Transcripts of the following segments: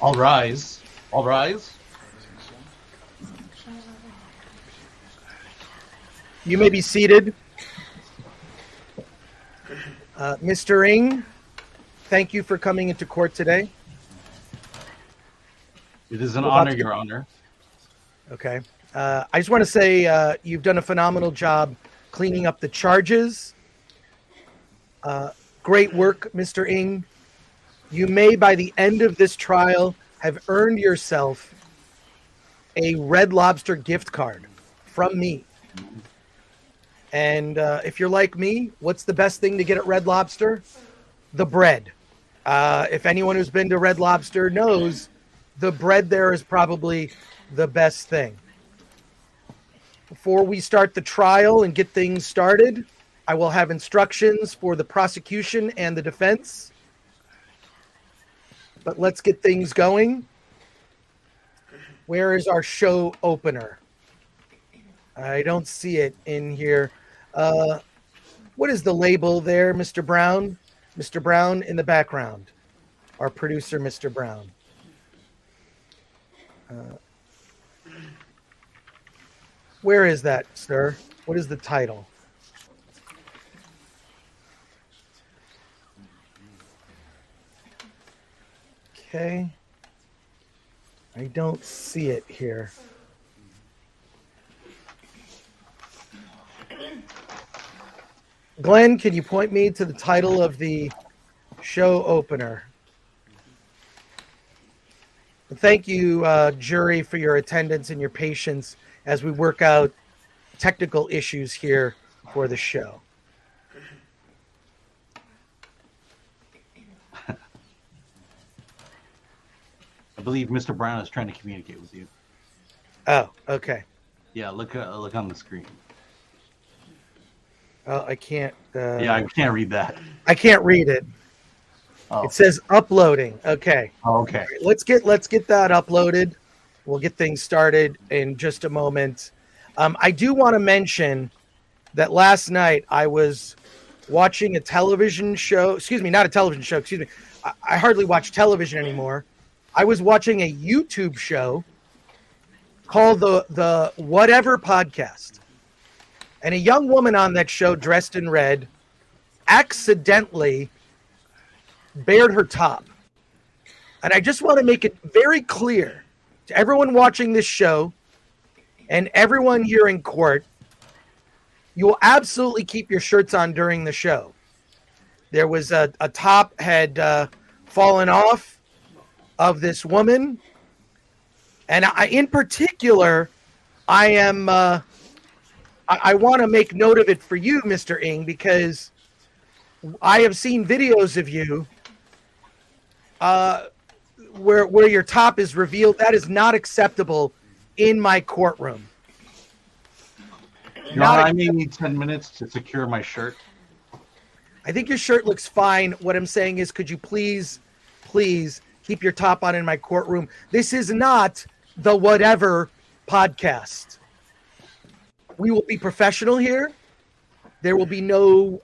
All rise. All rise. You may be seated. Mr. Ng, thank you for coming into court today. It is an honor, Your Honor. Okay. I just want to say you've done a phenomenal job cleaning up the charges. Great work, Mr. Ng. You may, by the end of this trial, have earned yourself a Red Lobster gift card from me. And if you're like me, what's the best thing to get at Red Lobster? The bread. If anyone who's been to Red Lobster knows, the bread there is probably the best thing. Before we start the trial and get things started, I will have instructions for the prosecution and the defense. But let's get things going. Where is our show opener? I don't see it in here. What is the label there, Mr. Brown? Mr. Brown in the background. Our producer, Mr. Brown. Where is that, sir? What is the title? Okay. I don't see it here. Glenn, can you point me to the title of the show opener? Thank you, jury, for your attendance and your patience as we work out technical issues here for the show. I believe Mr. Brown is trying to communicate with you. Oh, okay. Yeah, look on the screen. Oh, I can't. Yeah, I can't read that. I can't read it. Oh. It says uploading. Okay. Oh, okay. Let's get that uploaded. We'll get things started in just a moment. I do want to mention that last night I was watching a television show. Excuse me, not a television show. Excuse me. I hardly watch television anymore. I was watching a YouTube show called the Whatever Podcast. And a young woman on that show dressed in red accidentally bared her top. And I just want to make it very clear to everyone watching this show and everyone here in court, you will absolutely keep your shirts on during the show. There was a top had fallen off of this woman. And in particular, I want to make note of it for you, Mr. Ng, because I have seen videos of you where your top is revealed. That is not acceptable in my courtroom. I may need 10 minutes to secure my shirt. I think your shirt looks fine. What I'm saying is, could you please keep your top on in my courtroom? This is not the Whatever Podcast. We will be professional here. There will be no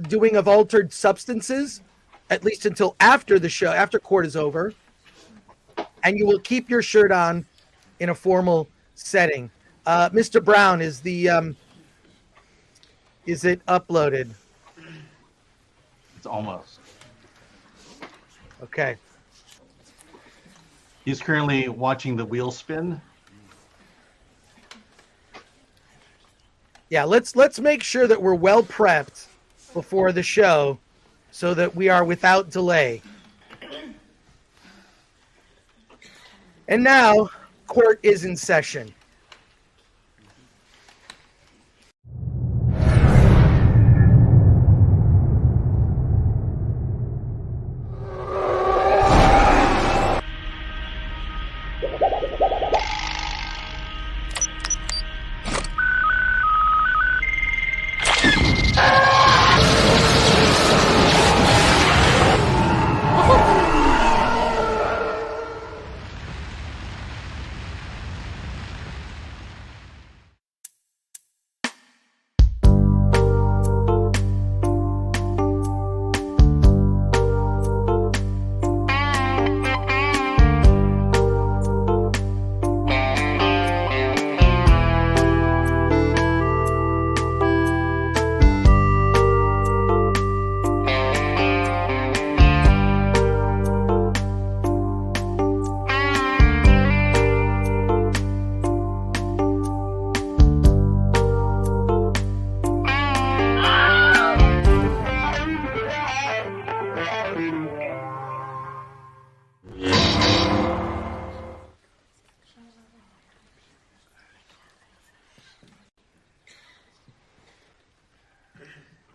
doing of altered substances, at least until after the show, after court is over. And you will keep your shirt on in a formal setting. Mr. Brown, is it uploaded? It's almost. Okay. He's currently watching the wheel spin. Yeah, let's make sure that we're well prepped before the show so that we are without delay. And now, court is in session.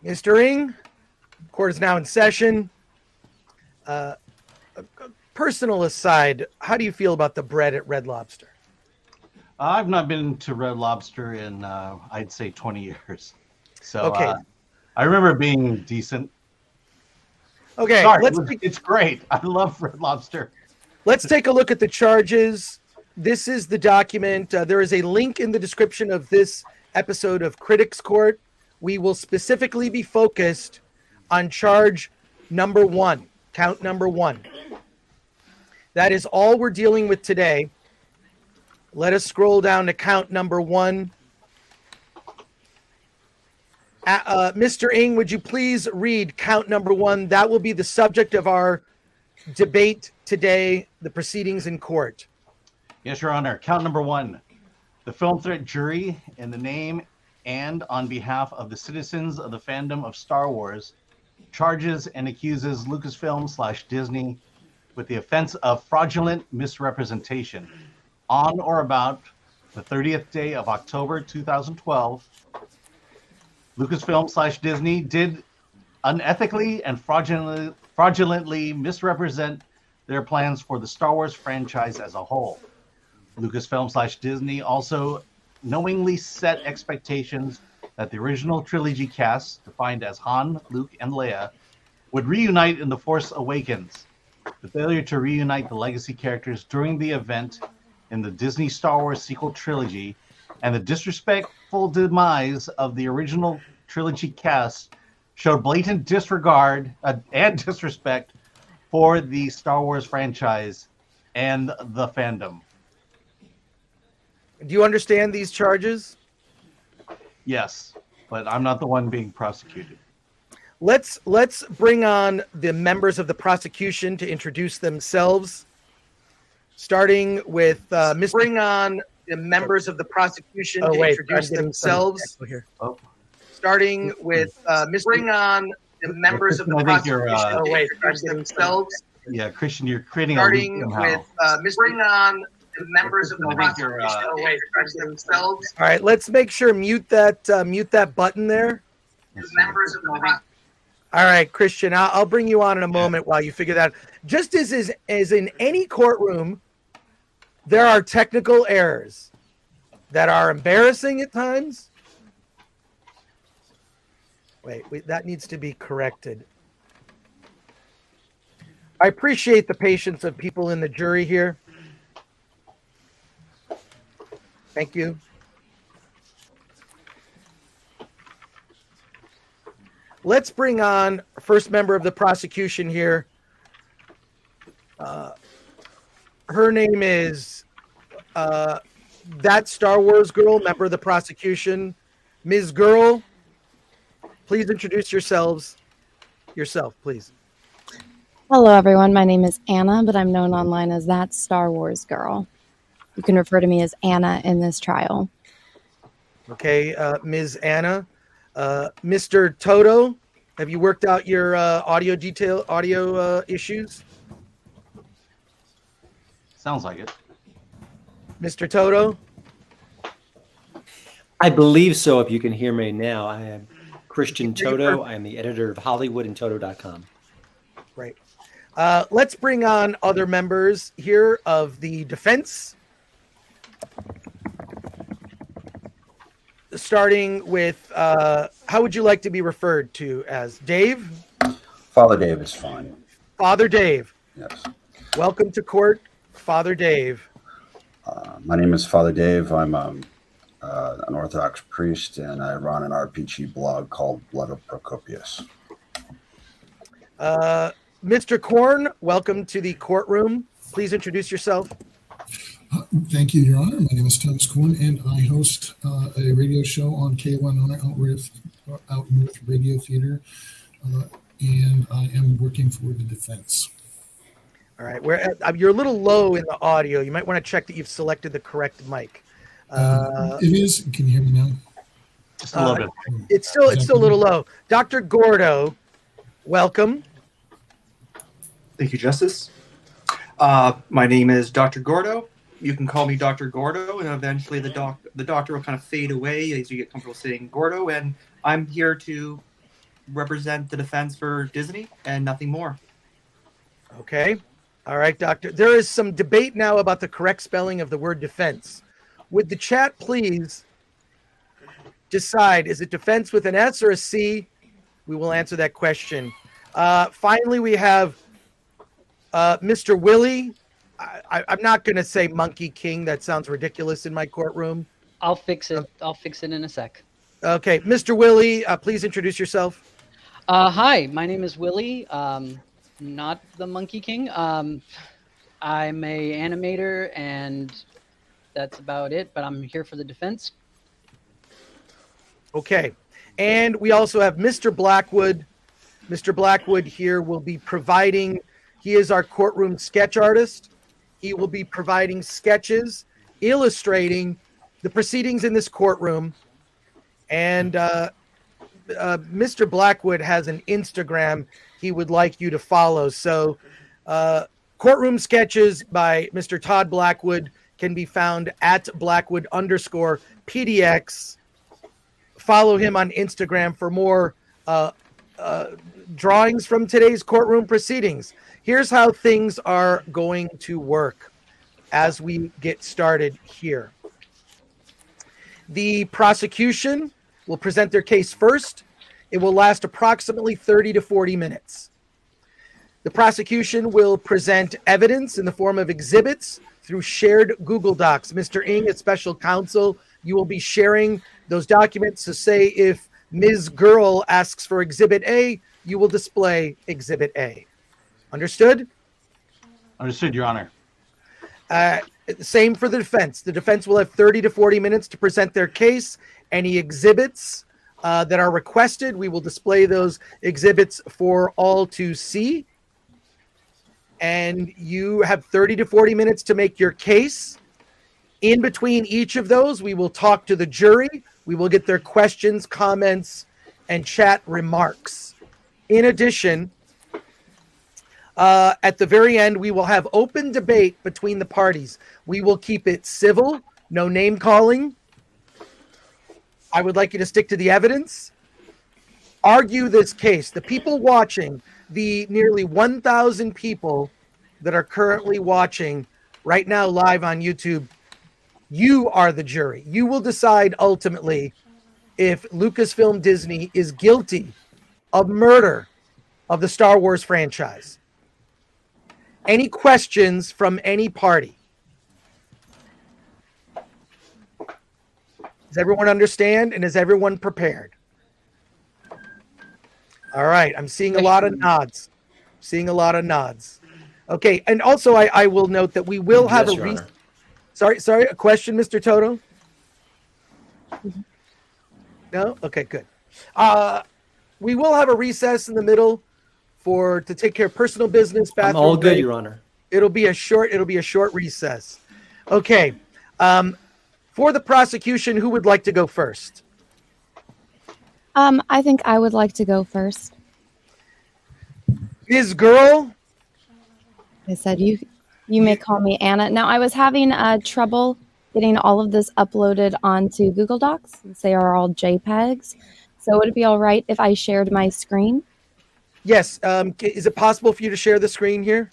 Mr. Ing, court is now in session. Personal aside, how do you feel about the bread at Red Lobster? I've not been to Red Lobster in, I'd say, 20 years. So Okay. I remember it being decent. Okay, Sorry, let's it's great. I love Red Lobster. Let's take a look at the charges. This is the document. There is a link in the description of this episode of Critics Court. We will specifically be focused on charge number 1, count number 1. That is all we're dealing with today. Let us scroll down to count number 1. Mr. Ing, would you please read count number 1? That will be the subject of our debate today, the proceedings in court. Yes, Your Honor. Count number 1. The Film Threat jury, in the name and on behalf of the citizens of the fandom of Star Wars, charges and accuses LucasFilm/Disney with the offense of fraudulent misrepresentation on or about the 30th day of October 2012. LucasFilm/Disney did unethically and fraudulently misrepresent their plans for the Star Wars franchise as a whole. LucasFilm/Disney also knowingly set expectations that the original trilogy cast, defined as Han, Luke, and Leia, would reunite in The Force Awakens. The failure to reunite the legacy characters during the event in the Disney Star Wars sequel trilogy and the disrespectful demise of the original trilogy cast showed blatant disregard and disrespect for the Star Wars franchise and the fandom. Do you understand these charges? Yes, but I'm not the one being prosecuted. Let's bring on the members of the prosecution to introduce themselves. Starting with Mr. Bring on the members of the prosecution to introduce themselves. Oh. Starting with Mr. Bring on the members of the prosecution to introduce themselves. Yeah, Christian, you're creating Starting a loop with Mr. Bring on the members of the prosecution to introduce themselves. All right, let's make sure mute that button there. The members of the All right, Christian, I'll bring you on in a moment while you figure that out. Just as in any courtroom, there are technical errors that are embarrassing at times. Wait, that needs to be corrected. I appreciate the patience of people in the jury here. Thank you. Let's bring on first member of the prosecution here. Her name is that Star Wars girl, member of the prosecution. Ms. Girl, please introduce yourself, please. Hello, everyone. My name is Anna, but I'm known online as that Star Wars girl. You can refer to me as Anna in this trial. Okay, Ms. Anna. Mr. Toto, have you worked out your audio issues? Sounds like it. Mr. Toto? I believe so, if you can hear me now. I am Christian Toto. I am the editor of HollywoodandToto.com. Great. Let's bring on other members here of the defense. Starting with, how would you like to be referred to as? Dave? Father Dave is fine. Father Dave. Yes. Welcome to court, Father Dave. My name is Father Dave. I'm an Orthodox priest, and I run an RPG blog called Blood of Procopius. Mr. Korn, welcome to the courtroom. Please introduce yourself. Thank you, Your Honor. My name is Thomas Korn, and I host a radio show on K1 Out North Radio Theater, and I am working for the defense. All right, you're a little low in the audio. You might want to check that you've selected the correct mic. It is. Can you hear me now? Just a little bit. It's still a little low. Dr. Gordo, welcome. Thank you, Justice. My name is Dr. Gordo. You can call me Dr. Gordo, and eventually the doctor will kind of fade away as you get comfortable saying Gordo, and I'm here to represent the defense for Disney and nothing more. Okay. All right, Doctor. There is some debate now about the correct spelling of the word defense. Would the chat please decide, is it defense with an S or a C? We will answer that question. Finally, we have Mr. Willie. I'm not going to say Monkey King. That sounds ridiculous in my courtroom. I'll fix it. I'll fix it in a sec. Okay. Mr. Willie, please introduce yourself. Hi, my name is Willie. Not the Monkey King. I'm a animator, and that's about it. But I'm here for the defense. Okay. And we also have Mr. Blackwood. Mr. Blackwood here will be providing, he is our courtroom sketch artist. He will be providing sketches illustrating the proceedings in this courtroom. And Mr. Blackwood has an Instagram he would like you to follow. So courtroom sketches by Mr. Todd Blackwood can be found at Blackwood_PDX. Follow him on Instagram for more drawings from today's courtroom proceedings. Here's how things are going to work as we get started here. The prosecution will present their case first. It will last approximately 30 to 40 minutes. The prosecution will present evidence in the form of exhibits through shared Google Docs. Mr. Ng, as special counsel, you will be sharing those documents. So say if Ms. Girl asks for Exhibit A, you will display Exhibit A. Understood? Understood, Your Honor. Same for the defense. The defense will have 30 to 40 minutes to present their case. Any exhibits that are requested, we will display those exhibits for all to see. And you have 30 to 40 minutes to make your case. In between each of those, we will talk to the jury. We will get their questions, comments, and chat remarks. In addition, at the very end, we will have open debate between the parties. We will keep it civil, no name calling. I would like you to stick to the evidence. Argue this case. The people watching, the nearly 1,000 people that are currently watching right now live on YouTube, you are the jury. You will decide ultimately if Lucasfilm Disney is guilty of murder of the Star Wars franchise. Any questions from any party? Does everyone understand, and is everyone prepared? All right, I'm seeing a lot of nods. Okay, and also I will note that we will have Yes, Sorry, a question, Mr. Toto? No? Okay, good. We will have a recess in the middle to take care of personal business. I'm all good, Your Honor. It'll be a short recess. Okay. For the prosecution, who would like to go first? I think I would like to go first. Ms. Girl? I said you may call me Anna. Now, I was having trouble getting all of this uploaded onto Google Docs. They are all JPEGs. So would it be all right if I shared my screen? Yes. Is it possible for you to share the screen here?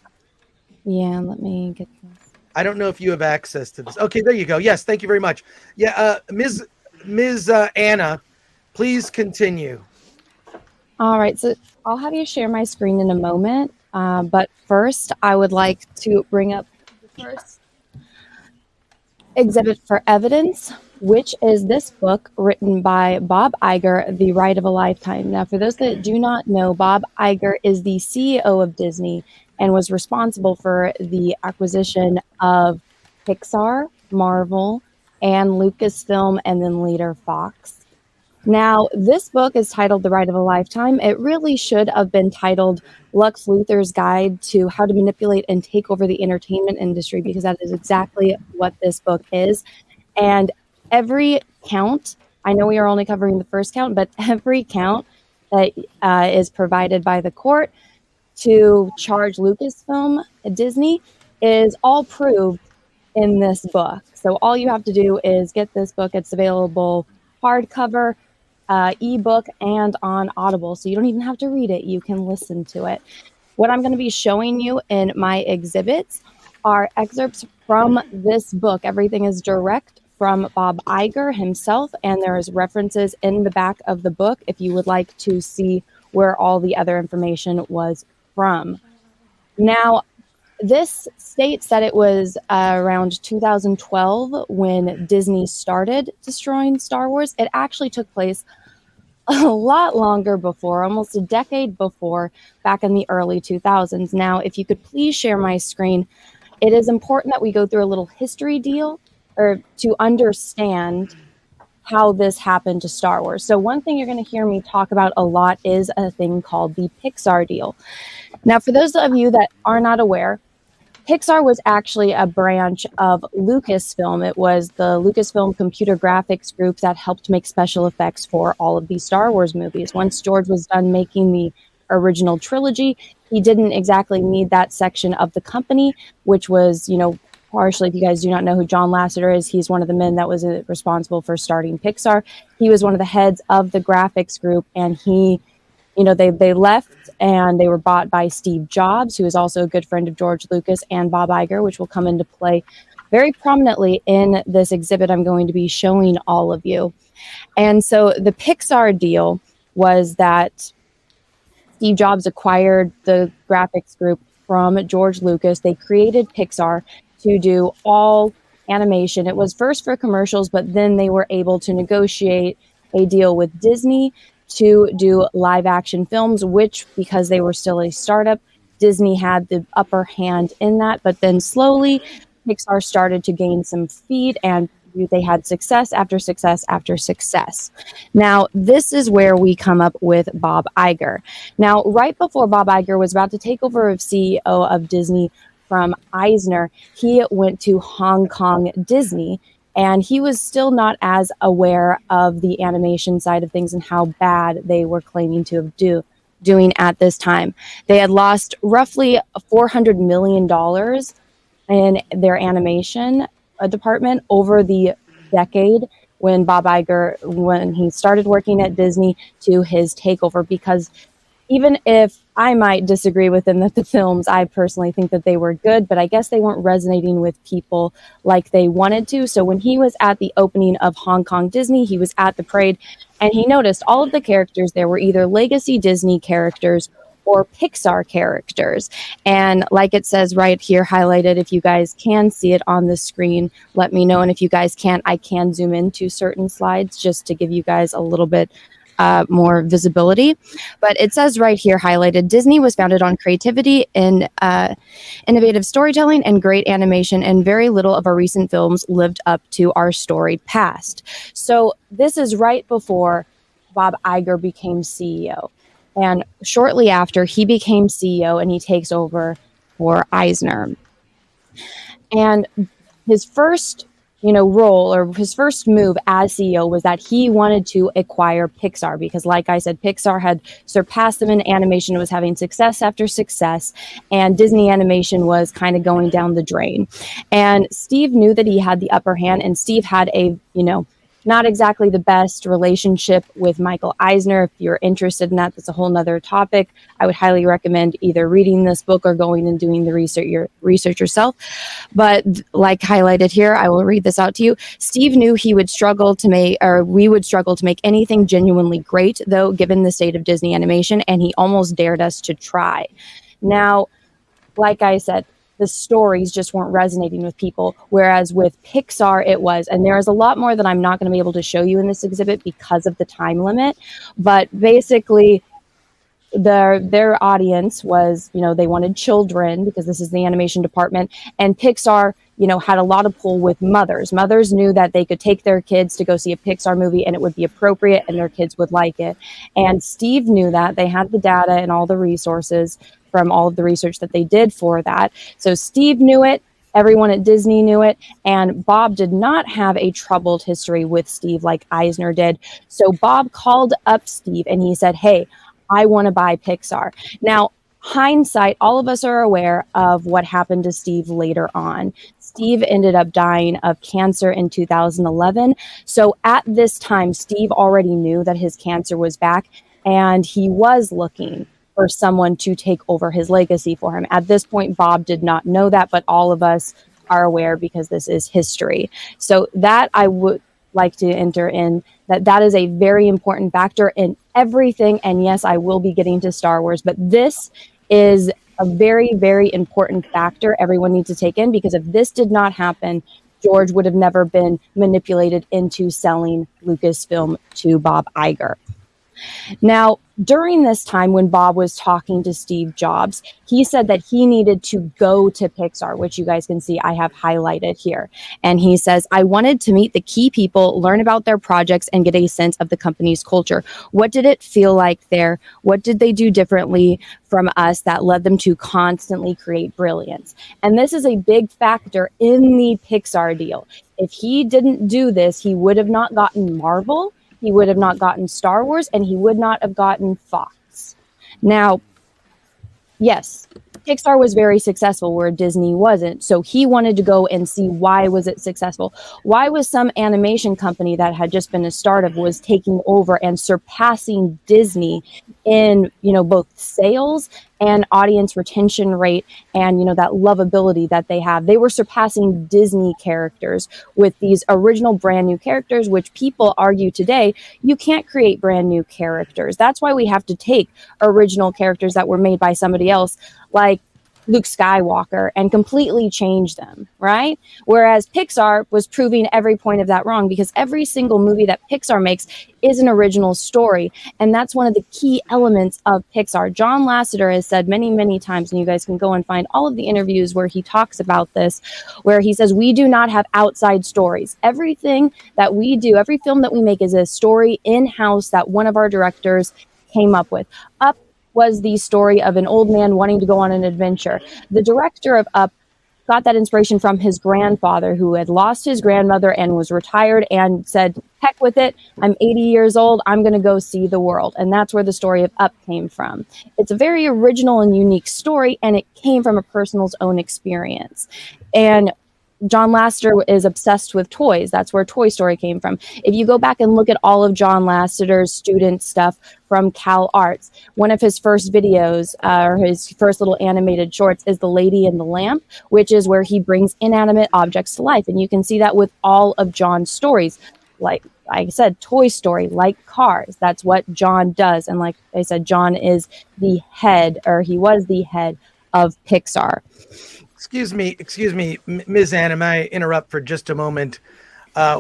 Yeah, let me get this. I don't know if you have access to this. Okay, there you go. Yes, thank you very much. Yeah, Ms. Anna, please continue. All right, so I'll have you share my screen in a moment. But first, I would like to bring up the first exhibit for evidence, which is this book written by Bob Iger, The Ride of a Lifetime. Now, for those that do not know, Bob Iger is the CEO of Disney and was responsible for the acquisition of Pixar, Marvel, and Lucasfilm, and then later Fox. Now, this book is titled The Ride of a Lifetime. It really should have been titled Lux Luthor's Guide to How to Manipulate and Take Over the Entertainment Industry, because that is exactly what this book is. And every count, I know we are only covering the first count, but every count that is provided by the court to charge Lucasfilm Disney is all proved in this book. So all you have to do is get this book. It's available hardcover. ebook and on Audible, so you don't even have to read it. You can listen to it. What I'm going to be showing you in my exhibits are excerpts from this book. Everything is direct from Bob Iger himself, and there is references in the back of the book if you would like to see where all the other information was from. Now, this states that it was around 2012 when Disney started destroying Star Wars. It actually took place a lot longer before, almost a decade before, back in the early 2000s. Now, if you could please share my screen, it is important that we go through a little history deal or to understand how this happened to Star Wars. So one thing you're going to hear me talk about a lot is a thing called the Pixar deal. Now, for those of you that are not aware, Pixar was actually a branch of LucasFilm. It was the LucasFilm computer graphics group that helped make special effects for all of these Star Wars movies. Once George was done making the original trilogy, he didn't exactly need that section of the company, which was, partially, if you guys do not know who John Lasseter is, he's one of the men that was responsible for starting Pixar. He was one of the heads of the graphics group, and they left and they were bought by Steve Jobs, who is also a good friend of George Lucas, and Bob Iger, which will come into play very prominently in this exhibit I'm going to be showing all of you. And so the Pixar deal was that Steve Jobs acquired the graphics group from George Lucas. They created Pixar to do all animation. It was first for commercials, but then they were able to negotiate a deal with Disney to do live action films, which, because they were still a startup, Disney had the upper hand in that. But then slowly Pixar started to gain some feed, and they had success after success after success. Now, this is where we come up with Bob Iger. Now, right before Bob Iger was about to take over as CEO of Disney from Eisner, he went to Hong Kong Disney, and he was still not as aware of the animation side of things and how bad they were claiming to have doing at this time. They had lost roughly $400 million in their animation department over the decade when Bob Iger, when he started working at Disney, to his takeover. Because even if I might disagree with them that the films, I personally think that they were good, but I guess they weren't resonating with people like they wanted to. So when he was at the opening of Hong Kong Disney, he was at the parade, and he noticed all of the characters there were either legacy Disney characters or Pixar characters. And like it says right here highlighted, if you guys can see it on the screen, let me know. And if you guys can't, I can zoom into certain slides just to give you guys a little bit more visibility. But it says right here highlighted, Disney was founded on creativity and innovative storytelling and great animation, and very little of our recent films lived up to our storied past. So this is right before Bob Iger became CEO. And shortly after, he became CEO and he takes over for Eisner. And his first role, or his first move as CEO, was that he wanted to acquire Pixar, because like I said, Pixar had surpassed them in animation. It was having success after success, and Disney animation was kind of going down the drain. And Steve knew that he had the upper hand, and Steve had a, not exactly the best relationship with Michael Eisner. If you're interested in that, that's a whole nother topic. I would highly recommend either reading this book or going and doing the research yourself. But like highlighted here, I will read this out to you. Steve knew we would struggle to make anything genuinely great, though, given the state of Disney animation, and he almost dared us to try. Now, like I said, the stories just weren't resonating with people, whereas with Pixar it was. And there is a lot more that I'm not going to be able to show you in this exhibit because of the time limit. But basically, their audience was, they wanted children, because this is the animation department, and Pixar, had a lot of pull with mothers. Mothers knew that they could take their kids to go see a Pixar movie and it would be appropriate and their kids would like it. And Steve knew that. They had the data and all the resources from all of the research that they did for that. So Steve knew it. Everyone at Disney knew it. And Bob did not have a troubled history with Steve like Eisner did. So Bob called up Steve and he said, hey, I want to buy Pixar. Now, hindsight, all of us are aware of what happened to Steve later on. Steve ended up dying of cancer in 2011. So at this time, Steve already knew that his cancer was back, and he was looking for someone to take over his legacy for him. At this point, Bob did not know that, but all of us are aware because this is history. So that I would like to enter in, that is a very important factor in everything. And yes, I will be getting to Star Wars, but this is a very, very important factor everyone needs to take in, because if this did not happen, George would have never been manipulated into selling Lucasfilm to Bob Iger. Now, during this time when Bob was talking to Steve Jobs, he said that he needed to go to Pixar, which you guys can see I have highlighted here. And he says, I wanted to meet the key people, learn about their projects, and get a sense of the company's culture. What did it feel like there? What did they do differently from us that led them to constantly create brilliance? And this is a big factor in the Pixar deal. If he didn't do this, he would have not gotten Marvel, he would have not gotten Star Wars, and he would not have gotten Fox. Now, yes, Pixar was very successful where Disney wasn't. So he wanted to go and see, why was it successful? Why was some animation company that had just been a startup was taking over and surpassing Disney in, both sales and audience retention rate and, that lovability that they have. They were surpassing Disney characters with these original brand new characters, which people argue today, you can't create brand new characters. That's why we have to take original characters that were made by somebody else, like Luke Skywalker, and completely change them, right? Whereas Pixar was proving every point of that wrong, because every single movie that Pixar makes is an original story. And that's one of the key elements of Pixar. John Lasseter has said many, many times, and you guys can go and find all of the interviews where he talks about this, where he says, we do not have outside stories. Everything that we do, every film that we make is a story in-house that one of our directors came up with. Up was the story of an old man wanting to go on an adventure. The director of Up got that inspiration from his grandfather, who had lost his grandmother and was retired and said, heck with it, I'm 80 years old, I'm going to go see the world. And that's where the story of Up came from. It's a very original and unique story, and it came from a person's own experience. And John Lasseter is obsessed with toys. That's where Toy Story came from. If you go back and look at all of John Lasseter's student stuff from Cal Arts, one of his first videos, or his first little animated shorts, is The Lady and the Lamp, which is where he brings inanimate objects to life. And you can see that with all of John's stories. Like I said, Toy Story, like Cars. That's what John does. And like I said, John is the head, or he was the head of Pixar. Excuse me, Ms. Anna, may I interrupt for just a moment?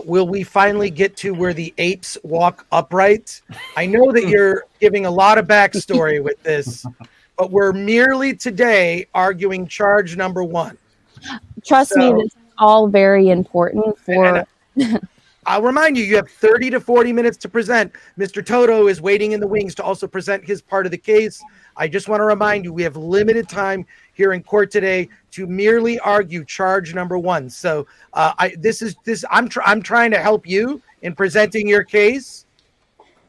Will we finally get to where the apes walk upright? I know that you're giving a lot of backstory with this, but we're merely today arguing charge number 1. Trust me, this is all very important for... I'll remind you, you have 30 to 40 minutes to present. Mr. Toto is waiting in the wings to also present his part of the case. I just want to remind you, we have limited time here in court today to merely argue charge number 1. So I'm trying to help you in presenting your case.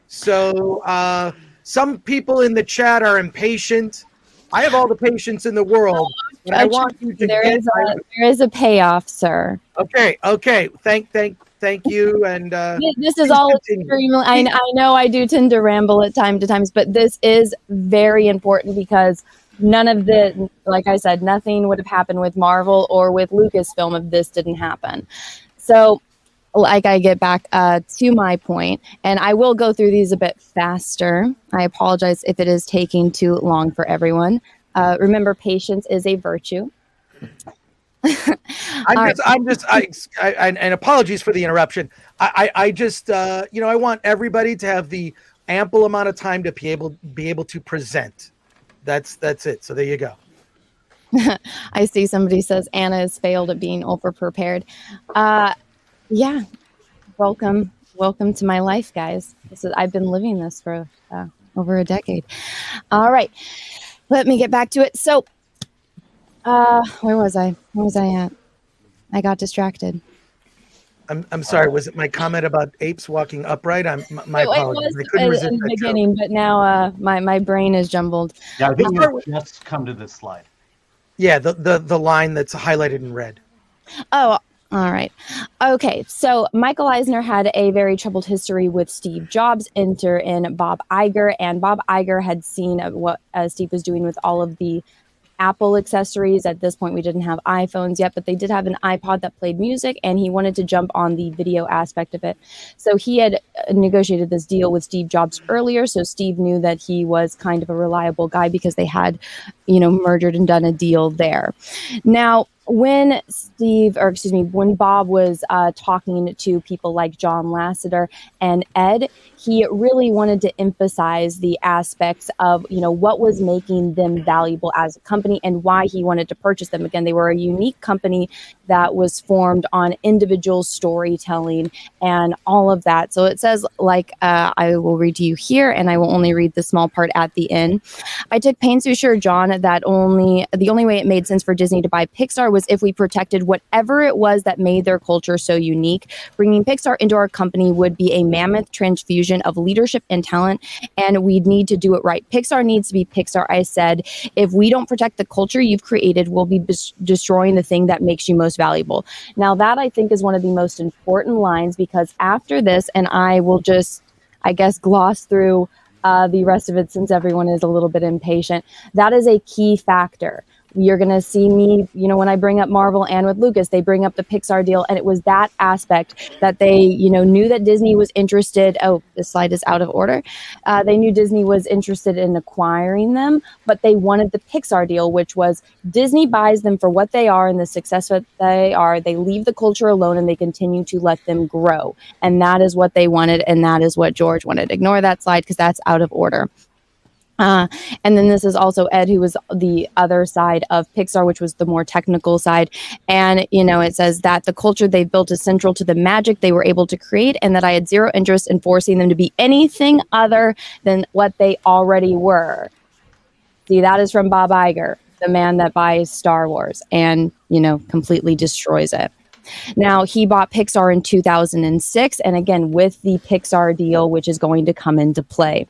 So some people in the chat are impatient. I have all the patience in the world, but I want you to there is a payoff, sir. Okay. Thank you. And this is all extremely, I know I do tend to ramble at times, but this is very important, because none of the, like I said, nothing would have happened with Marvel or with Lucasfilm if this didn't happen. So like I get back to my point, and I will go through these a bit faster. I apologize if it is taking too long for everyone. Remember, patience is a virtue. And apologies for the interruption. I just I want everybody to have the ample amount of time to be able to present. That's it. So there you go. I see somebody says Anna has failed at being over prepared. Yeah. Welcome to my life, guys. I've been living this for over a decade. All right. Let me get back to it. So where was I at? I got distracted. I'm sorry. Was it my comment about apes walking upright? My apologies. I couldn't resist in the that beginning, but now my brain is jumbled. Yeah, I think let's come to this slide. Yeah, the line that's highlighted in red. Oh, all right. Okay, so Michael Eisner had a very troubled history with Steve Jobs. Enter in Bob Iger, and Bob Iger had seen what Steve was doing with all of the Apple accessories. At this point, we didn't have iPhones yet, but they did have an iPod that played music, and he wanted to jump on the video aspect of it. So he had negotiated this deal with Steve Jobs earlier, so Steve knew that he was kind of a reliable guy because they had, merged and done a deal there. Now, when Bob was talking to people like John Lasseter and Ed, he really wanted to emphasize the aspects of, what was making them valuable as a company and why he wanted to purchase them. Again, they were a unique company that was formed on individual storytelling and all of that. So it says, I will read to you here, and I will only read the small part at the end. I took pains to assure John that the only way it made sense for Disney to buy Pixar was if we protected whatever it was that made their culture so unique. Bringing Pixar into our company would be a mammoth transfusion of leadership and talent, and we'd need to do it right. Pixar needs to be Pixar, I said. If we don't protect the culture you've created, we'll be destroying the thing that makes you most valuable. Now, that I think is one of the most important lines, because after this, and I will just, gloss through the rest of it since everyone is a little bit impatient, that is a key factor. You're going to see me, when I bring up Marvel and with Lucas, they bring up the Pixar deal. And it was that aspect that they, knew that Disney was interested. Oh, this slide is out of order. They knew Disney was interested in acquiring them, but they wanted the Pixar deal, which was Disney buys them for what they are and the success that they are. They leave the culture alone and they continue to let them grow. And that is what they wanted. And that is what George wanted. Ignore that slide because that's out of order. And then this is also Ed, who was the other side of Pixar, which was the more technical side. And, it says that the culture they built is central to the magic they were able to create, and that I had zero interest in forcing them to be anything other than what they already were. See, that is from Bob Iger, the man that buys Star Wars and, completely destroys it. Now, he bought Pixar in 2006, and again, with the Pixar deal, which is going to come into play.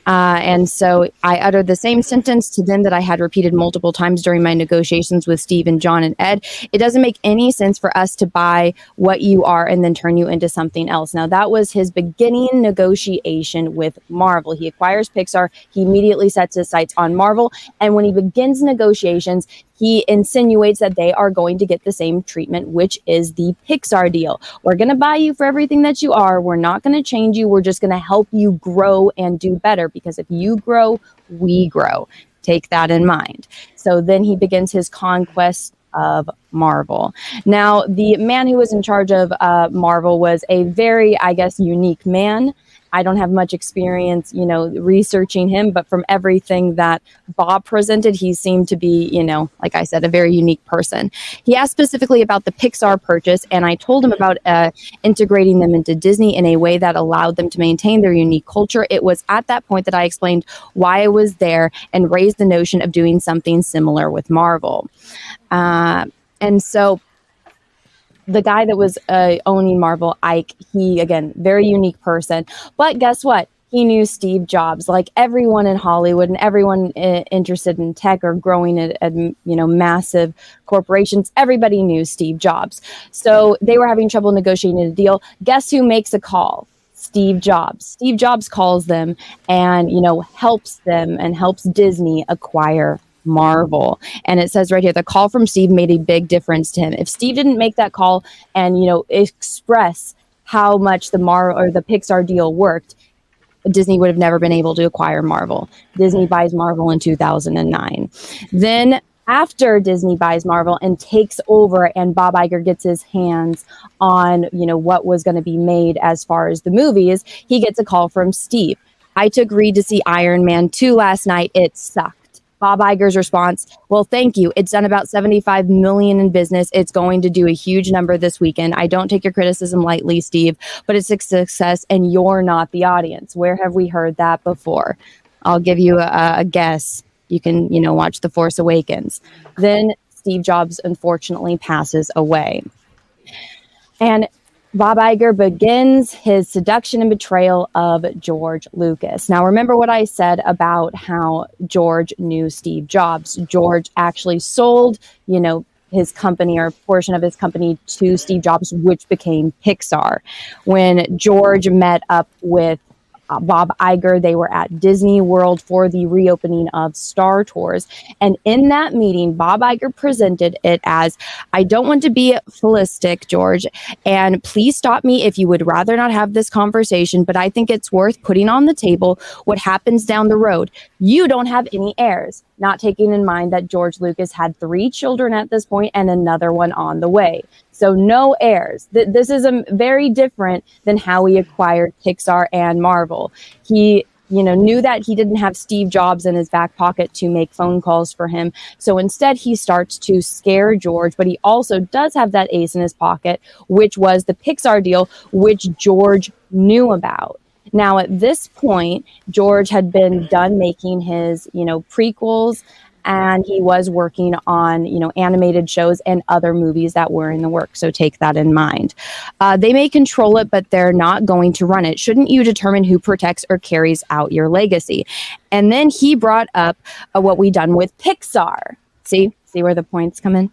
And so I uttered the same sentence to them that I had repeated multiple times during my negotiations with Steve and John and Ed. It doesn't make any sense for us to buy what you are and then turn you into something else. Now, that was his beginning negotiation with Marvel. He acquires Pixar. He immediately sets his sights on Marvel. And when he begins negotiations, he insinuates that they are going to get the same treatment, which is the Pixar deal. We're going to buy you for everything that you are. We're not going to change you. We're just going to help you grow and do better, because if you grow, we grow. Take that in mind. So then he begins his conquest of Marvel. Now, the man who was in charge of Marvel was a very, unique man. I don't have much experience, researching him, but from everything that Bob presented, he seemed to be, like I said, a very unique person. He asked specifically about the Pixar purchase, and I told him about integrating them into Disney in a way that allowed them to maintain their unique culture. It was at that point that I explained why I was there and raised the notion of doing something similar with Marvel. And so the guy that was owning Marvel, Ike, he, again, very unique person. But guess what? He knew Steve Jobs. Like everyone in Hollywood and everyone interested in tech or growing at massive corporations, everybody knew Steve Jobs. So they were having trouble negotiating a deal. Guess who makes a call? Steve Jobs. Steve Jobs calls them and, helps them and helps Disney acquire Marvel. And it says right here, the call from Steve made a big difference to him. If Steve didn't make that call and, express how much the Pixar deal worked, Disney would have never been able to acquire Marvel. Disney buys Marvel in 2009. Then after Disney buys Marvel and takes over and Bob Iger gets his hands on, what was going to be made as far as the movies, he gets a call from Steve. I took Reed to see Iron Man 2 last night. It sucked. Bob Iger's response, well, thank you. It's done about $75 million in business. It's going to do a huge number this weekend. I don't take your criticism lightly, Steve, but it's a success and you're not the audience. Where have we heard that before? I'll give you a guess. You can, watch The Force Awakens. Then Steve Jobs, unfortunately, passes away. And Bob Iger begins his seduction and betrayal of George Lucas. Now, remember what I said about how George knew Steve Jobs. George actually sold, his company or a portion of his company to Steve Jobs, which became Pixar. When George met up with Bob Iger, they were at Disney World for the reopening of Star Tours. And in that meeting, Bob Iger presented it as, I don't want to be philistic, George, and please stop me if you would rather not have this conversation, but I think it's worth putting on the table what happens down the road. You don't have any heirs, not taking in mind that George Lucas had 3 children at this point and another one on the way. So no heirs. This is very different than how he acquired Pixar and Marvel. He, knew that he didn't have Steve Jobs in his back pocket to make phone calls for him. So instead, he starts to scare George, but he also does have that ace in his pocket, which was the Pixar deal, which George knew about. Now, at this point, George had been done making his, prequels, and he was working on, animated shows and other movies that were in the works. So take that in mind. They may control it, but they're not going to run it. Shouldn't you determine who protects or carries out your legacy? And then he brought up what we done with Pixar. See where the points come in?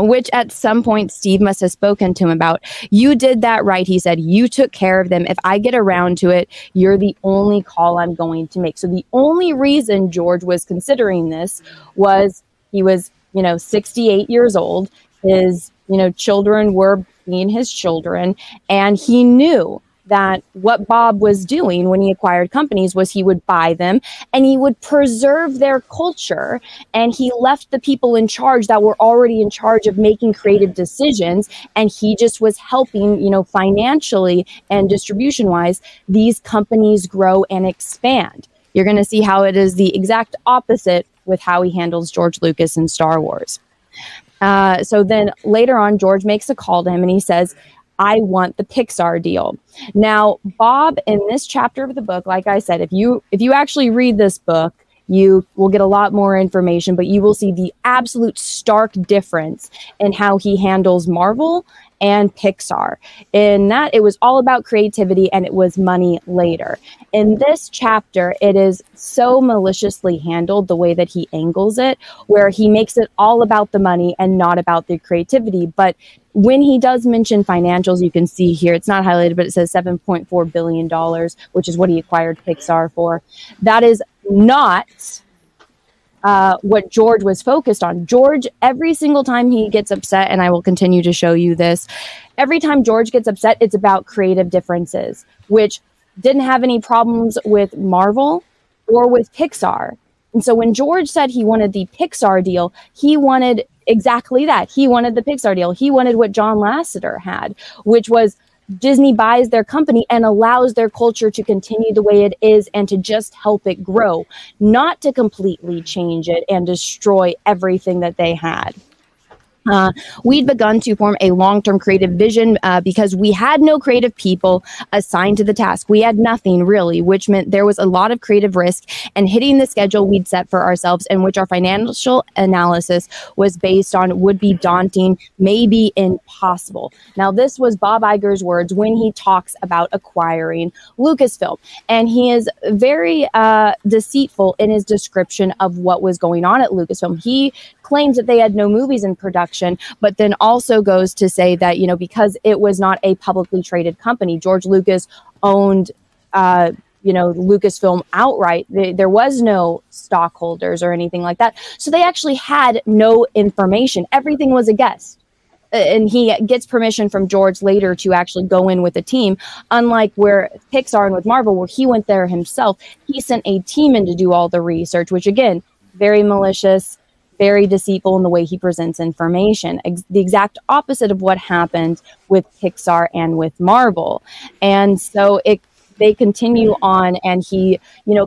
Which at some point Steve must have spoken to him about. You did that right, he said. You took care of them. If I get around to it, you're the only call I'm going to make. So the only reason George was considering this was he was, 68 years old. His, children were being his children. And he knew that what Bob was doing when he acquired companies was he would buy them and he would preserve their culture, and he left the people in charge that were already in charge of making creative decisions, and he just was helping, financially and distribution wise, these companies grow and expand. You're going to see how it is the exact opposite with how he handles George Lucas in Star Wars. So then later on, George makes a call to him and he says, I want the Pixar deal. Now, Bob, in this chapter of the book, like I said, if you actually read this book, you will get a lot more information, but you will see the absolute stark difference in how he handles Marvel and Pixar. In that, it was all about creativity and it was money later. In this chapter, it is so maliciously handled, the way that he angles it, where he makes it all about the money and not about the creativity. But when he does mention financials, you can see here, it's not highlighted, but it says $7.4 billion, which is what he acquired Pixar for. That is not what George was focused on. George, every single time he gets upset, and I will continue to show you this, every time George gets upset, it's about creative differences, which didn't have any problems with Marvel or with Pixar. And so when George said he wanted the Pixar deal, he wanted exactly that. He wanted the Pixar deal. He wanted what John Lasseter had, which was Disney buys their company and allows their culture to continue the way it is and to just help it grow, not to completely change it and destroy everything that they had. We'd begun to form a long-term creative vision because we had no creative people assigned to the task. We had nothing really, which meant there was a lot of creative risk and hitting the schedule we'd set for ourselves, and which our financial analysis was based on, would be daunting, maybe impossible. Now, this was Bob Iger's words when he talks about acquiring LucasFilm, and he is very deceitful in his description of what was going on at LucasFilm. He claims that they had no movies in production, but then also goes to say that, because it was not a publicly traded company, George Lucas owned, Lucasfilm outright. There was no stockholders or anything like that. So they actually had no information. Everything was a guess. And he gets permission from George later to actually go in with a team, unlike where Pixar and with Marvel, where he went there himself. He sent a team in to do all the research, which again, very malicious, very deceitful in the way he presents information. The exact opposite of what happened with Pixar and with Marvel. And so they continue on, and he,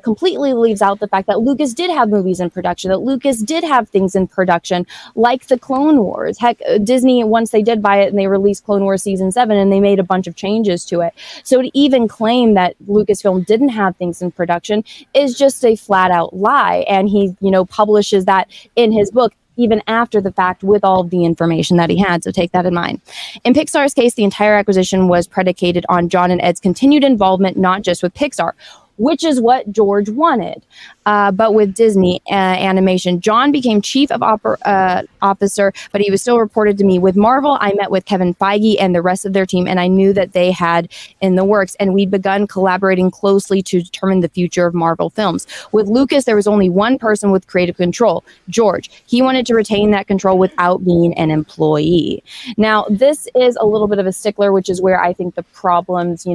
completely leaves out the fact that Lucas did have movies in production, that Lucas did have things in production, like the Clone Wars. Heck, Disney, once they did buy it and they released Clone Wars Season 7, and they made a bunch of changes to it. So to even claim that Lucasfilm didn't have things in production is just a flat out lie. And he, publishes that in his book, even after the fact, with all of the information that he had. So take that in mind. In Pixar's case, the entire acquisition was predicated on John and Ed's continued involvement, not just with Pixar. which is what George wanted. But with Disney Animation, John became chief of officer, but he was still reported to me. With Marvel, I met with Kevin Feige and the rest of their team, and I knew that they had in the works, and we'd begun collaborating closely to determine the future of Marvel films. With Lucas, there was only one person with creative control, George. He wanted to retain that control without being an employee. Now, this is a little bit of a stickler, which is where I think the problems,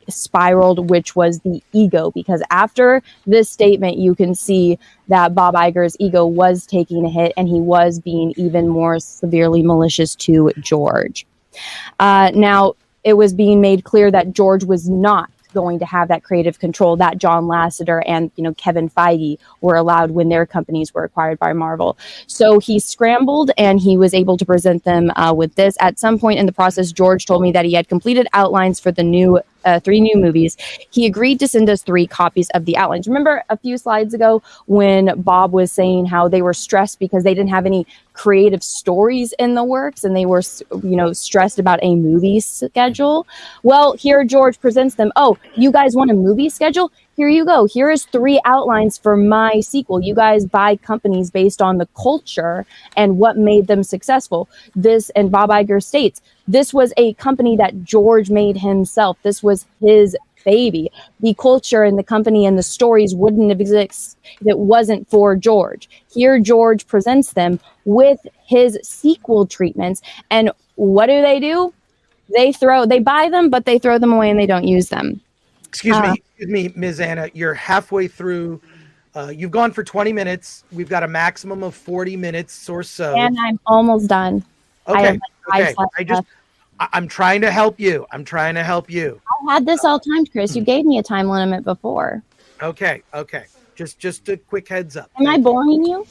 spiraled, which was the ego, because after this statement, you can see that Bob Iger's ego was taking a hit, and he was being even more severely malicious to George. Now, it was being made clear that George was not going to have that creative control that John Lasseter and Kevin Feige were allowed when their companies were acquired by Marvel. So he scrambled, and he was able to present them with this. At some point in the process, George told me that he had completed outlines for the 3 new movies. He agreed to send us 3 copies of the outlines. Remember a few slides ago when Bob was saying how they were stressed because they didn't have any creative stories in the works, and they were, stressed about a movie schedule? Well, here George presents them. Oh, you guys want a movie schedule? Here you go. Here is 3 outlines for my sequel. You guys buy companies based on the culture and what made them successful. This, and Bob Iger states, this was a company that George made himself. This was his baby. The culture and the company and the stories wouldn't have existed if it wasn't for George. Here George presents them with his sequel treatments. And what do? They buy them, but they throw them away and they don't use them. Excuse me, Ms. Anna, you're halfway through. You've gone for 20 minutes. We've got a maximum of 40 minutes or so. And I'm almost done. Okay. I'm trying to help you. I had this all timed, Chris. You gave me a time limit before. Okay. Just a quick heads up. Am I boring you?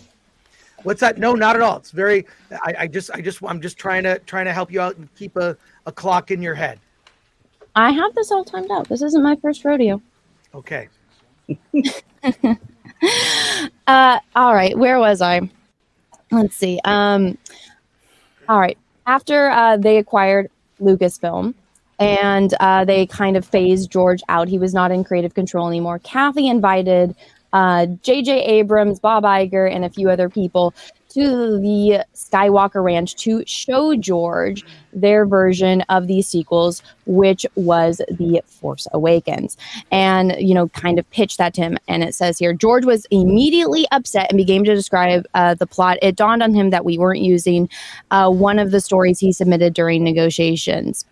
What's that? No, not at all. It's very, I'm just trying to help you out and keep a clock in your head. I have this all timed out. This isn't my first rodeo. Okay. All right. Where was I? Let's see. All right. After they acquired LucasFilm and they kind of phased George out, he was not in creative control anymore. Kathy invited J.J. Abrams, Bob Iger, and a few other people to the Skywalker Ranch to show George their version of these sequels, which was The Force Awakens, and kind of pitched that to him. And it says here, George was immediately upset and began to describe the plot. It dawned on him that we weren't using one of the stories he submitted during negotiations.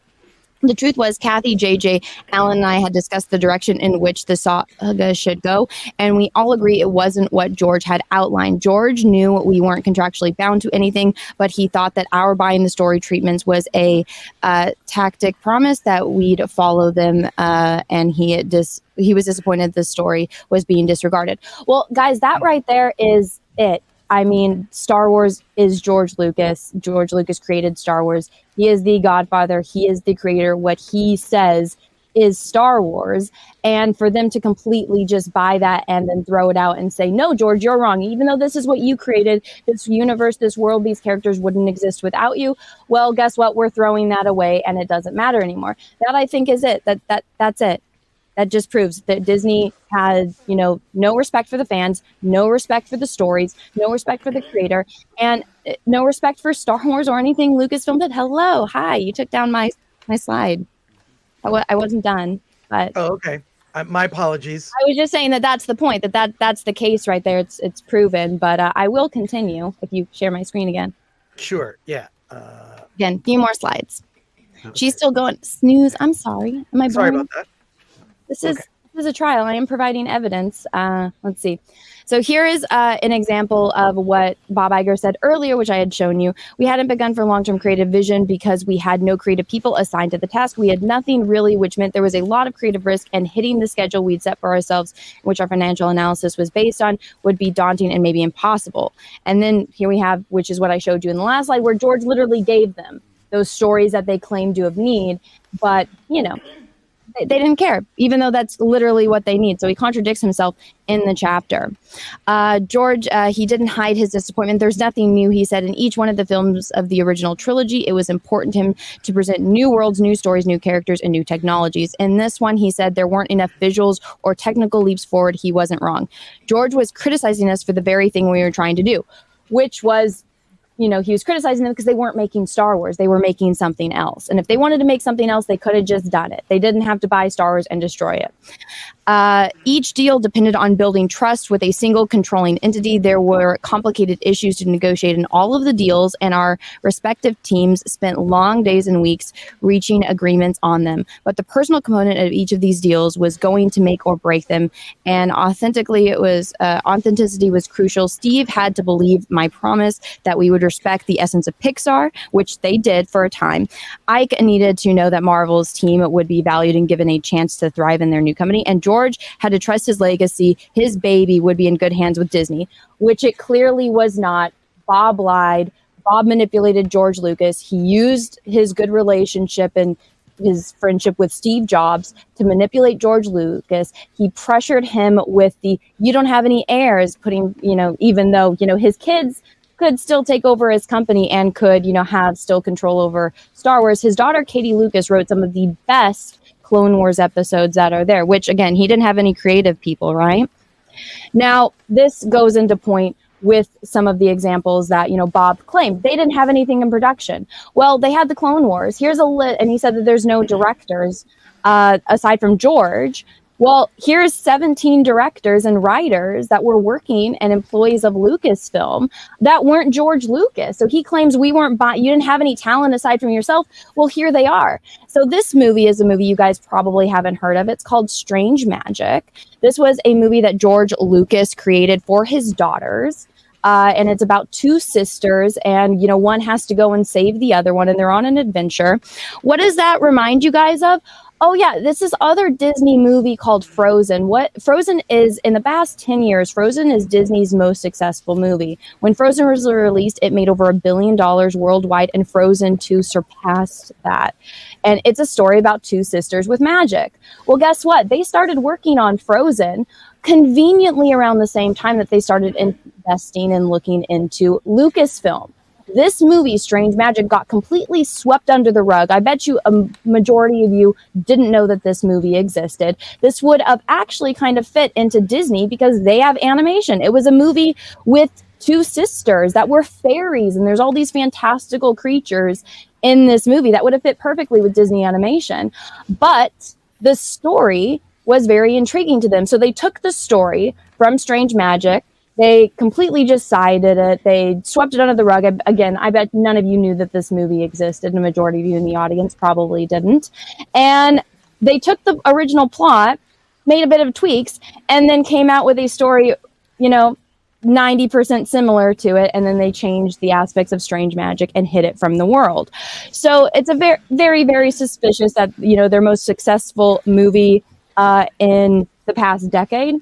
The truth was, Kathy, JJ, Alan, and I had discussed the direction in which the saga should go, and we all agree it wasn't what George had outlined. George knew we weren't contractually bound to anything, but he thought that our buying the story treatments was a tactic promise that we'd follow them, and he was disappointed the story was being disregarded. Well, guys, that right there is it. I mean, Star Wars is George Lucas. George Lucas created Star Wars. He is the godfather. He is the creator. What he says is Star Wars. And for them to completely just buy that and then throw it out and say, no, George, you're wrong. Even though this is what you created, this universe, this world, these characters wouldn't exist without you. Well, guess what? We're throwing that away and it doesn't matter anymore. That, I think, is it. That's it. That just proves that Disney has, no respect for the fans, no respect for the stories, no respect for the creator, and no respect for Star Wars or anything Lucasfilm did. Hello, hi, you took down my slide. I wasn't done, but oh, okay. My apologies. I was just saying that's the point. That's the case right there. It's proven. But I will continue if you share my screen again. Sure. Yeah. Again, a few more slides. Okay. She's still going. Snooze. I'm sorry. Am I sorry boring? About that? This is a trial. I am providing evidence. Let's see. So here is an example of what Bob Iger said earlier, which I had shown you. We hadn't begun for long-term creative vision because we had no creative people assigned to the task. We had nothing really, which meant there was a lot of creative risk, and hitting the schedule we'd set for ourselves, which our financial analysis was based on, would be daunting and maybe impossible. And then here we have, which is what I showed you in the last slide, where George literally gave them those stories that they claimed to have need. But, They didn't care, even though that's literally what they need. So he contradicts himself in the chapter. George, he didn't hide his disappointment. There's nothing new, he said. In each one of the films of the original trilogy, it was important to him to present new worlds, new stories, new characters, and new technologies. In this one, he said there weren't enough visuals or technical leaps forward. He wasn't wrong. George was criticizing us for the very thing we were trying to do, which was, he was criticizing them because they weren't making Star Wars. They were making something else. And if they wanted to make something else, they could have just done it. They didn't have to buy Star Wars and destroy it. Each deal depended on building trust with a single controlling entity. There were complicated issues to negotiate in all of the deals, and our respective teams spent long days and weeks reaching agreements on them. But the personal component of each of these deals was going to make or break them, and authenticity was crucial. Steve had to believe my promise that we would respect the essence of Pixar, which they did for a time. Ike needed to know that Marvel's team would be valued and given a chance to thrive in their new company, and George had to trust his legacy. His baby would be in good hands with Disney, which it clearly was not. Bob lied. Bob manipulated George Lucas. He used his good relationship and his friendship with Steve Jobs to manipulate George Lucas. He pressured him with you don't have any heirs, putting, even though, his kids could still take over his company and could, have still control over Star Wars. His daughter, Katie Lucas, wrote some of the best Clone Wars episodes that are there, which again, he didn't have any creative people, right? Now, this goes into point with some of the examples that, Bob claimed. They didn't have anything in production. Well, they had the Clone Wars. Here's a list, and he said that there's no directors aside from George. Well, here's 17 directors and writers that were working and employees of LucasFilm that weren't George Lucas. So he claims you didn't have any talent aside from yourself. Well, here they are. So this movie is a movie you guys probably haven't heard of. It's called Strange Magic. This was a movie that George Lucas created for his daughters. And it's about two sisters, and, one has to go and save the other one, and they're on an adventure. What does that remind you guys of? Oh, yeah, this is other Disney movie called Frozen. What Frozen is, in the past 10 years, Frozen is Disney's most successful movie. When Frozen was released, it made over $1 billion worldwide, and Frozen 2 surpassed that. And it's a story about two sisters with magic. Well, guess what? They started working on Frozen conveniently around the same time that they started investing and looking into Lucasfilm. This movie, Strange Magic, got completely swept under the rug. I bet you a majority of you didn't know that this movie existed. This would have actually kind of fit into Disney because they have animation. It was a movie with two sisters that were fairies, and there's all these fantastical creatures in this movie that would have fit perfectly with Disney animation. But the story was very intriguing to them. So they took the story from Strange Magic. They completely just sided it. They swept it under the rug. Again, I bet none of you knew that this movie existed. And the majority of you in the audience probably didn't. And they took the original plot, made a bit of tweaks, and then came out with a story, 90% similar to it. And then they changed the aspects of Strange Magic and hid it from the world. So it's a very, very, very suspicious that, their most successful movie in the past decade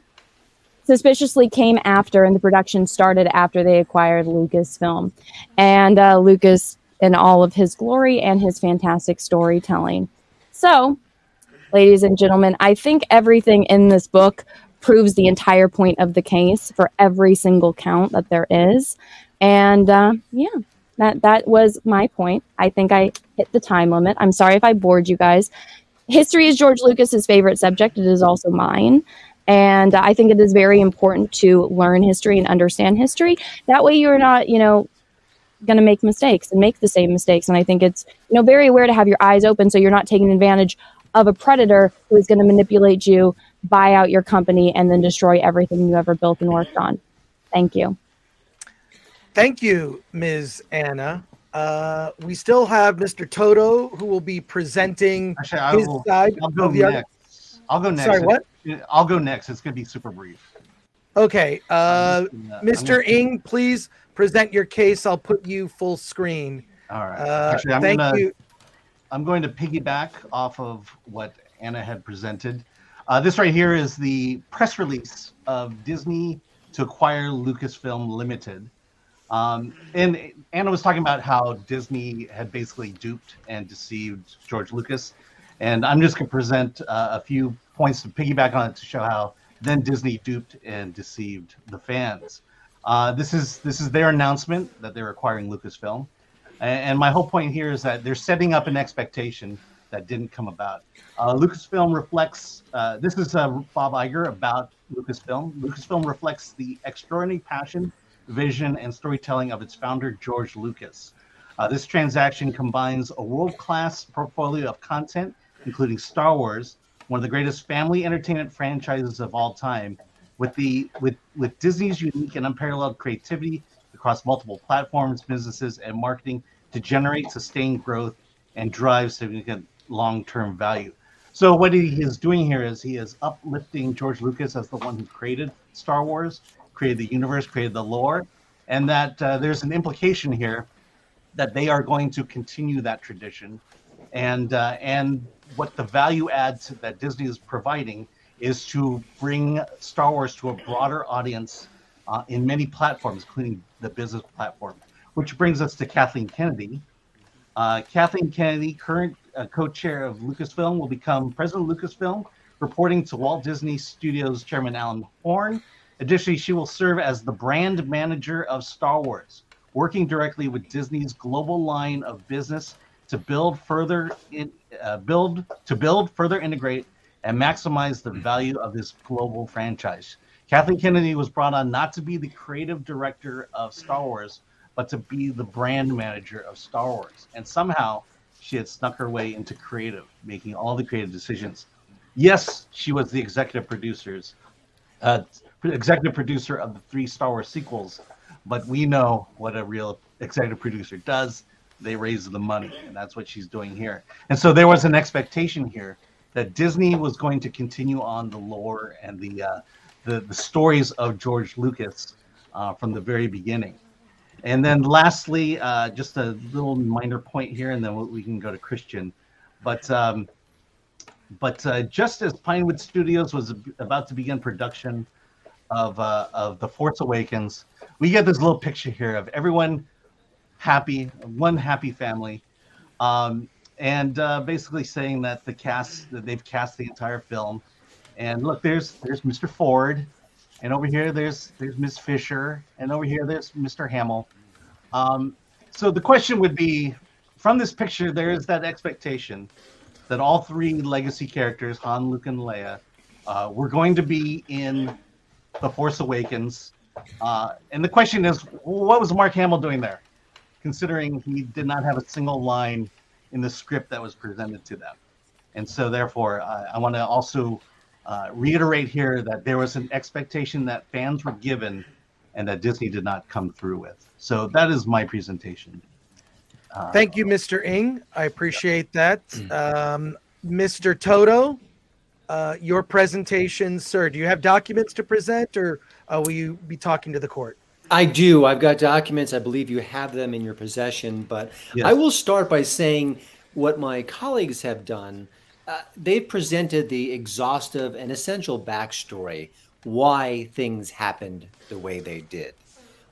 suspiciously came after, and the production started after they acquired Lucasfilm. And Lucas in all of his glory and his fantastic storytelling. So, ladies and gentlemen, I think everything in this book proves the entire point of the case for every single count that there is. And that was my point. I think I hit the time limit. I'm sorry if I bored you guys. History is George Lucas's favorite subject. It is also mine. And I think it is very important to learn history and understand history. That way you're not, going to make mistakes and make the same mistakes. And I think it's, very aware to have your eyes open so you're not taking advantage of a predator who is going to manipulate you, buy out your company, and then destroy everything you ever built and worked on. Thank you. Thank you, Ms. Anna. We still have Mr. Toto, who will be presenting his side. I'll go next. I'll go next. Sorry, what? I'll go next. It's going to be super brief. Okay. Mr. Ng, please present your case. I'll put you full screen. All right. Thank you. I'm going to piggyback off of what Anna had presented. This right here is the press release of Disney to acquire Lucasfilm Limited. And Anna was talking about how Disney had basically duped and deceived George Lucas. And I'm just going to present a few points to piggyback on it to show how then Disney duped and deceived the fans. This is their announcement that they're acquiring Lucasfilm. And my whole point here is that they're setting up an expectation that didn't come about. Lucasfilm reflects, this is Bob Iger about Lucasfilm. Lucasfilm reflects the extraordinary passion, vision, and storytelling of its founder, George Lucas. This transaction combines a world-class portfolio of content, including Star Wars, one of the greatest family entertainment franchises of all time, with Disney's unique and unparalleled creativity across multiple platforms, businesses, and marketing to generate sustained growth and drive significant long-term value. So what he is doing here is he is uplifting George Lucas as the one who created Star Wars, created the universe, created the lore, and that there's an implication here that they are going to continue that tradition, and what the value adds that Disney is providing is to bring Star Wars to a broader audience in many platforms, including the business platform. Which brings us to Kathleen Kennedy. Kathleen Kennedy, current co-chair of Lucasfilm, will become president of Lucasfilm, reporting to Walt Disney Studios chairman Alan Horn. Additionally, she will serve as the brand manager of Star Wars, working directly with Disney's global line of business to further integrate and maximize the value of this global franchise. Kathleen Kennedy was brought on not to be the creative director of Star Wars, but to be the brand manager of Star Wars. And somehow she had snuck her way into creative, making all the creative decisions. Yes, she was the executive producer of the 3 Star Wars sequels, but we know what a real executive producer does. They raise the money, and that's what she's doing here. And so there was an expectation here that Disney was going to continue on the lore and the stories of George Lucas from the very beginning. And then lastly, just a little minor point here, and then we can go to Christian. But just as Pinewood Studios was about to begin production of The Force Awakens, we get this little picture here of everyone happy, one happy family, and basically saying that they've cast the entire film. And look, there's Mr. Ford, and over here there's Miss Fisher, and over here there's Mr. Hamill. So the question would be, from this picture, there is that expectation that all 3 legacy characters, Han, Luke, and Leia, were going to be in The Force Awakens. And the question is, what was Mark Hamill doing there, considering he did not have a single line in the script that was presented to them? And so therefore, I want to also reiterate here that there was an expectation that fans were given and that Disney did not come through with. So that is my presentation. Thank you, Mr. Ng. I appreciate that. Mr. Toto, your presentation, sir, do you have documents to present, or will you be talking to the court? I do. I've got documents. I believe you have them in your possession, but yes. I will start by saying what my colleagues have done. They've presented the exhaustive and essential backstory, why things happened the way they did.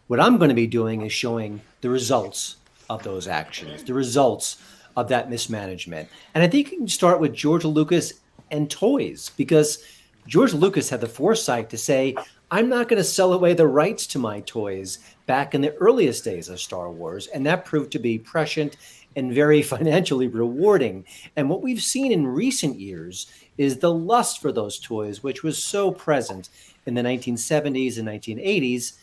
What I'm going to be doing is showing the results of those actions, the results of that mismanagement. And I think you can start with George Lucas and toys, because George Lucas had the foresight to say, I'm not going to sell away the rights to my toys back in the earliest days of Star Wars. And that proved to be prescient and very financially rewarding. And what we've seen in recent years is the lust for those toys, which was so present in the 1970s and 1980s,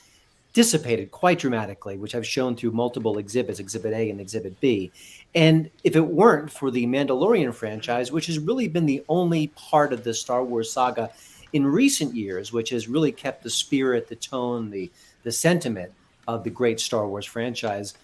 dissipated quite dramatically, which I've shown through multiple exhibits, Exhibit A and Exhibit B. And if it weren't for the Mandalorian franchise, which has really been the only part of the Star Wars saga in recent years, which has really kept the spirit, the tone, the sentiment of the great Star Wars franchise,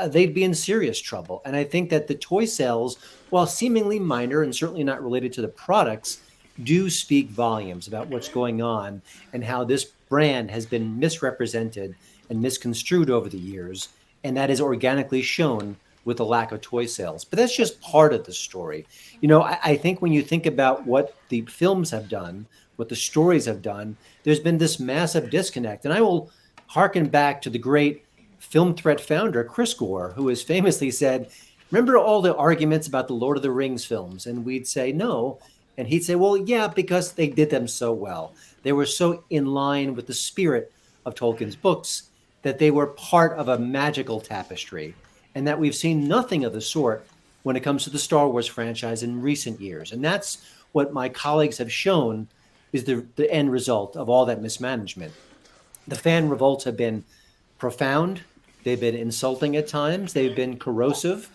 they'd be in serious trouble. And I think that the toy sales, while seemingly minor and certainly not related to the products, do speak volumes about what's going on and how this brand has been misrepresented and misconstrued over the years. And that is organically shown with the lack of toy sales. But that's just part of the story. You know, I think when you think about what the films have done, what the stories have done, there's been this massive disconnect. And I will hearken back to the great Film Threat founder, Chris Gore, who has famously said, Remember all the arguments about the Lord of the Rings films? And we'd say no. And he'd say, well, yeah, because they did them so well. They were so in line with the spirit of Tolkien's books that they were part of a magical tapestry, and that we've seen nothing of the sort when it comes to the Star Wars franchise in recent years. And that's what my colleagues have shown is the end result of all that mismanagement. The fan revolts have been profound. They've been insulting at times. They've been corrosive.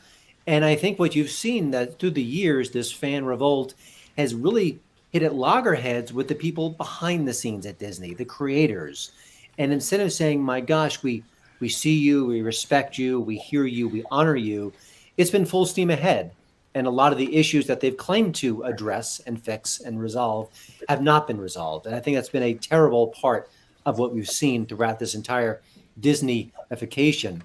And I think what you've seen that through the years, this fan revolt has really hit at loggerheads with the people behind the scenes at Disney, the creators. And instead of saying, my gosh, we see you, we respect you, we hear you, we honor you, it's been full steam ahead. And a lot of the issues that they've claimed to address and fix and resolve have not been resolved. And I think that's been a terrible part of what we've seen throughout this entire Disney-ification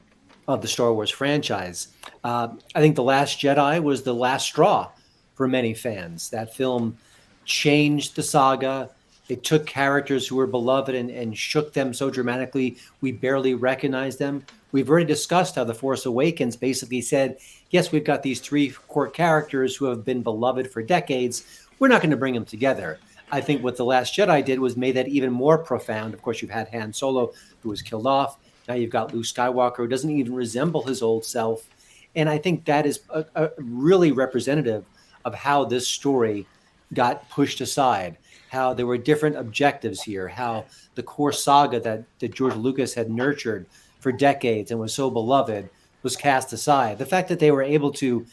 of the Star Wars franchise. I think The Last Jedi was the last straw for many fans. That film changed the saga. It took characters who were beloved and shook them so dramatically we barely recognized them. We've already discussed how The Force Awakens basically said, yes, we've got these three core characters who have been beloved for decades. We're not going to bring them together. I think what The Last Jedi did was made that even more profound. Of course, you've had Han Solo, who was killed off. Now you've got Luke Skywalker, who doesn't even resemble his old self. And I think that is a really representative of how this story got pushed aside, how there were different objectives here, how the core saga that George Lucas had nurtured for decades and was so beloved was cast aside. The fact that they were able to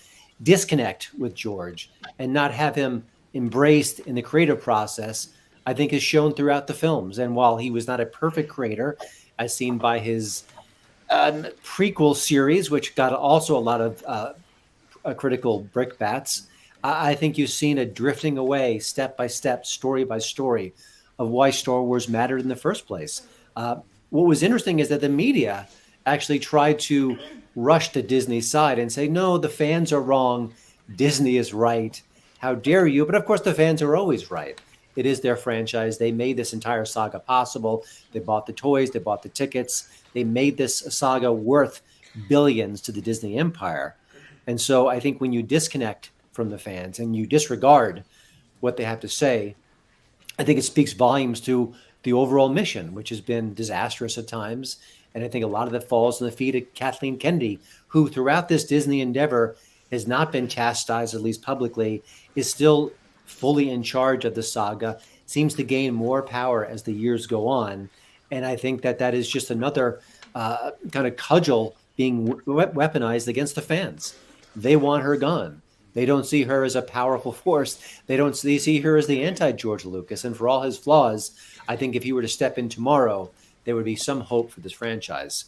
disconnect with George and not have him embraced in the creative process, I think is shown throughout the films. And while he was not a perfect creator, as seen by his prequel series, which got also a lot of critical brickbats, I think you've seen a drifting away step by step, story by story of why Star Wars mattered in the first place. What was interesting is that the media actually tried to rush the Disney side and say, no, the fans are wrong. Disney is right. How dare you? But of course, the fans are always right. It is their franchise. They made this entire saga possible. They bought the toys. They bought the tickets. They made this saga worth billions to the Disney empire. And so I think when you disconnect from the fans and you disregard what they have to say, I think it speaks volumes to the overall mission, which has been disastrous at times. And I think a lot of that falls on the feet of Kathleen Kennedy, who throughout this Disney endeavor has not been chastised, at least publicly, is still fully in charge of the saga, seems to gain more power as the years go on. And I think that is just another kind of cudgel being weaponized against the fans. They want her gone. They don't see her as a powerful force. They see her as the anti-George Lucas. And for all his flaws, I think if he were to step in tomorrow, there would be some hope for this franchise.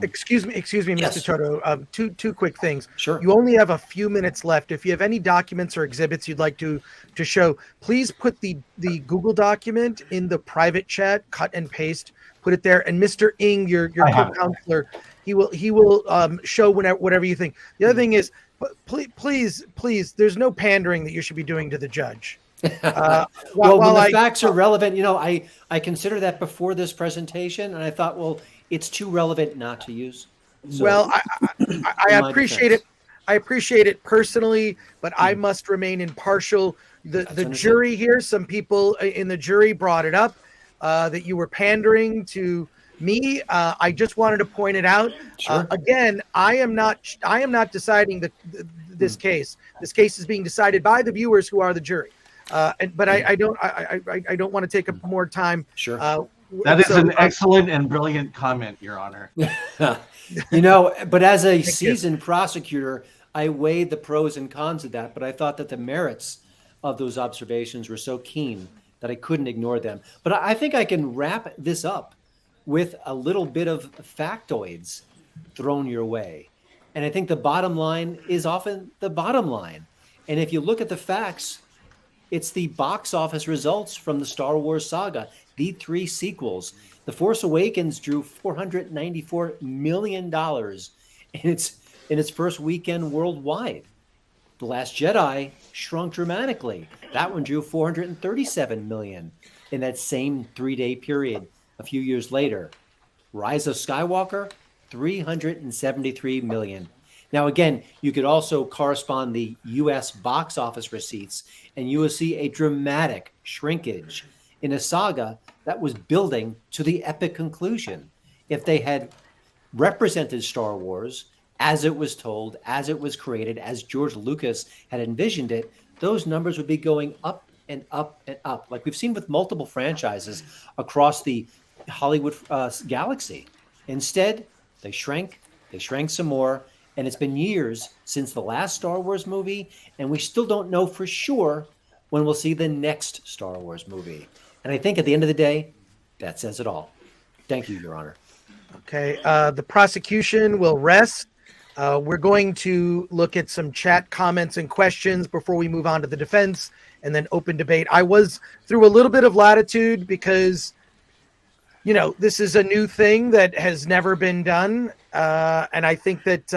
Excuse me, yes. Mr. Toto. Two quick things. Sure. You only have a few minutes left. If you have any documents or exhibits you'd like to show, please put the Google document in the private chat, cut and paste, put it there. And Mr. Ng, your co-counselor, he will show whatever you think. The other thing is, please, there's no pandering that you should be doing to the judge. Well, when the facts are relevant, I considered that before this presentation, and I thought, well, it's too relevant not to use. So, well, I appreciate it. I appreciate it personally, but I must remain impartial. The jury here, some people in the jury brought it up that you were pandering to me. I just wanted to point it out. Sure. Again, I am not deciding this case. This case is being decided by the viewers who are the jury. But I don't want to take up more time. Sure. That is an excellent and brilliant comment, Your Honor. But as a seasoned prosecutor, I weighed the pros and cons of that, but I thought that the merits of those observations were so keen that I couldn't ignore them. But I think I can wrap this up with a little bit of factoids thrown your way. And I think the bottom line is often the bottom line. And if you look at the facts, it's the box office results from the Star Wars saga, the three sequels. The Force Awakens drew $494 million in its first weekend worldwide. The Last Jedi shrunk dramatically. That one drew $437 million in that same 3-day period a few years later. Rise of Skywalker, $373 million. Now, again, you could also correspond the U.S. box office receipts, and you will see a dramatic shrinkage in a saga that was building to the epic conclusion. If they had represented Star Wars as it was told, as it was created, as George Lucas had envisioned it, those numbers would be going up and up and up, like we've seen with multiple franchises across the Hollywood galaxy. Instead, they shrank some more, and it's been years since the last Star Wars movie, and we still don't know for sure when we'll see the next Star Wars movie. And I think at the end of the day, that says it all. Thank you, Your Honor. Okay, the prosecution will rest. We're going to look at some chat comments and questions before we move on to the defense and then open debate. I was through a little bit of latitude because, you know, this is a new thing that has never been done. And I think that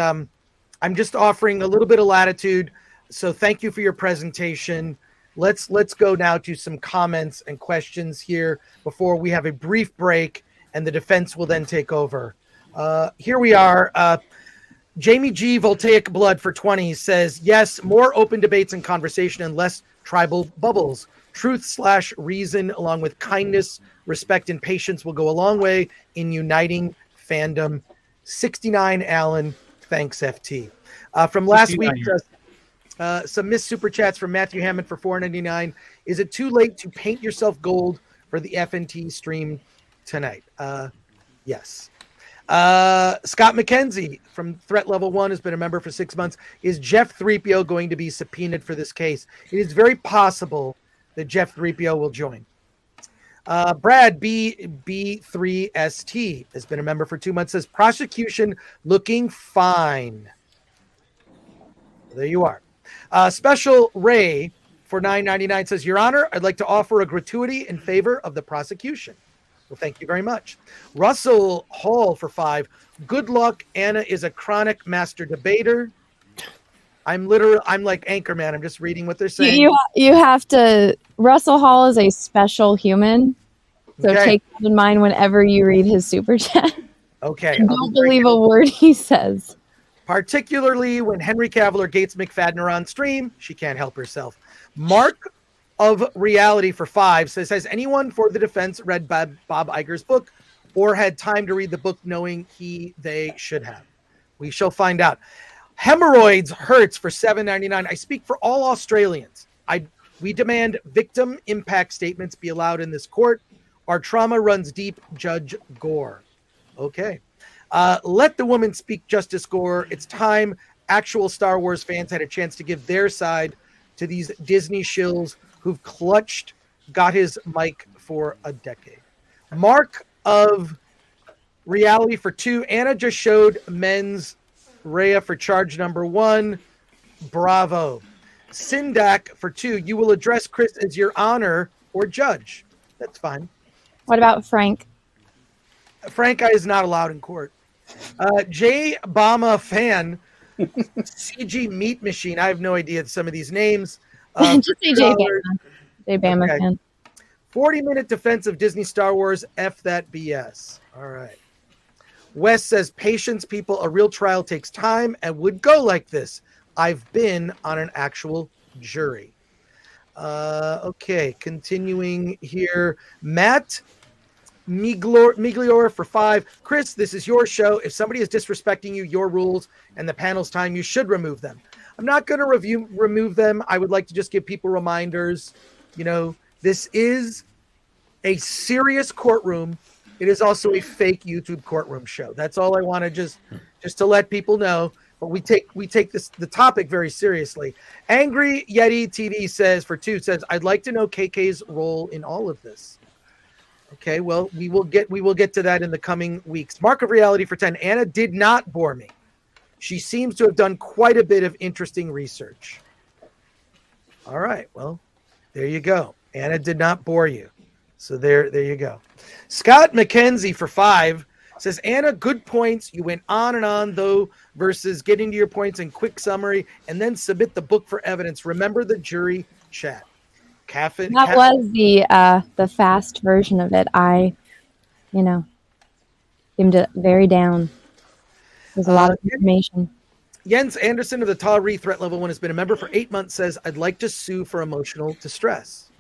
I'm just offering a little bit of latitude. So thank you for your presentation. Let's go now to some comments and questions here before we have a brief break and the defense will then take over. Here we are. Jamie G. Voltaic Blood for 20 says, yes, more open debates and conversation and less tribal bubbles. Truth/reason, along with kindness, respect, and patience will go a long way in uniting fandom. 69 Allen, thanks, FT. From last week, some missed super chats from Matthew Hammond for $4.99. Is it too late to paint yourself gold for the FNT stream tonight? Yes. Scott McKenzie from Threat Level 1 has been a member for 6 months. Is Jeff 3PO going to be subpoenaed for this case? It is very possible that Jeff 3PO will join. Brad B3ST has been a member for 2 months. Says prosecution looking fine. There you are. Special Ray for $9.99 says, Your Honor, I'd like to offer a gratuity in favor of the prosecution. Well, thank you very much. Russell Hall for $5. Good luck. Anna is a chronic master debater. I'm like Anchorman. I'm just reading what they're saying. You have to. Russell Hall is a special human, so take that in mind whenever you read his super chat. Okay. Don't believe a word he says. Particularly when Henry Cavill or Gates McFadden are on stream, she can't help herself. Mark of Reality for $5 says, has anyone for the defense read Bob Iger's book or had time to read the book knowing they should have? We shall find out. Hemorrhoids Hurts for $7.99. I speak for all Australians. We demand victim impact statements be allowed in this court. Our trauma runs deep, Judge Gore. Okay. Let the woman speak, Justice Gore. It's time actual Star Wars fans had a chance to give their side to these Disney shills who've got his mic for a decade. Mark of Reality for 2. Anna just showed men's Rhea for charge number 1. Bravo. Sindak for 2. You will address Chris as your honor or judge. That's fine. What about Frank? Frank is not allowed in court. J. Bama fan. CG Meat Machine. I have no idea some of these names. Just say J. Bama. J. Bama fan. 40-minute defense of Disney Star Wars. F that BS. All right. Wes says, patience, people. A real trial takes time and would go like this. I've been on an actual jury. Okay, continuing here. Matt Miglior for 5. Chris, this is your show. If somebody is disrespecting you, your rules, and the panel's time, you should remove them. I'm not going to remove them. I would like to just give people reminders. You know, this is a serious courtroom. It is also a fake YouTube courtroom show. That's all I want to just to let people know. But we take the topic very seriously. Angry Yeti TV says for 2 says, I'd like to know KK's role in all of this. Okay, well, we will get to that in the coming weeks. Mark of Reality for 10. Anna did not bore me. She seems to have done quite a bit of interesting research. All right, well, there you go. Anna did not bore you. So there you go. Scott McKenzie for 5 says, Anna, good points. You went on and on, though, versus getting to your points in quick summary and then submit the book for evidence. Remember the jury chat. That was the fast version of it. I seemed very down. There's a lot of information. Jens Anderson of the Tari Threat Level 1 has been a member for 8 months, says, I'd like to sue for emotional distress.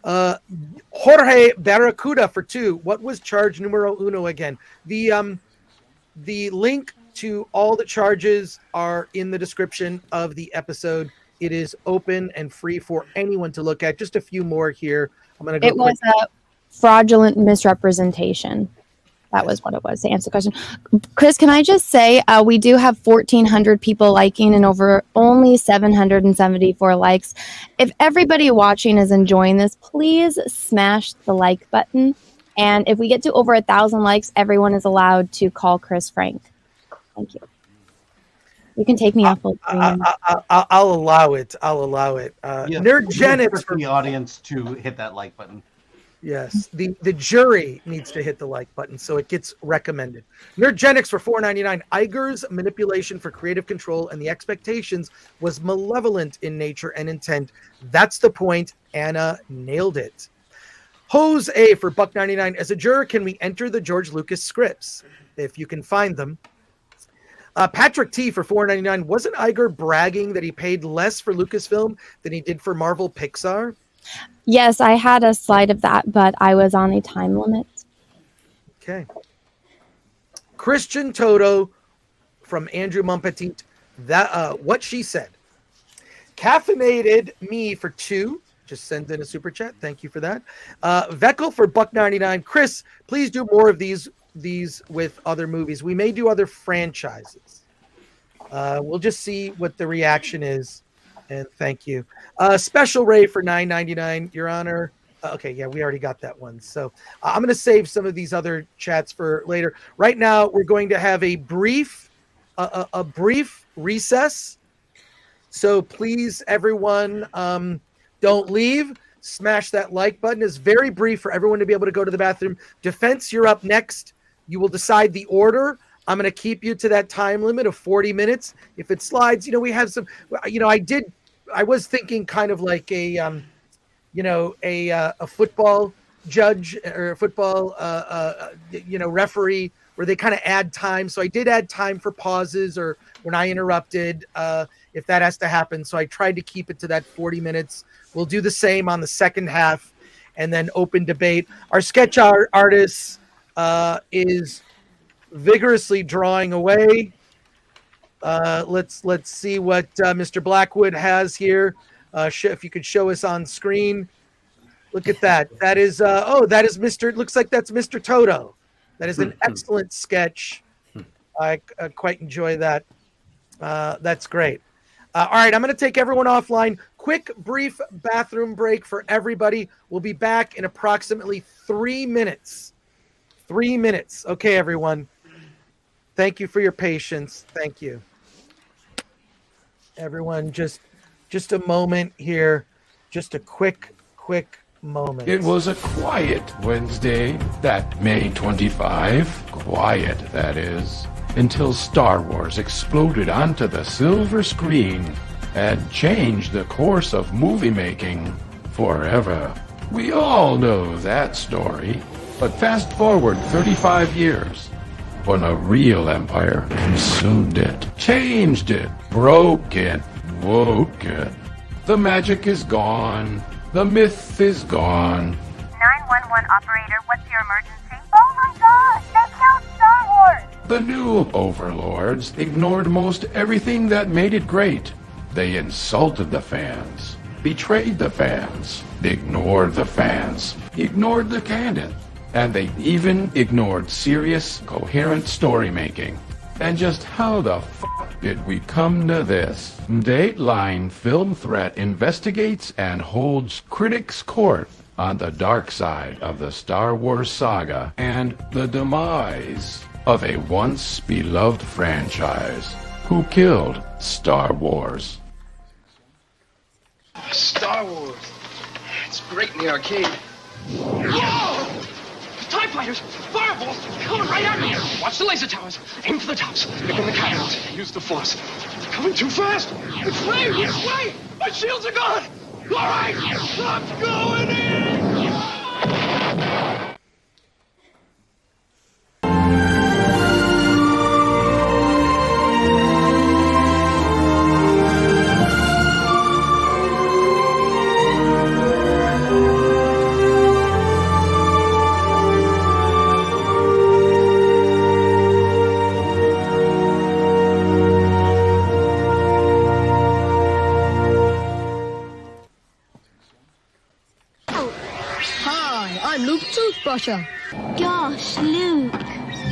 Jorge Barracuda for 2. What was charge numero uno again? The link to all the charges are in the description of the episode. It is open and free for anyone to look at. Just a few more here. I'm going to go. It was a fraudulent misrepresentation. That was what it was, to answer the question. Chris, can I just say, we do have 1,400 people liking and over only 774 likes. If everybody watching is enjoying this, please smash the like button. And if we get to over 1,000 likes, everyone is allowed to call Chris Frank. Thank you. You can take me off. I'll allow it. I'll allow it. Nerdgenics for the audience to hit that like button. Yes, the jury needs to hit the like button so it gets recommended. Nerdgenics for $4.99. Iger's manipulation for creative control and the expectations was malevolent in nature and intent. That's the point. Anna nailed it. Hose A for $1.99. As a juror, can we enter the George Lucas scripts if you can find them? Patrick T for $4.99. Wasn't Iger bragging that he paid less for Lucasfilm than he did for Marvel Pixar? Yes, I had a slide of that, but I was on a time limit. Okay. Christian Toto from Andrew Mumpetit. That what she said. Caffeinated me for 2. Just send in a super chat. Thank you for that. Veckel for $1.99. Chris, please do more of these with other movies. We may do other franchises. We'll just see what the reaction is. And thank you. Special Ray for $9.99, Your Honor. Okay, yeah, we already got that one. So I'm going to save some of these other chats for later. Right now, we're going to have a brief recess. So please, everyone, don't leave. Smash that like button. It's very brief for everyone to be able to go to the bathroom. Defense, you're up next. You will decide the order. I'm going to keep you to that time limit of 40 minutes. If it slides, we have some, I was thinking kind of like a football judge or a football, referee where they kind of add time. So I did add time for pauses or when I interrupted, if that has to happen. So I tried to keep it to that 40 minutes. We'll do the same on the second half and then open debate. Our sketch artist is vigorously drawing away. Let's see what Mr. Blackwood has here. If you could show us on screen. Look at that. That is Mr. Looks like that's Mr. Toto. That is an excellent sketch. I quite enjoy that. That's great. All right, I'm going to take everyone offline. Quick, brief bathroom break for everybody. We'll be back in approximately 3 minutes. 3 minutes. Okay, everyone. Thank you for your patience. Thank you. Everyone, just a moment here. Just a quick moment. It was a quiet Wednesday, that May 25. Quiet, that is. Until Star Wars exploded onto the silver screen and changed the course of movie making forever. We all know that story. But fast forward 35 years, when a real empire consumed it, changed it, broke it, woke it. The magic is gone. The myth is gone. 911 operator, what's your emergency? Oh my god, they killed Star Wars! The new overlords ignored most everything that made it great. They insulted the fans, betrayed the fans, ignored the fans, ignored the canon. And they even ignored serious, coherent story making. And just how the fuck did we come to this? Dateline Film Threat investigates and holds critics' court on the dark side of the Star Wars saga and the demise of a once beloved franchise. Who killed Star Wars? Star Wars. It's great in the arcade. Whoa! TIE fighters! Fireballs! Coming right at me! Watch the laser towers! Aim for the tops! Pick on the cannons! Use the force! They're coming too fast! It's way! It's way! My shields are gone! Alright! I'm going in! Gosh, Luke.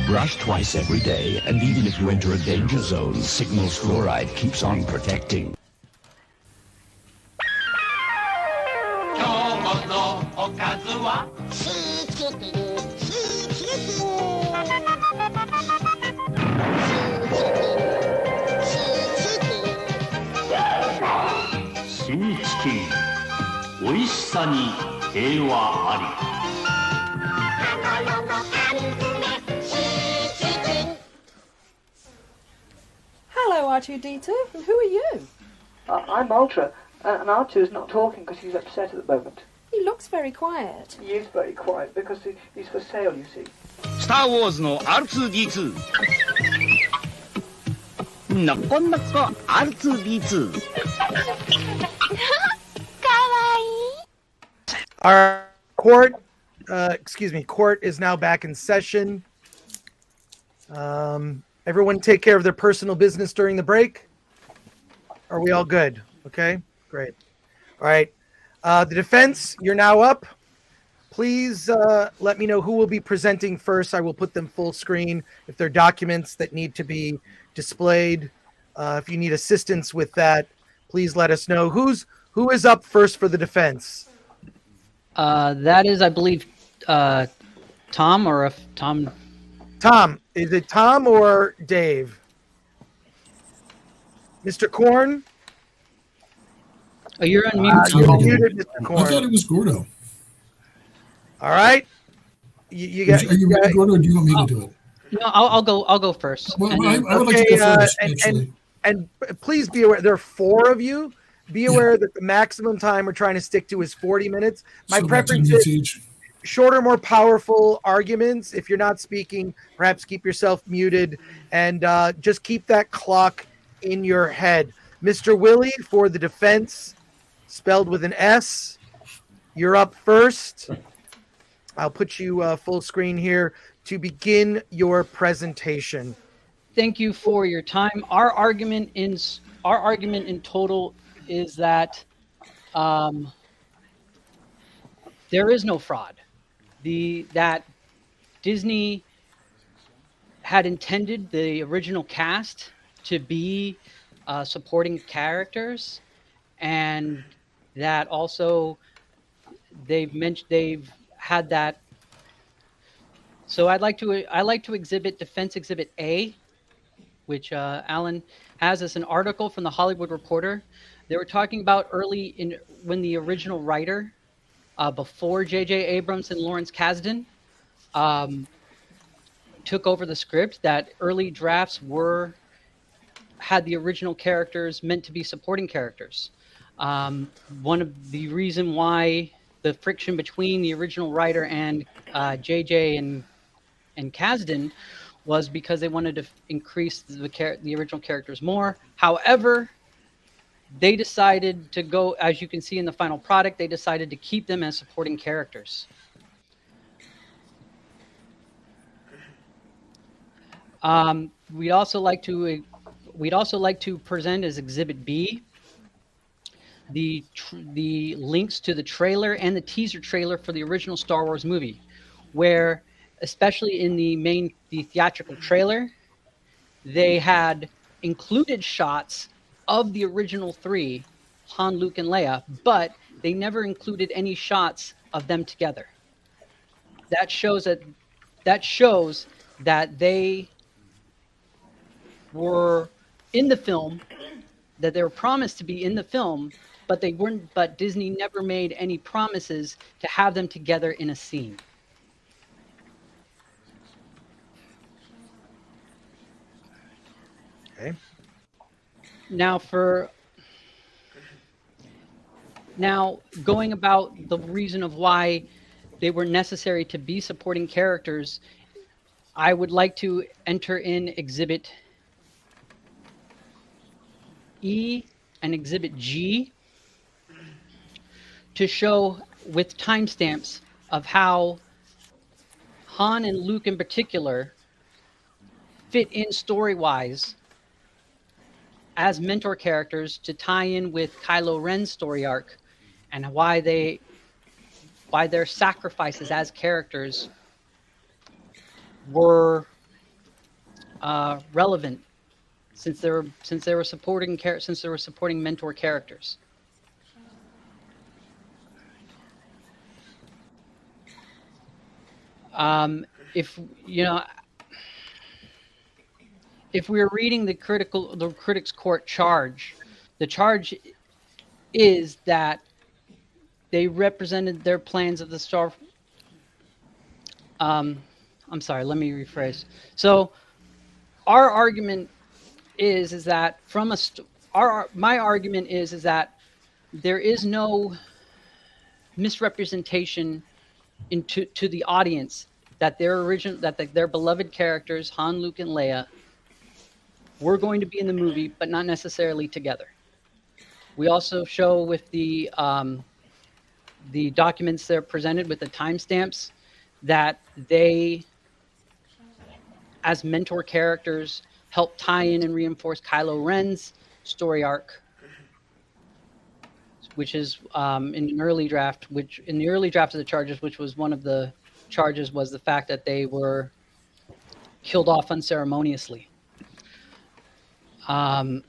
Brush twice every day, and even if you enter a danger zone, Signal's fluoride keeps on protecting. Hello, R2-D2. And who are you? I'm Ultra, and R2's not talking because he's upset at the moment. He looks very quiet. He is very quiet because he's for sale, you see. Star Wars no R2-D2. Noko R2-D2. Our court is now back in session. Everyone take care of their personal business during the break. Are we all good? Okay, great. All right. The defense, you're now up. Please let me know who will be presenting first. I will put them full screen. If there are documents that need to be displayed, if you need assistance with that, please let us know. Who is up first for the defense? That is, I believe, Tom, or if Tom. Tom, is it Tom or Dave? Mr. Korn? Oh, you're on mute. You're muted, Mr. Korn. I thought it was Gordo. All right. Are you ready, Gordo, or do you want me to do it? No, I'll go first. Well, I would like to go first, actually. And please be aware, there are 4 of you. Be aware that the maximum time we're trying to stick to is 40 minutes. My preference is shorter, more powerful arguments. If you're not speaking, perhaps keep yourself muted and just keep that clock in your head. Mr. Willie, for the defense, spelled with an S, you're up first. I'll put you full screen here to begin your presentation. Thank you for your time. Our argument in total is that there is no fraud. That Disney had intended the original cast to be supporting characters, and that also they've had that. So I like to exhibit Defense Exhibit A, which Alan has as an article from the Hollywood Reporter. They were talking about when the original writer, before J.J. Abrams and Lawrence Kasdan took over the script, that early drafts had the original characters meant to be supporting characters. One of the reason why the friction between the original writer and J.J. and Kasdan was because they wanted to increase the original characters more. However, they decided to go, as you can see in the final product, they decided to keep them as supporting characters. We'd also like to present as Exhibit B the links to the trailer and the teaser trailer for the original Star Wars movie, where, especially in the theatrical trailer, they had included shots of the original 3, Han, Luke, and Leia, but they never included any shots of them together. That shows that they were in the film, that they were promised to be in the film, but they weren't. But Disney never made any promises to have them together in a scene. Okay. Now going about the reason of why they were necessary to be supporting characters, I would like to enter in Exhibit E and Exhibit G to show with timestamps of how Han and Luke in particular fit in story-wise as mentor characters to tie in with Kylo Ren's story arc, and why their sacrifices as characters were relevant since they were supporting mentor characters. If we're reading the critics' court charge, the charge is that they represented their plans of the Star. I'm sorry. Let me rephrase. So, our argument is that my argument is that there is no misrepresentation to the audience that their beloved characters Han, Luke, and Leia were going to be in the movie, but not necessarily together. We also show with the documents they're presented with the timestamps that they, as mentor characters, help tie in and reinforce Kylo Ren's story arc, which is in the early draft of the charges, which was one of the charges, was the fact that they were killed off unceremoniously. In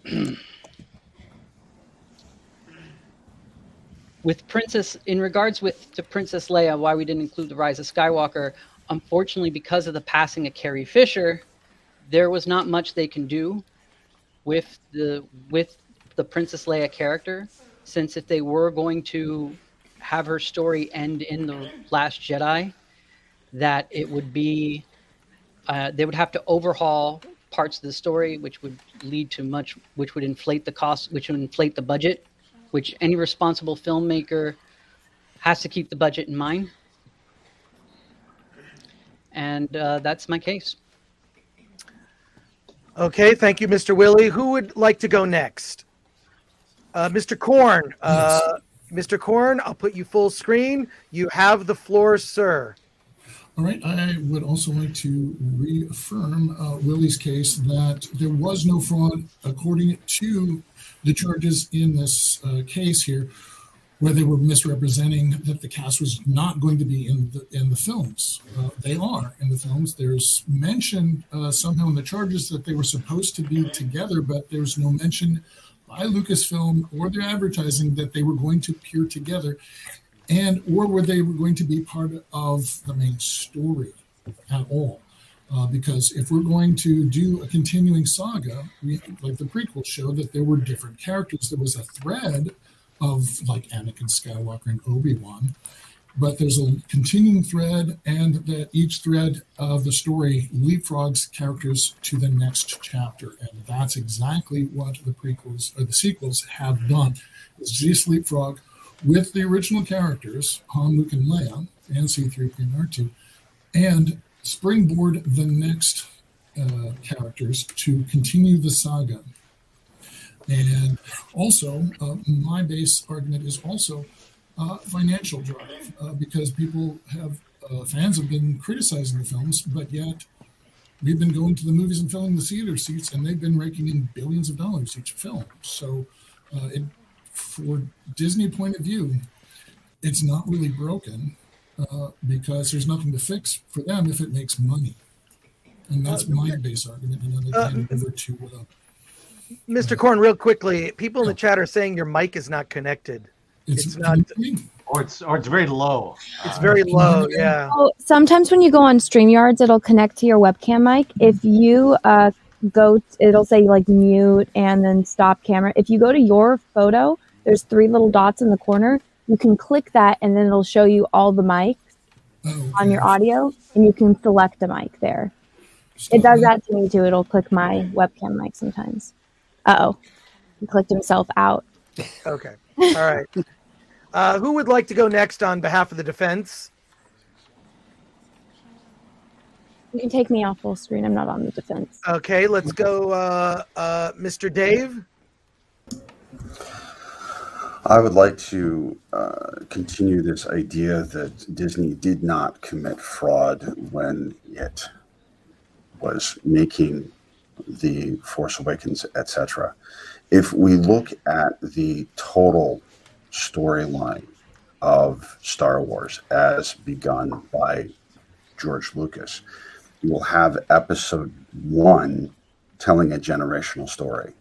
regards to Princess Leia, why we didn't include the Rise of Skywalker, unfortunately, because of the passing of Carrie Fisher, there was not much they can do with the Princess Leia character, since if they were going to have her story end in The Last Jedi, that it would be they would have to overhaul parts of the story, which would inflate the cost, which would inflate the budget, which any responsible filmmaker has to keep the budget in mind. And that's my case. Okay, thank you, Mr. Willie. Who would like to go next? Mr. Korn. Yes. Mr. Korn, I'll put you full screen. You have the floor, sir. All right. I would also like to reaffirm Willie's case that there was no fraud according to the charges in this case here, where they were misrepresenting that the cast was not going to be in the films. They are in the films. There's mention somehow in the charges that they were supposed to be together, but there's no mention by LucasFilm or their advertising that they were going to appear together, or were they going to be part of the main story at all. Because if we're going to do a continuing saga, like the prequel showed, that there were different characters. There was a thread of like Anakin Skywalker and Obi-Wan, but there's a continuing thread, and that each thread of the story leapfrogs characters to the next chapter. And that's exactly what the prequels or the sequels have done, is just leapfrog with the original characters, Han, Luke, and Leia, and C-3PO and R2, and springboard the next characters to continue the saga. And also, my base argument is also financial drive, because fans have been criticizing the films, but yet we've been going to the movies and filling the theater seats, and they've been raking in billions of dollars each film. So for Disney point of view, it's not really broken, because there's nothing to fix for them if it makes money. And that's my base argument. And then again, over to Mr. Korn, real quickly, people in the chat are saying your mic is not connected. It's not, or it's very low. It's very low, yeah. Oh, sometimes when you go on StreamYards, it'll connect to your webcam mic. If you it'll say like mute and then stop camera. If you go to your photo, there's 3 little dots in the corner. You can click that, and then it'll show you all the mics on your audio, and you can select a mic there. It does that to me too. It'll click my webcam mic sometimes. He clicked himself out. Okay. All right. Who would like to go next on behalf of the defense? You can take me off full screen. I'm not on the defense. Okay, let's go, Mr. Dave. I would like to continue this idea that Disney did not commit fraud when it was making The Force Awakens, etc. If we look at the total storyline of Star Wars as begun by George Lucas, you will have episode 1 telling a generational story.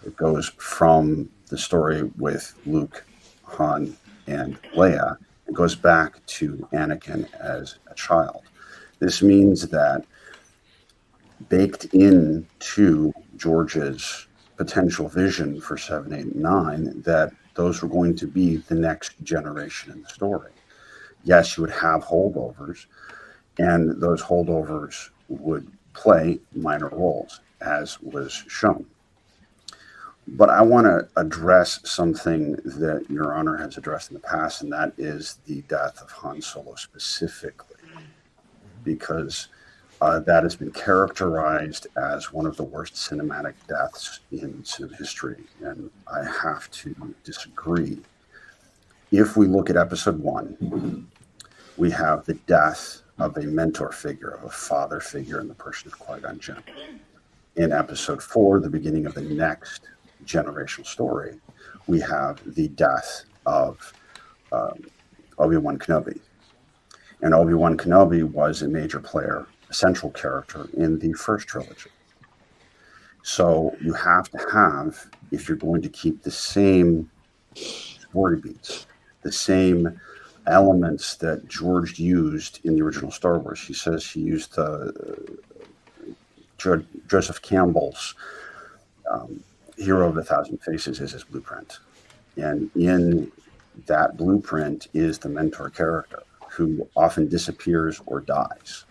It goes from the story with Luke, Han, and Leia. It goes back to Anakin as a child. This means that baked into George's potential vision for 7, 8, and 9, that those were going to be the next generation in the story. Yes, you would have holdovers, and those holdovers would play minor roles, as was shown. But I want to address something that Your Honor has addressed in the past, and that is the death of Han Solo specifically, because that has been characterized as one of the worst cinematic deaths in cinema history, and I have to disagree. If we look at episode 1, we have the death of a mentor figure, of a father figure in the person of Qui-Gon Jinn. In episode 4, the beginning of the next generational story, we have the death of Obi-Wan Kenobi. And Obi-Wan Kenobi was a major player, a central character in the first trilogy. So you have to have, if you're going to keep the same story beats, the same elements that George used in the original Star Wars. He says he used Joseph Campbell's Hero of a Thousand Faces as his blueprint. And in that blueprint is the mentor character who often disappears or dies.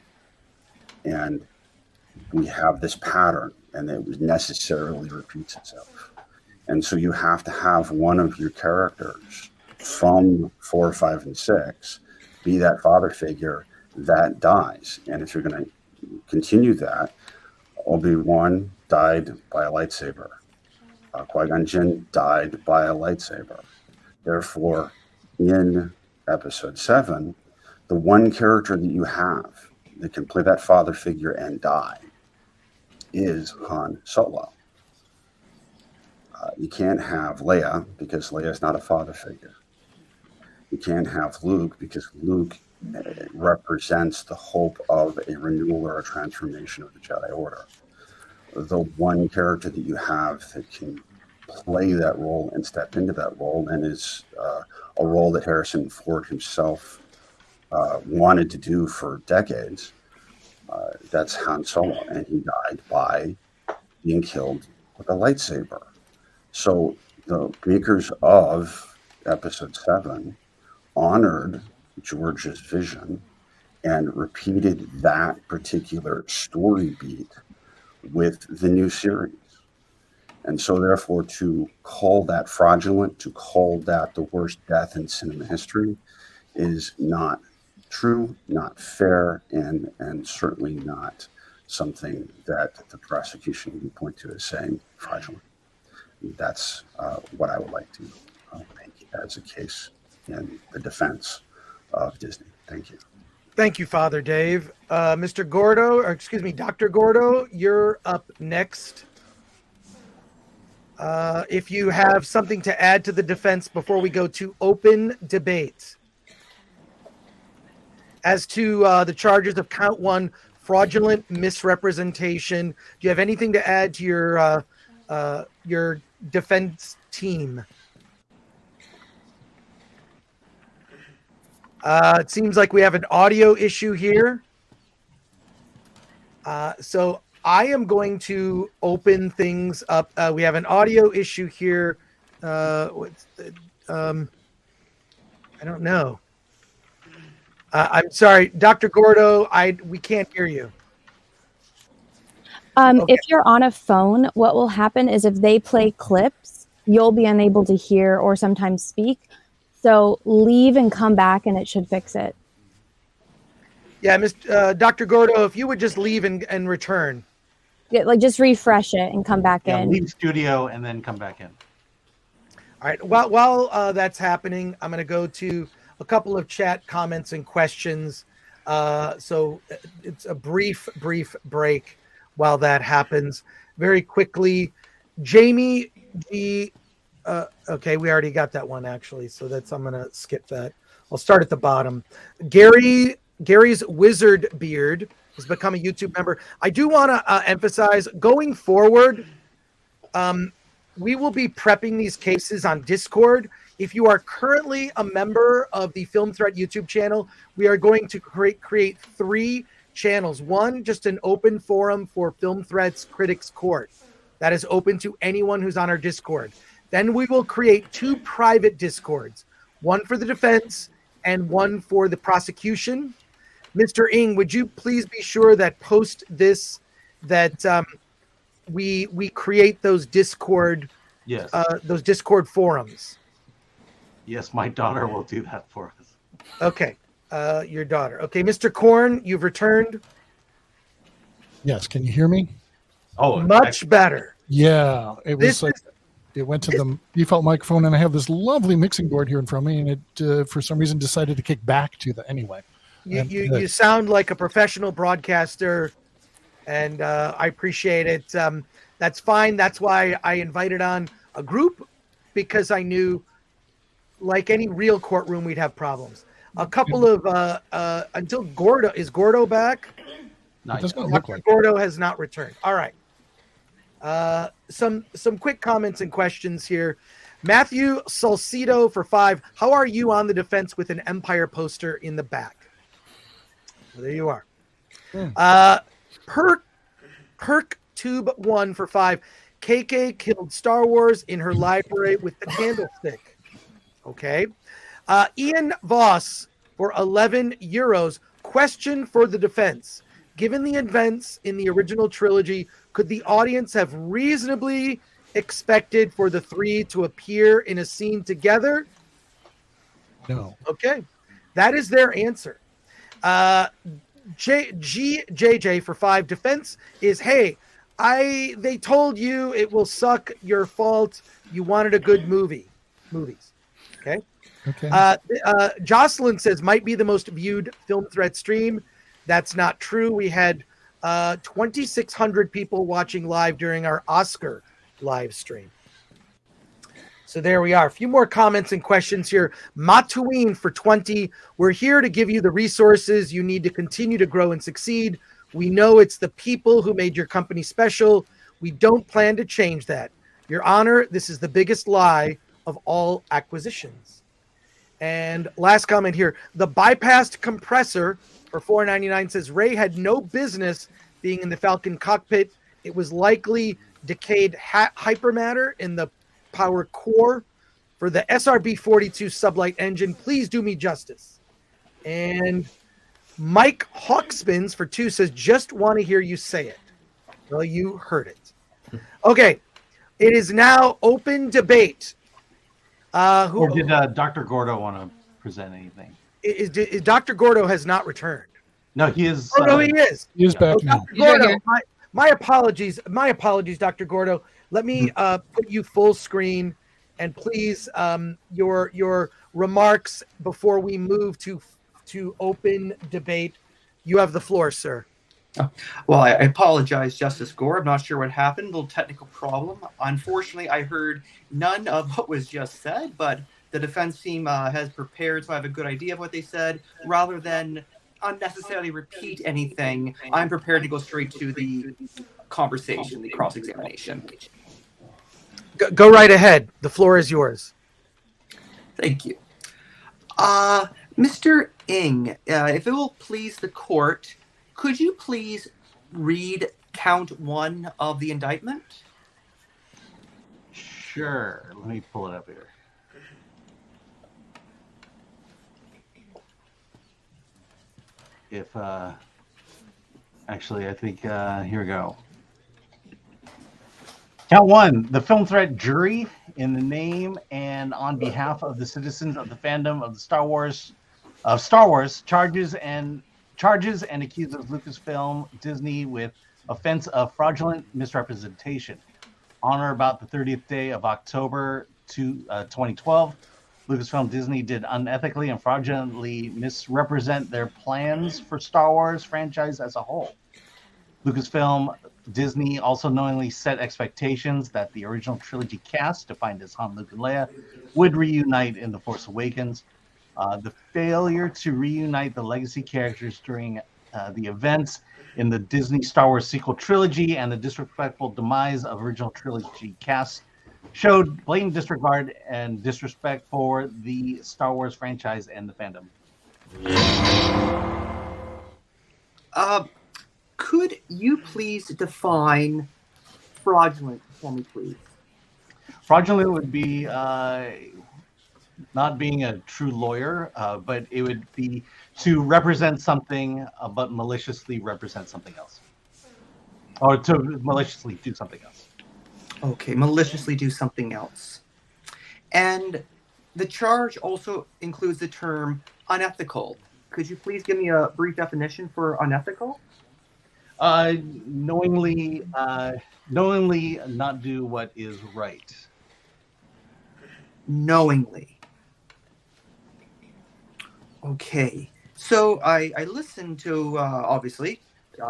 And we have this pattern, and it necessarily repeats itself. And so you have to have one of your characters from 4, 5, and 6 be that father figure that dies. And if you're going to continue that, Obi-Wan died by a lightsaber. Qui-Gon Jinn died by a lightsaber. Therefore, in episode 7, the one character that you have that can play that father figure and die is Han Solo. You can't have Leia because Leia is not a father figure. You can't have Luke because Luke represents the hope of a renewal or a transformation of the Jedi Order. The one character that you have that can play that role and step into that role, and is a role that Harrison Ford himself wanted to do for decades, that's Han Solo, and he died by being killed with a lightsaber. So the makers of episode 7 honored George's vision and repeated that particular story beat with the new series. And so therefore, to call that fraudulent, to call that the worst death in cinema history is not true, not fair, and certainly not something that the prosecution can point to as saying fraudulent. That's what I would like to make as a case in the defense of Disney. Thank you. Thank you, Father Dave. Mr. Gordo, or excuse me, Dr. Gordo, you're up next. If you have something to add to the defense before we go to open debate. As to the charges of count 1, fraudulent misrepresentation, do you have anything to add to your defense team? It seems like we have an audio issue here. So I am going to open things up. We have an audio issue here. I don't know. I'm sorry, Dr. Gordo, we can't hear you. Okay. If you're on a phone, what will happen is if they play clips, you'll be unable to hear or sometimes speak. So leave and come back and it should fix it. Yeah, Dr. Gordo, if you would just leave and return. Yeah, like just refresh it and come back in. Leave studio and then come back in. All right. While that's happening, I'm going to go to a couple of chat comments and questions. So it's a brief break while that happens. Very quickly, Jamie G. Okay, we already got that one actually, so I'm going to skip that. I'll start at the bottom. Gary's Wizard Beard has become a YouTube member. I do want to emphasize, going forward, we will be prepping these cases on Discord. If you are currently a member of the Film Threat YouTube channel, we are going to create 3 channels. One, just an open forum for Film Threat's Critics Court. That is open to anyone who's on our Discord. Then we will create 2 private Discords, one for the defense and one for the prosecution. Mr. Ng, would you please be sure that post this, that we create those Discord, those Discord forums? Yes, my daughter will do that for us. Okay, your daughter. Okay, Mr. Korn, you've returned. Yes, can you hear me? Oh, much better. Yeah, it was it went to the default microphone, and I have this lovely mixing board here in front of me, and it for some reason decided to kick back to the anyway. You sound like a professional broadcaster, and I appreciate it. That's fine. That's why I invited on a group, because I knew, like any real courtroom, we'd have problems. A couple of until Gordo is Gordo back? It does not look like Gordo has not returned. All right. Some quick comments and questions here. Matthew Salcido for 5. How are you on the defense with an Empire poster in the back? Well, there you are. Perk Tube 1 for 5. KK killed Star Wars in her library with the candlestick. Okay. Ian Voss for 11 euros. Question for the defense. Given the events in the original trilogy, could the audience have reasonably expected for the 3 to appear in a scene together? No. Okay. That is their answer. JJ for 5. Defense is, hey, they told you it will suck, your fault. You wanted a good movies. Okay. Okay. Jocelyn says might be the most viewed Film Threat stream. That's not true. We had 2,600 people watching live during our Oscar live stream. So there we are. A few more comments and questions here. Matuine for 20. We're here to give you the resources you need to continue to grow and succeed. We know it's the people who made your company special. We don't plan to change that. Your Honor, this is the biggest lie of all acquisitions. And last comment here. The bypassed compressor for $4.99 says Ray had no business being in the Falcon cockpit. It was likely decayed hypermatter in the power core for the SRB-42 sublight engine. Please do me justice. And Mike Hawkspins for 2 says, just want to hear you say it. Well, you heard it. Okay. It is now open debate. Or did Dr. Gordo want to present anything? Is Dr. Gordo has not returned. No, he is. Oh, no, he is. He is back now. Dr. Gordo, my apologies. My apologies, Dr. Gordo. Let me put you full screen, and please, your remarks before we move to open debate. You have the floor, sir. Well, I apologize, Justice Gore. I'm not sure what happened. A little technical problem. Unfortunately, I heard none of what was just said, but the defense team has prepared, so I have a good idea of what they said. Rather than unnecessarily repeat anything, I'm prepared to go straight to the conversation, the cross-examination. Go right ahead. The floor is yours. Thank you. Mr. Ng, if it will please the court, could you please read count 1 of the indictment? Sure. Let me pull it up here. If actually, I think here we go. Count 1: the Film Threat jury, in the name and on behalf of the citizens of the fandom of Star Wars, charges and accuses LucasFilm Disney with offense of fraudulent misrepresentation. On or about the 30th day of October 2012, Lucasfilm Disney did unethically and fraudulently misrepresent their plans for Star Wars franchise as a whole. Lucasfilm Disney also knowingly set expectations that the original trilogy cast, defined as Han, Luke, and Leia, would reunite in The Force Awakens. The failure to reunite the legacy characters during the events in the Disney Star Wars sequel trilogy and the disrespectful demise of original trilogy casts showed blatant disregard and disrespect for the Star Wars franchise and the fandom. Could you please define fraudulent for me, please? Fraudulent would be not being a true lawyer, but it would be to represent something, but maliciously represent something else. Or to maliciously do something else. Okay, maliciously do something else. And the charge also includes the term unethical. Could you please give me a brief definition for unethical? Knowingly not do what is right. Knowingly. Okay. So I listened to, obviously,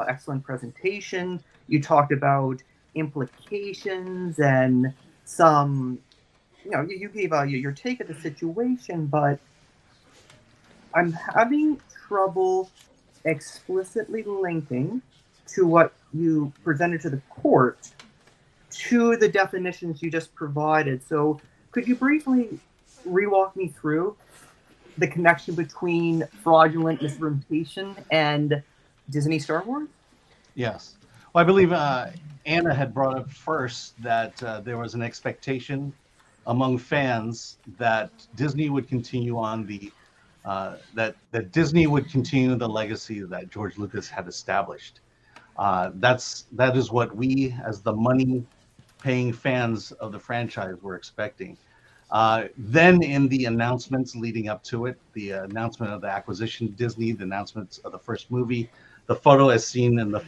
excellent presentation. You talked about implications and some, you gave your take of the situation, but I'm having trouble explicitly linking to what you presented to the court to the definitions you just provided. So could you briefly re-walk me through the connection between fraudulent misrepresentation and Disney Star Wars? Yes. Well, I believe Anna had brought up first that there was an expectation among fans that Disney would continue on that Disney would continue the legacy that George Lucas had established. That is what we, as the money-paying fans of the franchise, were expecting. Then in the announcements leading up to it, the announcement of the acquisition of Disney, the announcements of the first movie, the photo as seen in the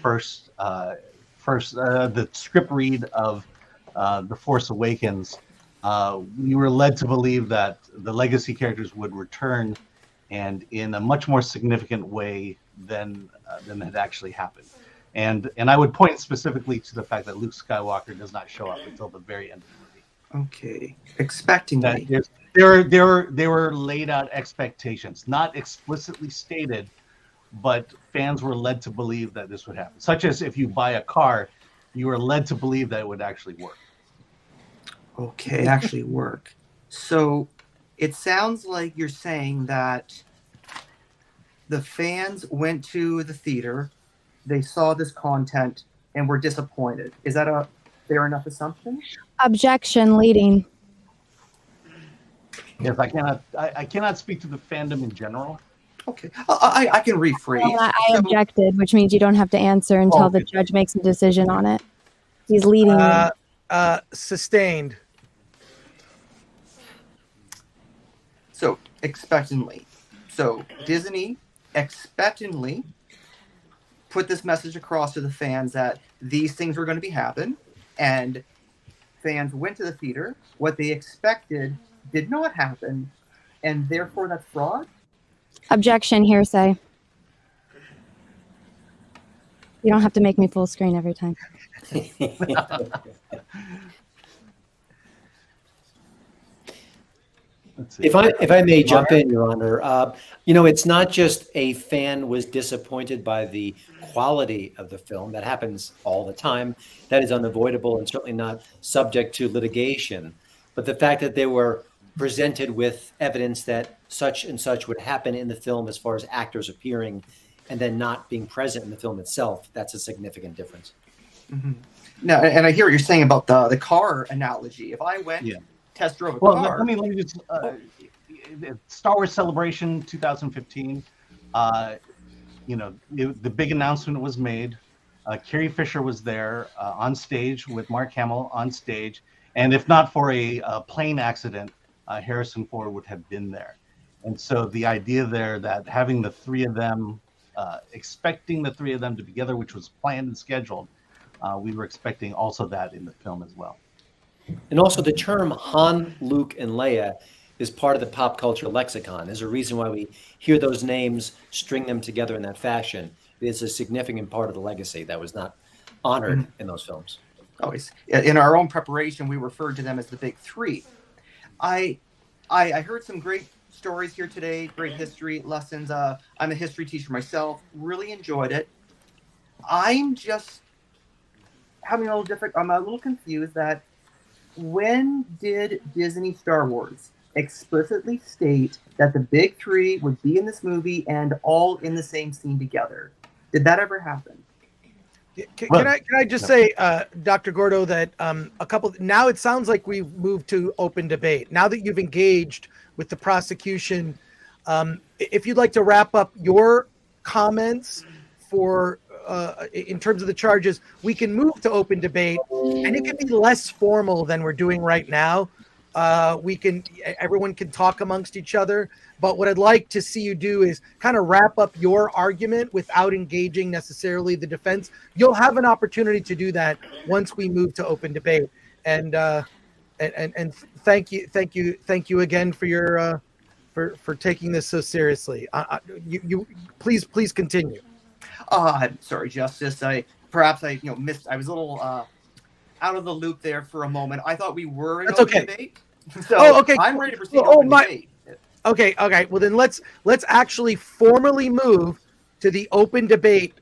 the script read of The Force Awakens, we were led to believe that the legacy characters would return, and in a much more significant way than had actually happened. And I would point specifically to the fact that Luke Skywalker does not show up until the very end of the movie. Okay, expectingly. There were laid out expectations, not explicitly stated, but fans were led to believe that this would happen. Such as if you buy a car, you were led to believe that it would actually work. Okay, actually work. So it sounds like you're saying that the fans went to the theater, they saw this content, and were disappointed. Is that a fair enough assumption? Objection, leading. Yes, I cannot speak to the fandom in general. Okay, I can rephrase. Well, I objected, which means you don't have to answer until the judge makes a decision on it. He's leading you. Sustained. So, expectantly. So, Disney expectantly put this message across to the fans that these things were going to be happen, and fans went to the theater. What they expected did not happen, and therefore that's fraud? Objection, hearsay. You don't have to make me full screen every time. If I may jump in, Your Honor, it's not just a fan was disappointed by the quality of the film. That happens all the time. That is unavoidable and certainly not subject to litigation. But the fact that they were presented with evidence that such and such would happen in the film as far as actors appearing and then not being present in the film itself, that's a significant difference. Mm-hmm. Now, and I hear what you're saying about the car analogy. If I went test drove a car. Let me just Star Wars Celebration 2015. The big announcement was made. Carrie Fisher was there on stage with Mark Hamill on stage, and if not for a plane accident, Harrison Ford would have been there. And so the idea there that having the three of them, expecting the three of them to be together, which was planned and scheduled, we were expecting also that in the film as well. And also the term Han, Luke, and Leia is part of the pop culture lexicon. There's a reason why we hear those names, string them together in that fashion. It's a significant part of the legacy that was not honored in those films. Always. In our own preparation, we referred to them as the big three. I heard some great stories here today. Great history lessons. I'm a history teacher myself. Really enjoyed it. I'm just having a little different. I'm a little confused that when did Disney Star Wars explicitly state that the big three would be in this movie and all in the same scene together? Did that ever happen? Can I just say, Dr. Gordo, that now it sounds like we've moved to open debate. Now that you've engaged with the prosecution, if you'd like to wrap up your comments for in terms of the charges, we can move to open debate, and it can be less formal than we're doing right now. Everyone can talk amongst each other, but what I'd like to see you do is kind of wrap up your argument without engaging necessarily the defense. You'll have an opportunity to do that once we move to open debate. And thank you again for your for taking this so seriously. You please continue. I'm sorry, Justice. Perhaps I missed. I was a little out of the loop there for a moment. I thought we were in open debate. So okay. I'm ready to proceed to open debate. Okay. Well, then let's actually formally move to the open debate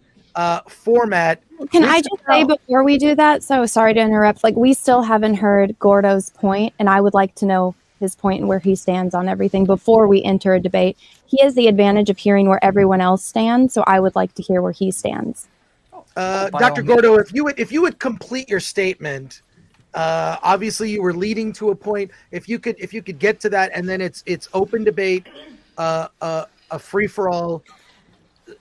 format. Can I just say before we do that? So sorry to interrupt. Like, we still haven't heard Gordo's point, and I would like to know his point and where he stands on everything before we enter a debate. He has the advantage of hearing where everyone else stands, so I would like to hear where he stands. Dr. Gordo, if you would complete your statement. Obviously, you were leading to a point. If you could get to that, and then it's open debate, a free for all,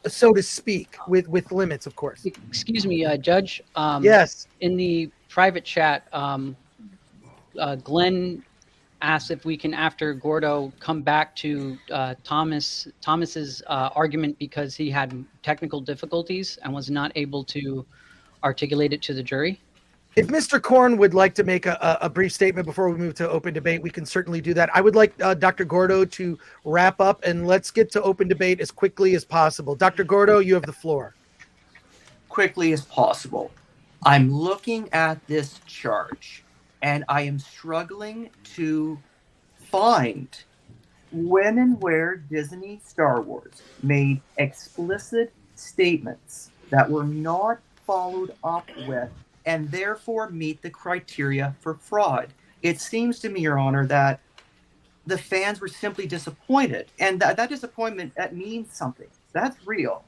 so to speak, with limits, of course. Excuse me, Judge. Yes. In the private chat, Glenn asked if we can, after Gordo, come back to Thomas's argument because he had technical difficulties and was not able to articulate it to the jury. If Mr. Korn would like to make a brief statement before we move to open debate, we can certainly do that. I would like Dr. Gordo to wrap up, and let's get to open debate as quickly as possible. Dr. Gordo, you have the floor. Quickly as possible. I'm looking at this charge, and I am struggling to find when and where Disney Star Wars made explicit statements that were not followed up with and therefore meet the criteria for fraud. It seems to me, Your Honor, that the fans were simply disappointed. And that disappointment, that means something. That's real.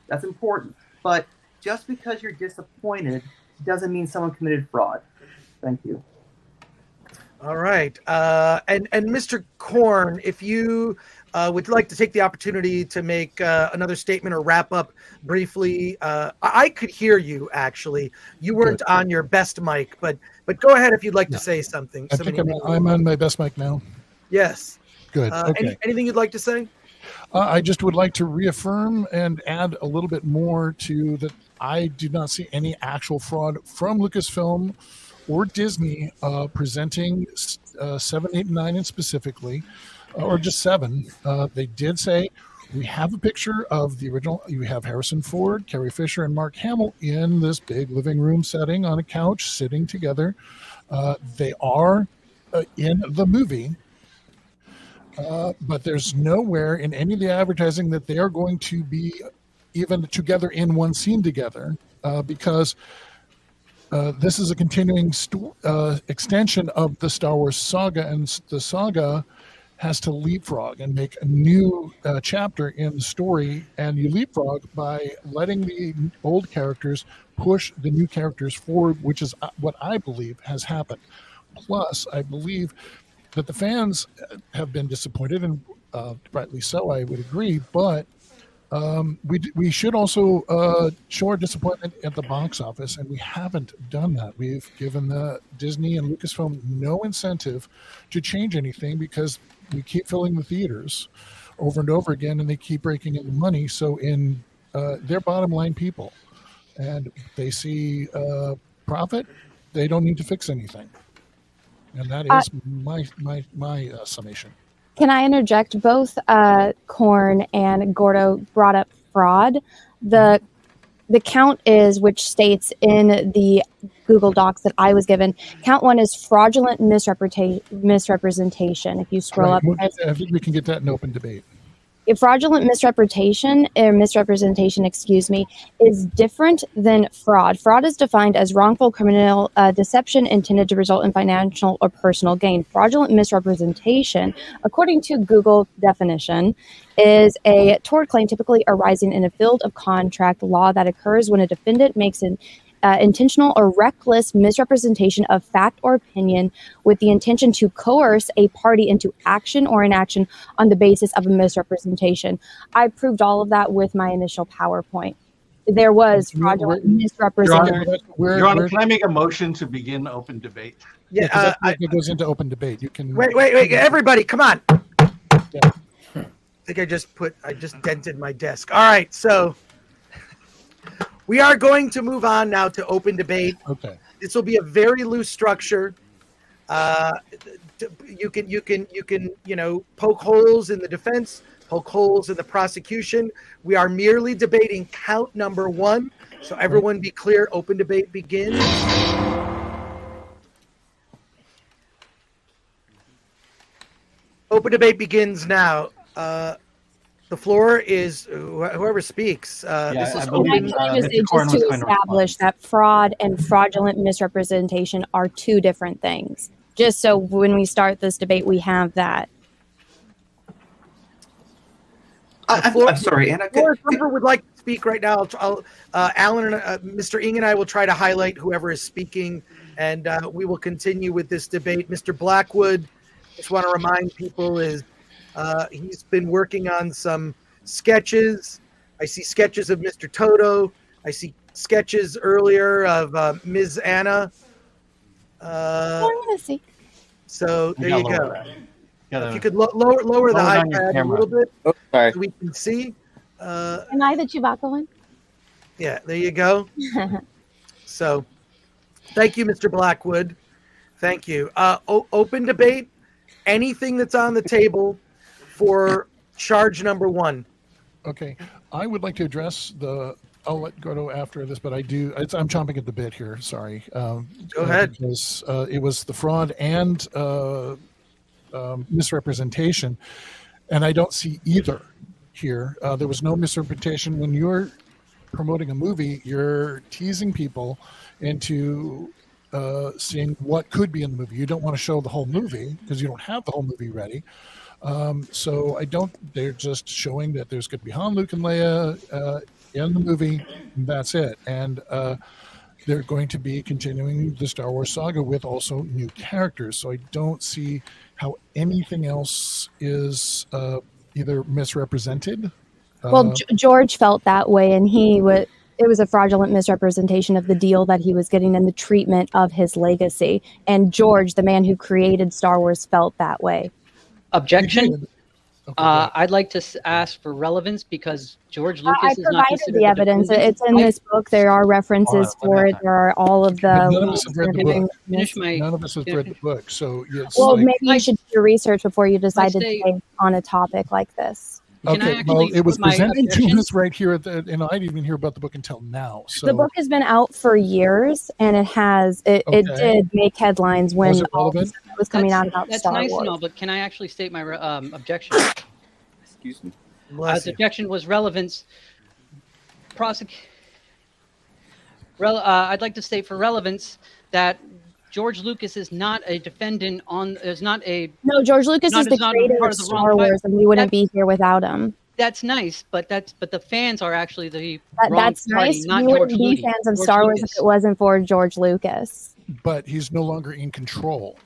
That's important. But just because you're disappointed doesn't mean someone committed fraud. Thank you. All right. And Mr. Korn, if you would like to take the opportunity to make another statement or wrap up briefly. I could hear you, actually. You weren't on your best mic, but go ahead if you'd like to say something. I think I'm on my best mic now. Yes. Good. Okay. Anything you'd like to say? I just would like to reaffirm and add a little bit more to that. I did not see any actual fraud from Lucasfilm or Disney presenting 7, 8, and 9 in specifically, or just 7. They did say, we have a picture of the original. You have Harrison Ford, Carrie Fisher, and Mark Hamill in this big living room setting on a couch sitting together. They are in the movie, but there's nowhere in any of the advertising that they are going to be even together in one scene together, because this is a continuing extension of the Star Wars saga, and the saga has to leapfrog and make a new chapter in the story, and you leapfrog by letting the old characters push the new characters forward, which is what I believe has happened. Plus, I believe that the fans have been disappointed, and rightly so, I would agree, but we should also show our disappointment at the box office, and we haven't done that. We've given the Disney and Lucasfilm no incentive to change anything because we keep filling the theaters over and over again, and they keep breaking in the money. So in their bottom line people, and they see profit, they don't need to fix anything. And that is my summation. Can I interject? Both Korn and Gordo brought up fraud. The count is, which states in the Google Docs that I was given. Count 1 is fraudulent misrepresentation. If you scroll up, I think we can get that in open debate. Fraudulent misrepresentation, excuse me, is different than fraud. Fraud is defined as wrongful criminal deception intended to result in financial or personal gain. Fraudulent misrepresentation, according to Google definition, is a tort claim typically arising in a field of contract law that occurs when a defendant makes an intentional or reckless misrepresentation of fact or opinion with the intention to coerce a party into action or inaction on the basis of a misrepresentation. I proved all of that with my initial PowerPoint. There was fraudulent misrepresentation. Your Honor, can I make a motion to begin open debate? Yeah, it goes into open debate. You can wait, everybody, come on. Yeah. I think I just dented my desk. All right, so we are going to move on now to open debate. Okay. This will be a very loose structure. You can poke holes in the defense, poke holes in the prosecution. We are merely debating count number 1. So everyone be clear. Open debate begins. Open debate begins now. The floor is whoever speaks. This is open. Just to establish that fraud and fraudulent misrepresentation are two different things. Just so when we start this debate, we have that. I'm sorry, Anna. Whoever would like to speak right now, Alan and Mr. Ing and I will try to highlight whoever is speaking, and we will continue with this debate. Mr. Blackwood, just want to remind people is he's been working on some sketches. I see sketches of Mr. Toto. I see sketches earlier of Ms. Anna. I'm gonna see. So there you go. If you could lower the iPad a little bit, so we can see. Am I the Chewbacca one? Yeah, there you go. So, thank you, Mr. Blackwood. Thank you. Open debate. Anything that's on the table for charge number 1. Okay, I would like to address I'll let Gordo after this, but I'm chomping at the bit here. Sorry. Go ahead. Because it was the fraud and misrepresentation, and I don't see either here. There was no misrepresentation. When you're promoting a movie, you're teasing people into seeing what could be in the movie. You don't want to show the whole movie because you don't have the whole movie ready. So they're just showing that there's going to be Han, Luke, and Leia in the movie, and that's it. And they're going to be continuing the Star Wars saga with also new characters. So I don't see how anything else is either misrepresented. Well, George felt that way, and it was a fraudulent misrepresentation of the deal that he was getting and the treatment of his legacy. And George, the man who created Star Wars, felt that way. Objection. I'd like to ask for relevance because George Lucas is not considered the evidence. It's in this book. There are references for it. There are all of the. None of us have read the book. None of us have read the book. So yes. Well, maybe you should do your research before you decide to take on a topic like this. Okay, well, it was presented to us right here, and I didn't even hear about the book until now. So the book has been out for years, and it did make headlines when all of it was coming out about Star Wars. That's nice to know, but can I actually state my objection? Excuse me. The objection was relevance. I'd like to state for relevance that George Lucas is not a defendant No, George Lucas is the creator of Star Wars, and we wouldn't be here without him. That's nice, but the fans are actually the that's wrong party, nice. not We George wouldn't be Clooney. fans of George Star Wars Lucas. if it wasn't for George Lucas. But he's no longer in control.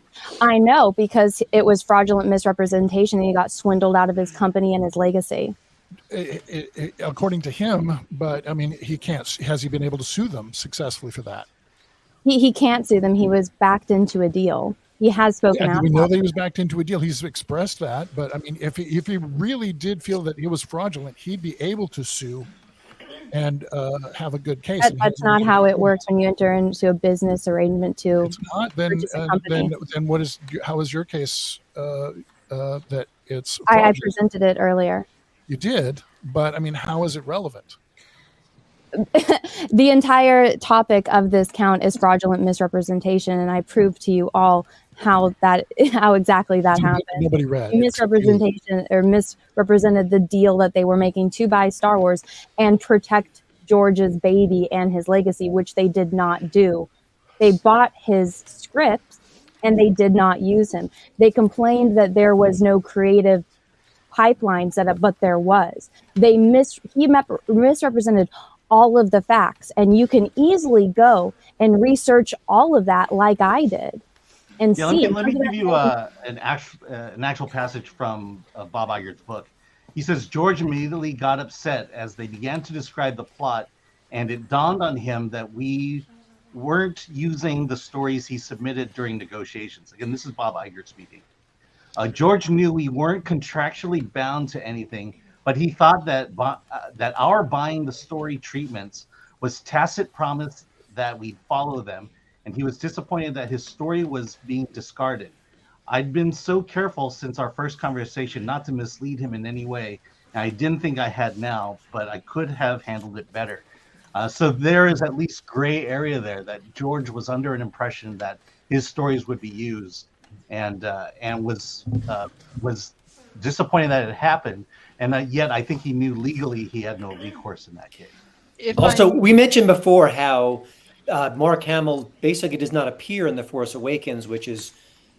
I know, because it was fraudulent misrepresentation, and he got swindled out of his company and his legacy. According to him, but I mean, he can't. Has he been able to sue them successfully for that? He can't sue them. He was backed into a deal. He has spoken out. We know that he was backed into a deal. He's expressed that. But I mean, if he really did feel that it was fraudulent, he'd be able to sue and have a good case. That's not how it works when you enter into a business arrangement to. It's not. Then what is? How is your case that it's? I presented it earlier. You did, but I mean, how is it relevant? the entire topic of this count is fraudulent misrepresentation, and I proved to you all how exactly that happened. Nobody read. Misrepresentation or misrepresented the deal that they were making to buy Star Wars and protect George's baby and his legacy, which they did not do. They bought his script and they did not use him. They complained that there was no creative pipeline set up, but there was. He misrepresented all of the facts, and you can easily go and research all of that like I did. And see. Let me give you an actual passage from Bob Iger's book. He says, George immediately got upset as they began to describe the plot, and it dawned on him that we weren't using the stories he submitted during negotiations. Again, this is Bob Iger speaking. George knew we weren't contractually bound to anything, but he thought that our buying the story treatments was tacit promise that we'd follow them, and he was disappointed that his story was being discarded. I'd been so careful since our first conversation not to mislead him in any way, and I didn't think I had now, but I could have handled it better. So there is at least gray area there that George was under an impression that his stories would be used, and was disappointed that it happened. And yet I think he knew legally he had no recourse in that case. We mentioned before how Mark Hamill basically does not appear in The Force Awakens, which is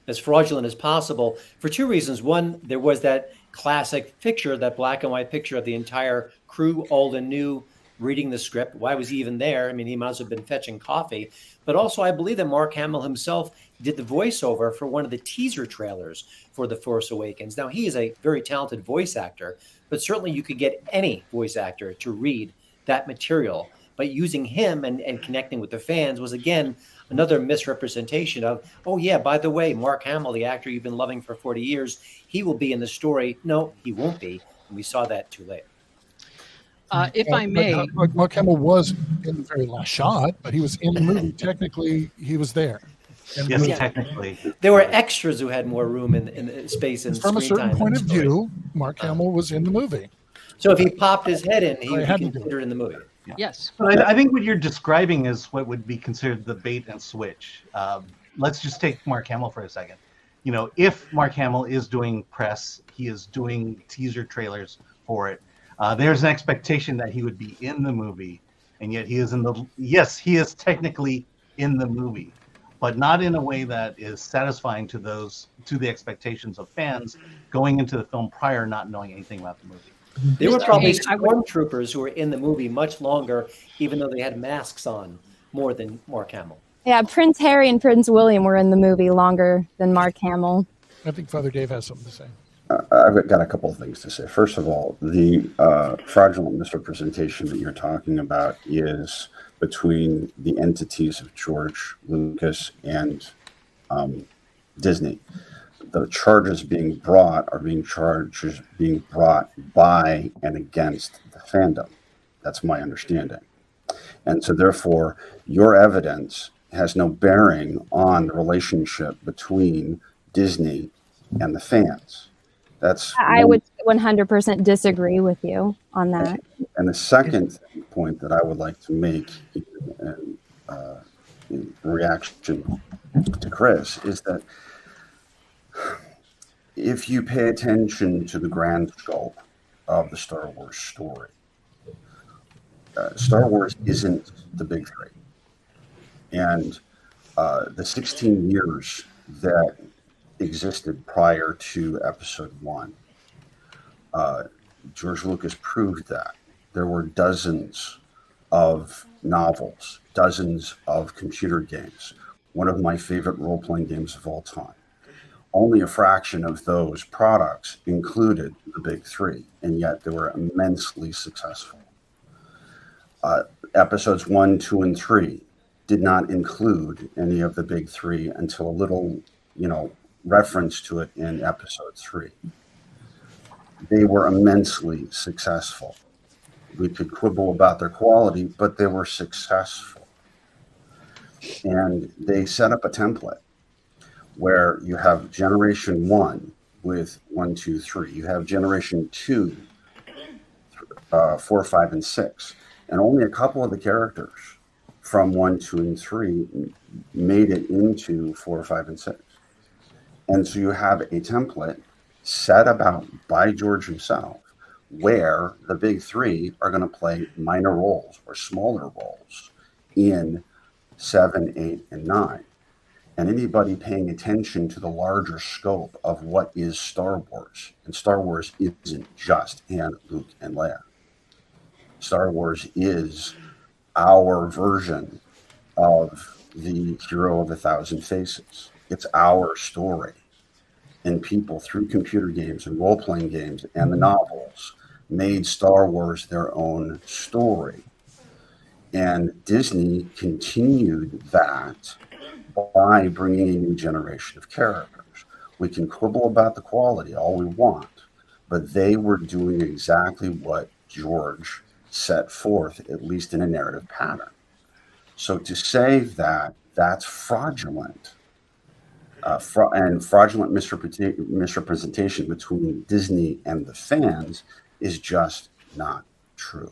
as fraudulent as possible for two reasons. One, there was that classic picture, that black and white picture of the entire crew, old and new, reading the script. Why was he even there? I mean, he must have been fetching coffee. But also, I believe that Mark Hamill himself did the voiceover for one of the teaser trailers for The Force Awakens. Now, he is a very talented voice actor, but certainly you could get any voice actor to read that material. But using him and connecting with the fans was, again, another misrepresentation of, oh, yeah, by the way, Mark Hamill, the actor you've been loving for 40 years, he will be in the story. No, he won't be. And we saw that too late. If I may. Mark Hamill was in the very last shot, but he was in the movie. Technically, he was there. Yes, technically. There were extras who had more room in space and from a certain point of view, Mark Hamill was in the movie. So if he popped his head in, he would be considered in the movie. Yeah. Yes. But I think what you're describing is what would be considered the bait and switch. Let's just take Mark Hamill for a second. You know, if Mark Hamill is doing press, he is doing teaser trailers for it. There's an expectation that he would be in the movie, and yet he is he is technically in the movie, but not in a way that is satisfying to the expectations of fans going into the film prior, not knowing anything about the movie. There were probably stormtroopers who were in the movie much longer, even though they had masks on, more than Mark Hamill. Yeah, Prince Harry and Prince William were in the movie longer than Mark Hamill. I think Father Dave has something to say. I've got a couple of things to say. First of all, the fraudulent misrepresentation that you're talking about is between the entities of George Lucas and Disney. The charges being brought are being brought by and against the fandom. That's my understanding. And so therefore, your evidence has no bearing on the relationship between Disney and the fans. I would 100% disagree with you on that. And the second point that I would like to make in reaction to Chris is that if you pay attention to the grand scope of the Star Wars story, Star Wars isn't the big three. And the 16 years that existed prior to Episode 1, George Lucas proved that. There were dozens of novels, dozens of computer games, one of my favorite role-playing games of all time. Only a fraction of those products included the big three, and yet they were immensely successful. Episodes 1, 2, and 3 did not include any of the big three until a little, reference to it in Episode 3. They were immensely successful. We could quibble about their quality, but they were successful. And they set up a template where you have Generation 1 with 1, 2, 3. You have Generation 2, 4, 5, and 6. And only a couple of the characters from 1, 2, and 3 made it into 4, 5, and 6. And so you have a template set about by George himself, where the big three are going to play minor roles or smaller roles in 7, 8, and 9. And anybody paying attention to the larger scope of what is Star Wars, and Star Wars isn't just Han, Luke, and Leia. Star Wars is our version of the hero of 1,000 faces. It's our story. And people through computer games and role-playing games and the novels made Star Wars their own story. And Disney continued that by bringing a new generation of characters. We can quibble about the quality all we want, but they were doing exactly what George set forth, at least in a narrative pattern. So to say that that's fraudulent, and fraudulent misrepresentation between Disney and the fans is just not true.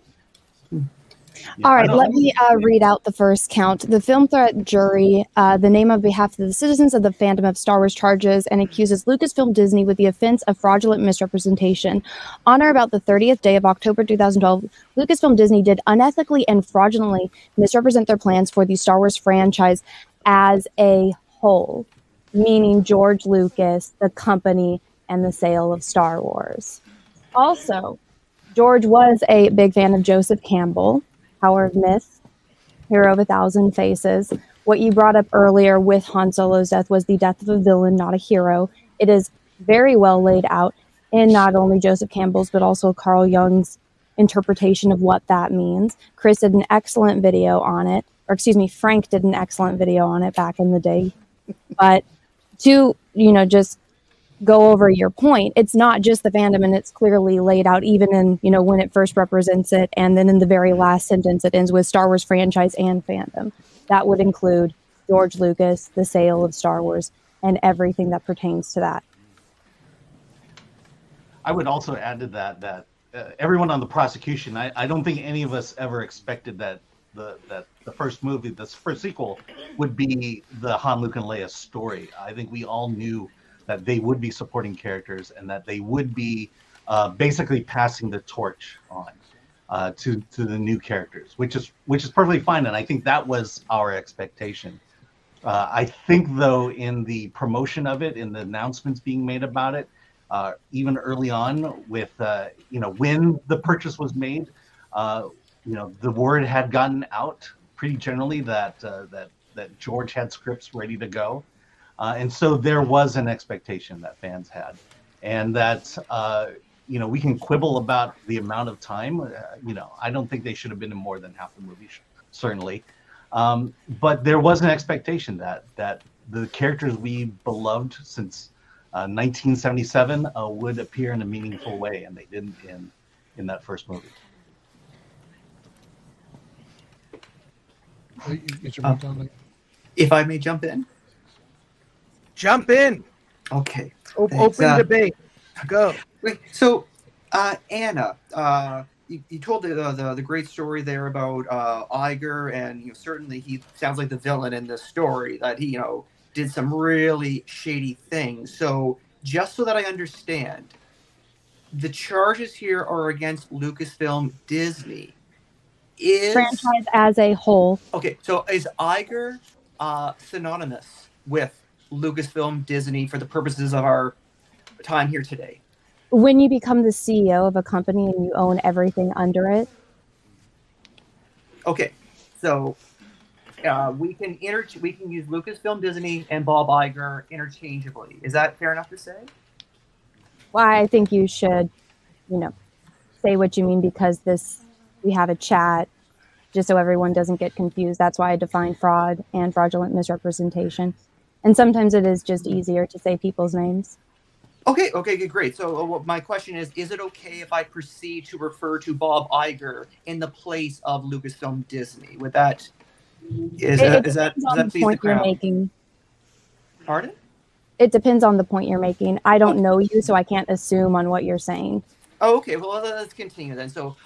All right, let me read out the first count. The Film Threat jury, the name on behalf of the citizens of the fandom of Star Wars, charges and accuses Lucasfilm Disney with the offense of fraudulent misrepresentation. On or about the 30th day of October 2012, Lucasfilm Disney did unethically and fraudulently misrepresent their plans for the Star Wars franchise as a whole, meaning George Lucas, the company, and the sale of Star Wars. Also, George was a big fan of Joseph Campbell, Power of Myth, Hero of 1,000 Faces. What you brought up earlier with Han Solo's death was the death of a villain, not a hero. It is very well laid out in not only Joseph Campbell's, but also Carl Jung's interpretation of what that means. Chris did an excellent video on it, or excuse me, Frank did an excellent video on it back in the day. But to, just go over your point, it's not just the fandom, and it's clearly laid out even in, when it first represents it, and then in the very last sentence it ends with Star Wars franchise and fandom. That would include George Lucas, the sale of Star Wars, and everything that pertains to that. I would also add to that everyone on the prosecution, I don't think any of us ever expected that the first movie, this first sequel, would be the Han, Luke, and Leia story. I think we all knew that they would be supporting characters and that they would be basically passing the torch on to the new characters, which is perfectly fine. And I think that was our expectation. I think, though, in the promotion of it, in the announcements being made about it, even early on with, when the purchase was made, the word had gotten out pretty generally that George had scripts ready to go. And so there was an expectation that fans had, and that, we can quibble about the amount of time. I don't think they should have been in more than half the movie, certainly. But there was an expectation that the characters we beloved since 1977 would appear in a meaningful way, and they didn't in that first movie. If I may jump in. Jump in. Okay. Open debate. Go. Wait, so, Anna, you told the great story there about Iger, and certainly he sounds like the villain in this story, that he did some really shady things. So just so that I understand, the charges here are against Lucasfilm Disney. Franchise as a whole. Okay, so is Iger synonymous with Lucasfilm Disney for the purposes of our time here today? When you become the CEO of a company and you own everything under it. Okay, so we can use Lucasfilm Disney and Bob Iger interchangeably. Is that fair enough to say? Well, I think you should, say what you mean, because we have a chat, just so everyone doesn't get confused. That's why I define fraud and fraudulent misrepresentation. And sometimes it is just easier to say people's names. Okay, great. So my question is it okay if I proceed to refer to Bob Iger in the place of Lucasfilm Disney? Would that please the crowd? Pardon? It depends on the point you're making. I don't know you, so I can't assume on what you're saying. Oh, okay, well, let's continue then. So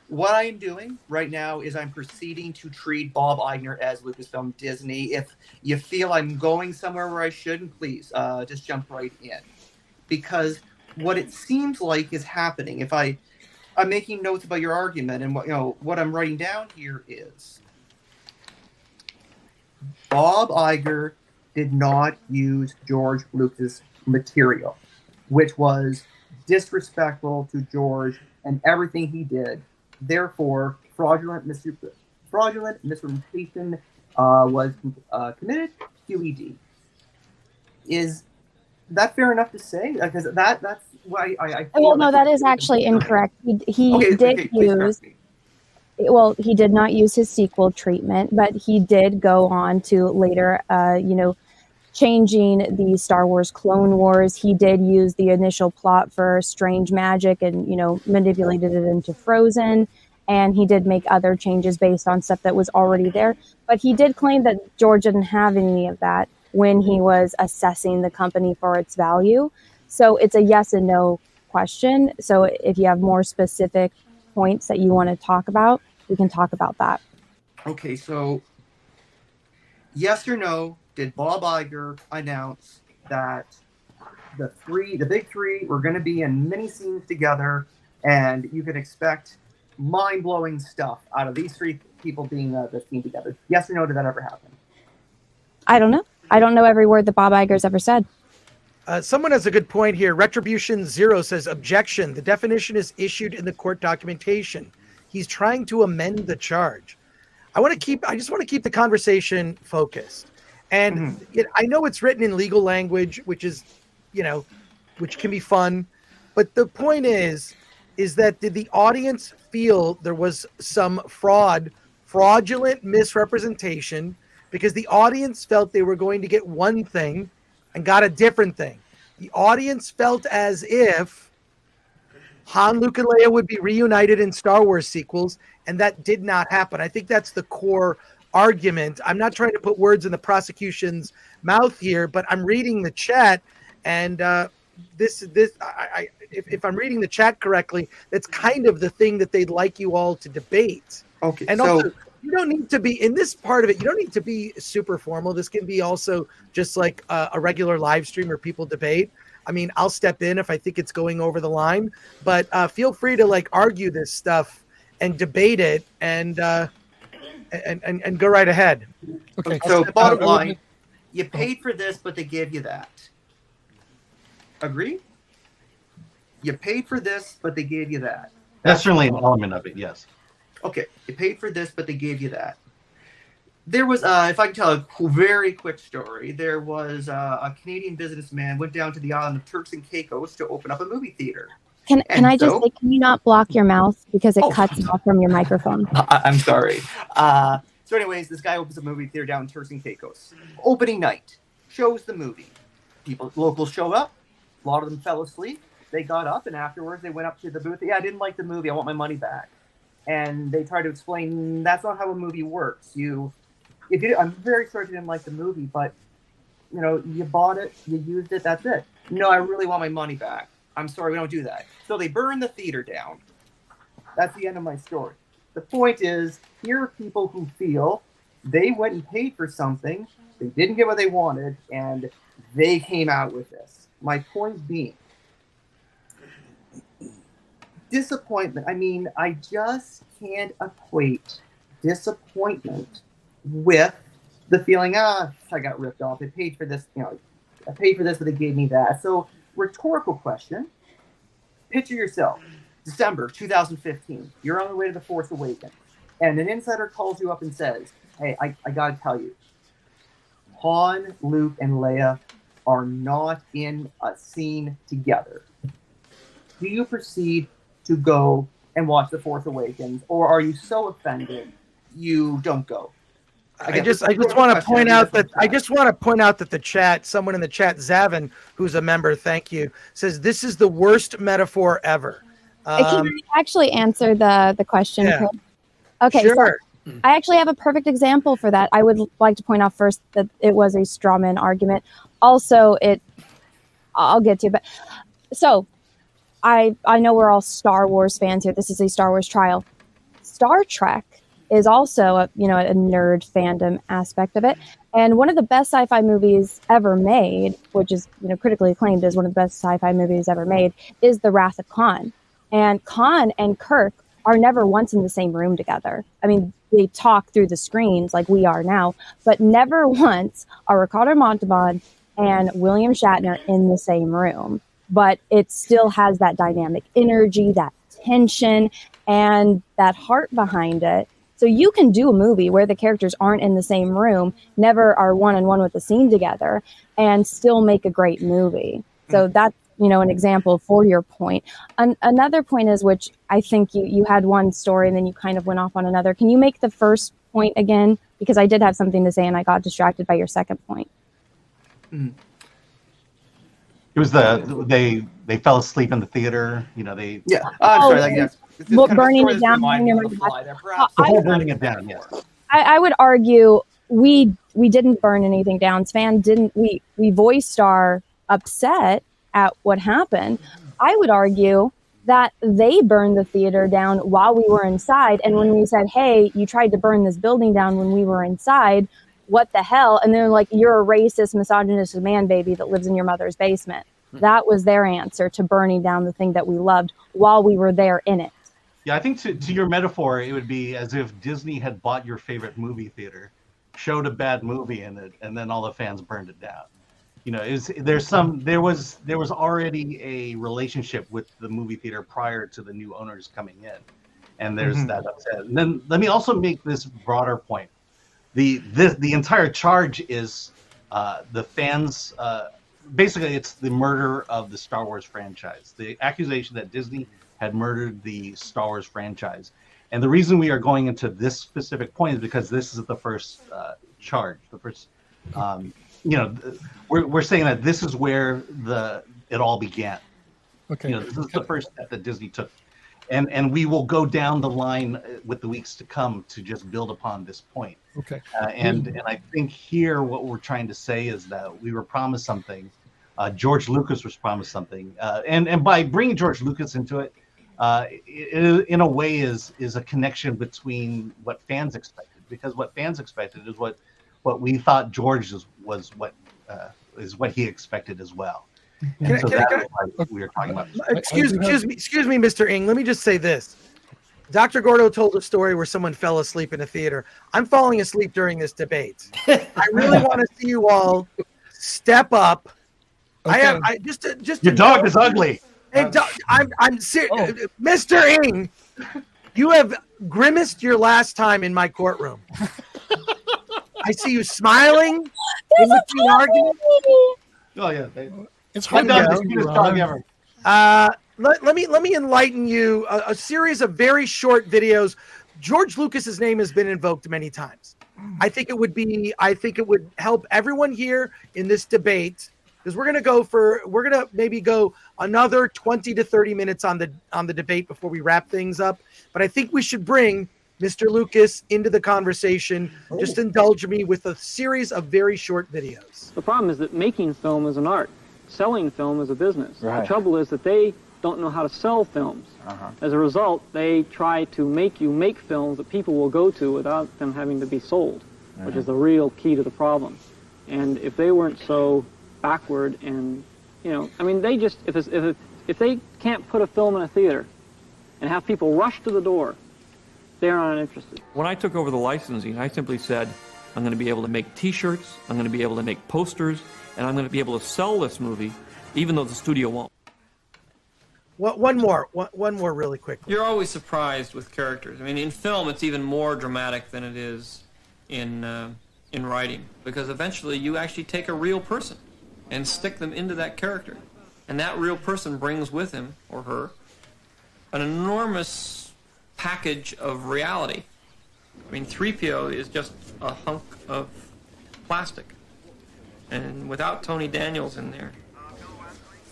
what I am doing right now is I'm proceeding to treat Bob Iger as Lucasfilm Disney. If you feel I'm going somewhere where I shouldn't, please just jump right in. Because what it seems like is happening, if I'm making notes about your argument, and what I'm writing down here is Bob Iger did not use George Lucas material, which was disrespectful to George and everything he did. Therefore, fraudulent misrepresentation was committed. QED. Is that fair enough to say? Because that's why I feel. Well, no, that is actually incorrect. He did use. Well, he did not use his sequel treatment, but he did go on to later, changing the Star Wars Clone Wars. He did use the initial plot for Strange Magic and, manipulated it into Frozen. And he did make other changes based on stuff that was already there. But he did claim that George didn't have any of that when he was assessing the company for its value. So it's a yes and no question. So if you have more specific points that you want to talk about, we can talk about that. Okay, so yes or no, did Bob Iger announce that the big three were going to be in mini scenes together, and you could expect mind-blowing stuff out of these three people being the team together? Yes or no, did that ever happen? I don't know. I don't know every word that Bob Iger's ever said. Someone has a good point here. Retribution Zero says, objection. The definition is issued in the court documentation. He's trying to amend the charge. I just want to keep the conversation focused. And I know it's written in legal language, which is, which can be fun. But the point is that did the audience feel there was some fraudulent misrepresentation, because the audience felt they were going to get one thing and got a different thing? The audience felt as if Han, Luke, and Leia would be reunited in Star Wars sequels, and that did not happen. I think that's the core argument. I'm not trying to put words in the prosecution's mouth here, but I'm reading the chat, and if I'm reading the chat correctly, that's kind of the thing that they'd like you all to debate. Okay, and also, you don't need to be in this part of it. You don't need to be super formal. This can be also just like a regular live stream where people debate. I mean, I'll step in if I think it's going over the line, but feel free to argue this stuff and debate it and go right ahead. Okay. So bottom line, you paid for this, but they gave you that. Agree? You paid for this, but they gave you that. That's certainly an element of it, yes. Okay, you paid for this, but they gave you that. There was, if I can tell a very quick story, there was a Canadian businessman went down to the island of Turks and Caicos to open up a movie theater. Can I just say, can you not block your mouth because it cuts off from your microphone? I'm sorry. So anyways, this guy opens a movie theater down in Turks and Caicos. Opening night, shows the movie. Locals show up. A lot of them fell asleep. They got up, and afterwards they went up to the booth. Yeah, I didn't like the movie. I want my money back. And they tried to explain that's not how a movie works. I'm very sorry if you didn't like the movie, but you bought it, you used it, that's it. No, I really want my money back. I'm sorry, we don't do that. So they burned the theater down. That's the end of my story. The point is, here are people who feel they went and paid for something, they didn't get what they wanted, and they came out with this. My point being, disappointment. I mean, I just can't equate disappointment with the feeling, I got ripped off. I paid for this, I paid for this, but they gave me that. So, rhetorical question. Picture yourself, December 2015. You're on the way to The Force Awakens, and an insider calls you up and says, hey, I got to tell you, Han, Luke, and Leia are not in a scene together. Do you proceed to go and watch The Force Awakens, or are you so offended you don't go? I just want to point out that the chat, someone in the chat, Zavin, who's a member, thank you, says this is the worst metaphor ever. Can I actually answer the question? Yeah. Okay, sure. So I actually have a perfect example for that. I would like to point out first that it was a straw man argument. Also, I'll get to it, but so I know we're all Star Wars fans here. This is a Star Wars trial. Star Trek is also a nerd fandom aspect of it. And one of the best sci-fi movies ever made, which is critically acclaimed as one of the best sci-fi movies ever made, is The Wrath of Khan. And Khan and Kirk are never once in the same room together. I mean, they talk through the screens like we are now, but never once are Ricardo Montalban and William Shatner in the same room. But it still has that dynamic energy, that tension, and that heart behind it. So you can do a movie where the characters aren't in the same room, never are one-on-one with the scene together, and still make a great movie. So that's, an example for your point. Another point is, which I think you had one story and then you kind of went off on another. Can you make the first point again? Because I did have something to say and I got distracted by your second point. It was they fell asleep in the theater. I'm sorry. Burning it down. Burning it down. Yes. I would argue we didn't burn anything down. Svan didn't. We voiced our upset at what happened. I would argue that they burned the theater down while we were inside. And when we said, "Hey, you tried to burn this building down when we were inside. What the hell?" And they're like, "You're a racist, misogynistic man baby that lives in your mother's basement." That was their answer to burning down the thing that we loved while we were there in it. Yeah, I think to your metaphor, it would be as if Disney had bought your favorite movie theater, showed a bad movie in it, and then all the fans burned it down. There was already a relationship with the movie theater prior to the new owners coming in, and there's that upset. And then let me also make this broader point. The entire charge is the fans. Basically, it's the murder of the Star Wars franchise. The accusation that Disney had murdered the Star Wars franchise. And the reason we are going into this specific point is because this is the first charge. The first, we're saying that this is where it all began. Okay. This is the first step that Disney took. And we will go down the line with the weeks to come to just build upon this point. Okay. And I think here what we're trying to say is that we were promised something. George Lucas was promised something. And by bringing George Lucas into it, in a way is a connection between what fans expected. Because what fans expected is what we thought George was what he expected as well. We were talking about. Excuse me, Mr. Ng. Let me just say this. Dr. Gordo told a story where someone fell asleep in a theater. I'm falling asleep during this debate. I really want to see you all step up. Okay. Your dog is ugly. Hey, I'm serious, Mr. Ng. You have grimaced your last time in my courtroom. I see you smiling in between arguments. Oh yeah. It's hard ever. Let me enlighten you. A series of very short videos. George Lucas's name has been invoked many times. I think it would help everyone here in this debate, because we're gonna maybe go another 20 to 30 minutes on the debate before we wrap things up. But I think we should bring Mr. Lucas into the conversation. Just indulge me with a series of very short videos. The problem is that making film is an art. Selling film is a business. Right. The trouble is that they don't know how to sell films. As a result, they try to make you make films that people will go to without them having to be sold, which is the real key to the problem. And if they weren't so backward and, they just, if they can't put a film in a theater and have people rush to the door, they're not interested. When I took over the licensing, I simply said, I'm going to be able to make T-shirts, I'm going to be able to make posters, and I'm going to be able to sell this movie, even though the studio won't. One more really quickly. You're always surprised with characters. I mean, in film, it's even more dramatic than it is in writing, because eventually you actually take a real person and stick them into that character. And that real person brings with him or her an enormous package of reality. I mean, 3PO is just a hunk of plastic. And without Tony Daniels in there,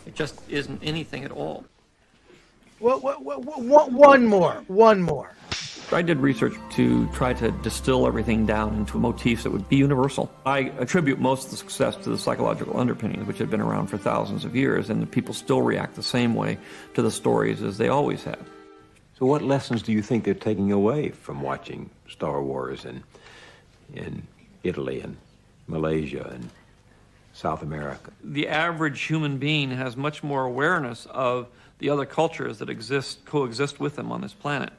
it just isn't anything at all. One more. I did research to try to distill everything down into motifs that would be universal. I attribute most of the success to the psychological underpinnings, which have been around for thousands of years, and the people still react the same way to the stories as they always have. So what lessons do you think they're taking away from watching Star Wars in Italy and Malaysia and South America? The average human being has much more awareness of the other cultures that coexist with them on this planet,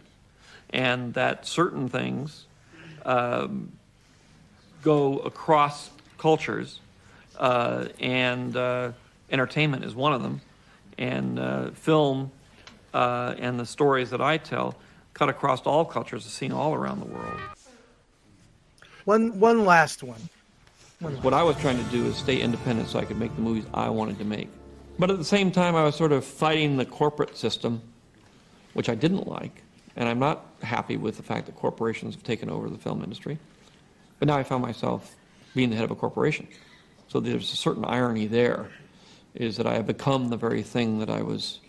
and that certain things go across cultures, and entertainment is one of them, and film and the stories that I tell cut across all cultures, are seen all around the world. One last one. What I was trying to do is stay independent so I could make the movies I wanted to make. But at the same time, I was sort of fighting the corporate system, which I didn't like. And I'm not happy with the fact that corporations have taken over the film industry. But now I found myself being the head of a corporation. So there's a certain irony there, is that I have become the very thing that I was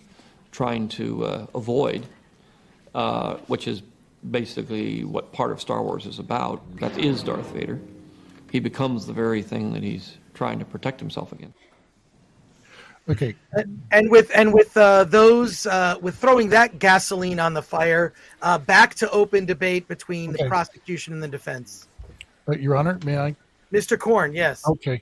trying to avoid, which is basically what part of Star Wars is about. That is Darth Vader. He becomes the very thing that he's trying to protect himself against. Okay. And with those with throwing that gasoline on the fire, back to open debate between the prosecution and the defense. Your Honor, may I? Mr. Korn, yes. Okay.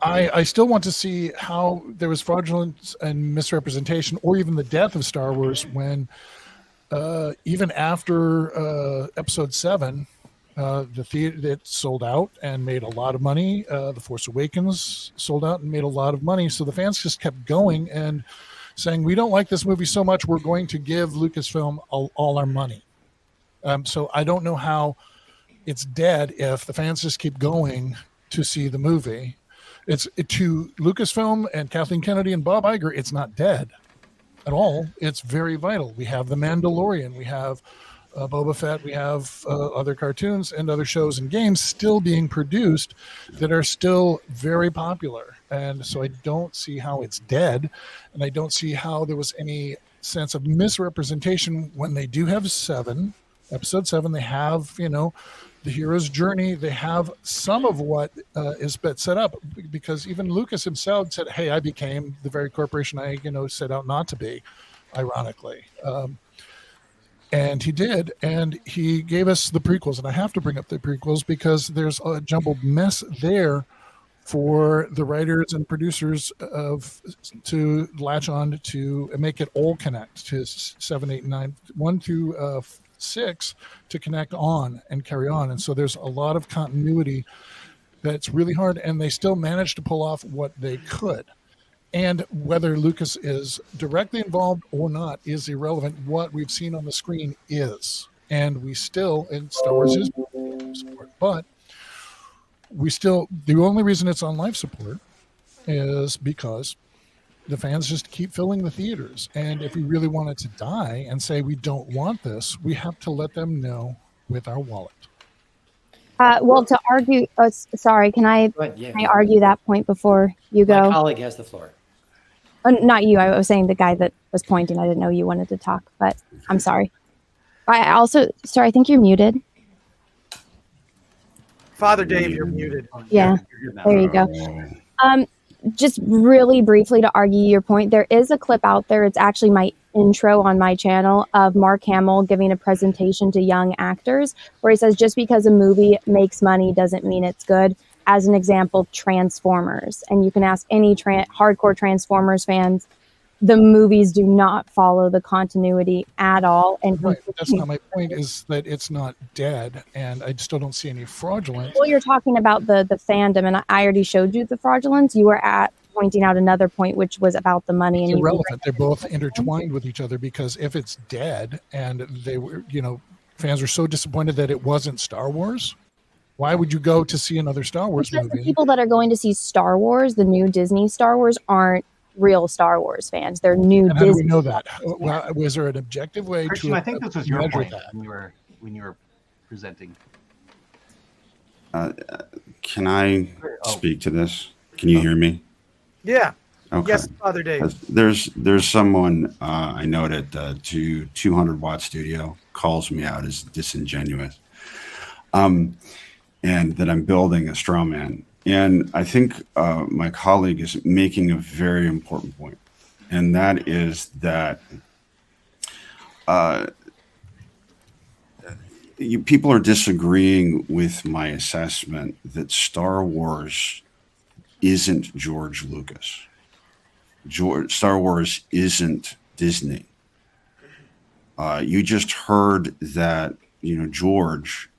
I still want to see how there was fraudulence and misrepresentation, or even the death of Star Wars, when even after Episode 7, the theater it sold out and made a lot of money. The Force Awakens sold out and made a lot of money. So the fans just kept going and saying, "We don't like this movie so much, we're going to give Lucasfilm all our money." So I don't know how it's dead if the fans just keep going to see the movie. To Lucasfilm and Kathleen Kennedy and Bob Iger, it's not dead at all. It's very vital. We have The Mandalorian, we have Boba Fett, we have other cartoons and other shows and games still being produced that are still very popular. And so I don't see how it's dead, and I don't see how there was any sense of misrepresentation when they do have Episode 7. They have, the hero's journey. They have some of what is set up, because even Lucas himself said, "Hey, I became the very corporation I, set out not to be," ironically. And he did, and he gave us the prequels. And I have to bring up the prequels because there's a jumbled mess there for the writers and producers to latch on to make it all connect to 7, 8, 9, 1 through 6 to connect on and carry on. And so there's a lot of continuity that's really hard, and they still managed to pull off what they could. And whether Lucas is directly involved or not is irrelevant. What we've seen on the screen is, and we still, and Star Wars is support, but we still, the only reason it's on life support is because the fans just keep filling the theaters. And if we really wanted to die and say we don't want this, we have to let them know with our wallet. Well, to argue, sorry, can I argue that point before you go? My colleague has the floor. Not you. I was saying the guy that was pointing. I didn't know you wanted to talk, but I'm sorry. I think you're muted. Father Dave, you're muted. Yeah, there you go. Just really briefly to argue your point, there is a clip out there. It's actually my intro on my channel of Mark Hamill giving a presentation to young actors where he says, just because a movie makes money doesn't mean it's good. As an example, Transformers. And you can ask any hardcore Transformers fans, the movies do not follow the continuity at all. And right. That's not my point, is that it's not dead, and I still don't see any fraudulence. Well, you're talking about the fandom, and I already showed you the fraudulence. You were pointing out another point, which was about the money. It's and irrelevant. They're both intertwined with each other, because if it's dead and they were, fans were so disappointed that it wasn't Star Wars, why would you go to see another Star Wars movie? The people that are going to see Star Wars, the new Disney Star Wars, aren't real Star Wars fans. They're new and Disney. How do we know that? Well, was there an objective way Christian, to I think this was your point that? when you were presenting. Can I speak to this? Can you hear me? Yeah. Okay. Yes, Father Dave. There's someone I know at 200 Watt Studio calls me out as disingenuous, and that I'm building a straw man. And I think my colleague is making a very important point, and that is that people are disagreeing with my assessment that Star Wars isn't George Lucas. Star Wars isn't Disney. You just heard that, George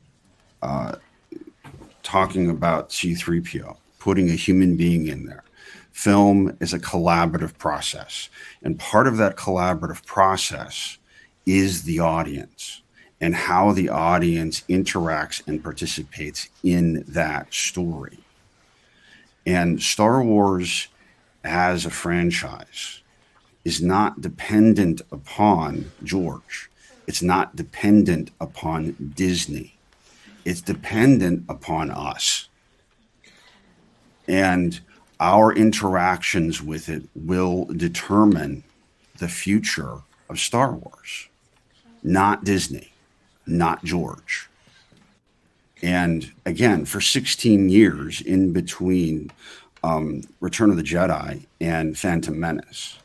talking about C-3PO, putting a human being in there. Film is a collaborative process. And part of that collaborative process is the audience and how the audience interacts and participates in that story. And Star Wars as a franchise is not dependent upon George. It's not dependent upon Disney. It's dependent upon us. And our interactions with it will determine the future of Star Wars, not Disney, not George. And again, for 16 years in between Return of the Jedi and Phantom Menace,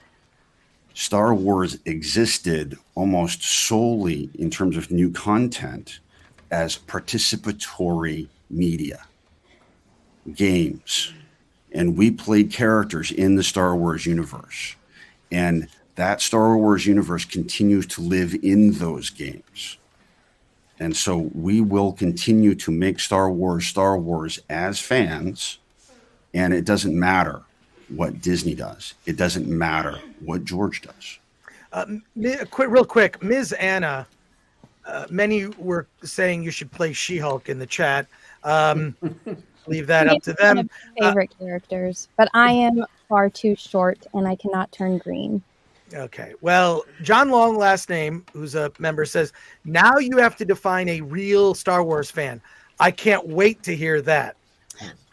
Star Wars existed almost solely in terms of new content as participatory media, games. And we played characters in the Star Wars universe. And that Star Wars universe continues to live in those games. And so we will continue to make Star Wars as fans. And it doesn't matter what Disney does. It doesn't matter what George does. Real quick, Ms. Anna, many were saying you should play She-Hulk in the chat. Leave that up to them. One of my favorite characters, but I am far too short and I cannot turn green. Okay. Well, John Long, last name, who's a member, says, now you have to define a real Star Wars fan. I can't wait to hear that.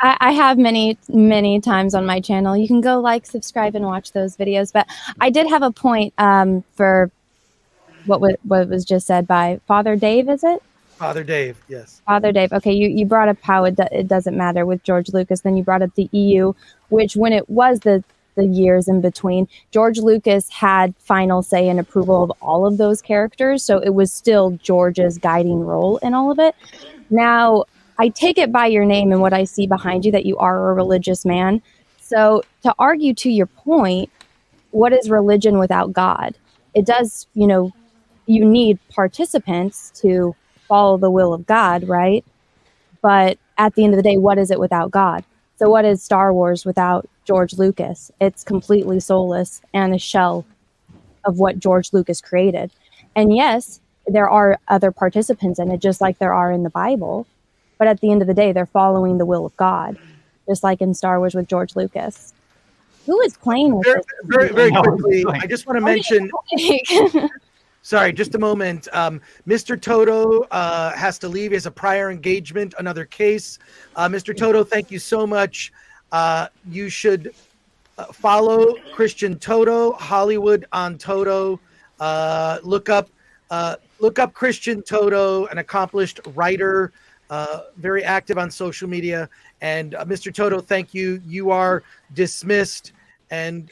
I have many, many times on my channel. You can go like, subscribe, and watch those videos. But I did have a point for what was just said by Father Dave, is it? Father Dave, yes. Father Dave. Okay, you brought up how it doesn't matter with George Lucas. Then you brought up the EU, which when it was the years in between, George Lucas had final say and approval of all of those characters. So it was still George's guiding role in all of it. Now, I take it by your name and what I see behind you that you are a religious man. So to argue to your point, what is religion without God? It does, you need participants to follow the will of God, right? But at the end of the day, what is it without God? So what is Star Wars without George Lucas? It's completely soulless and a shell of what George Lucas created. And yes, there are other participants in it, just like there are in the Bible. But at the end of the day, they're following the will of God, just like in Star Wars with George Lucas. Who is playing with this? Very quickly, I just want to mention... Sorry, just a moment. Mr. Toto has to leave. He has a prior engagement, another case. Mr. Toto, thank you so much. You should follow Christian Toto, Hollywood on Toto. Look up Christian Toto, an accomplished writer, very active on social media. And Mr. Toto, thank you. You are dismissed. And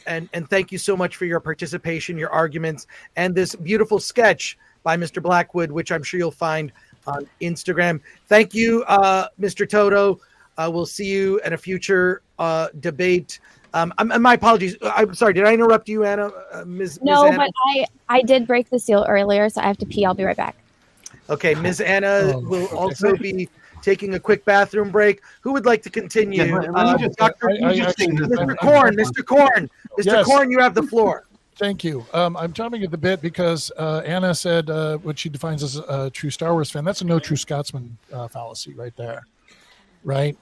thank you so much for your participation, your arguments, and this beautiful sketch by Mr. Blackwood, which I'm sure you'll find on Instagram. Thank you, Mr. Toto. We'll see you in a future debate. My apologies. I'm sorry. Did I interrupt you, Anna? Ms. Anna? But I did break the seal earlier, so I have to pee. I'll be right back. Okay, Ms. Anna will also be taking a quick bathroom break. Who would like to continue? Mr. Korn, Mr. Korn, you have the floor. Thank you. I'm jumping at the bit because Anna said what she defines as a true Star Wars fan. That's a no true Scotsman fallacy right there, right?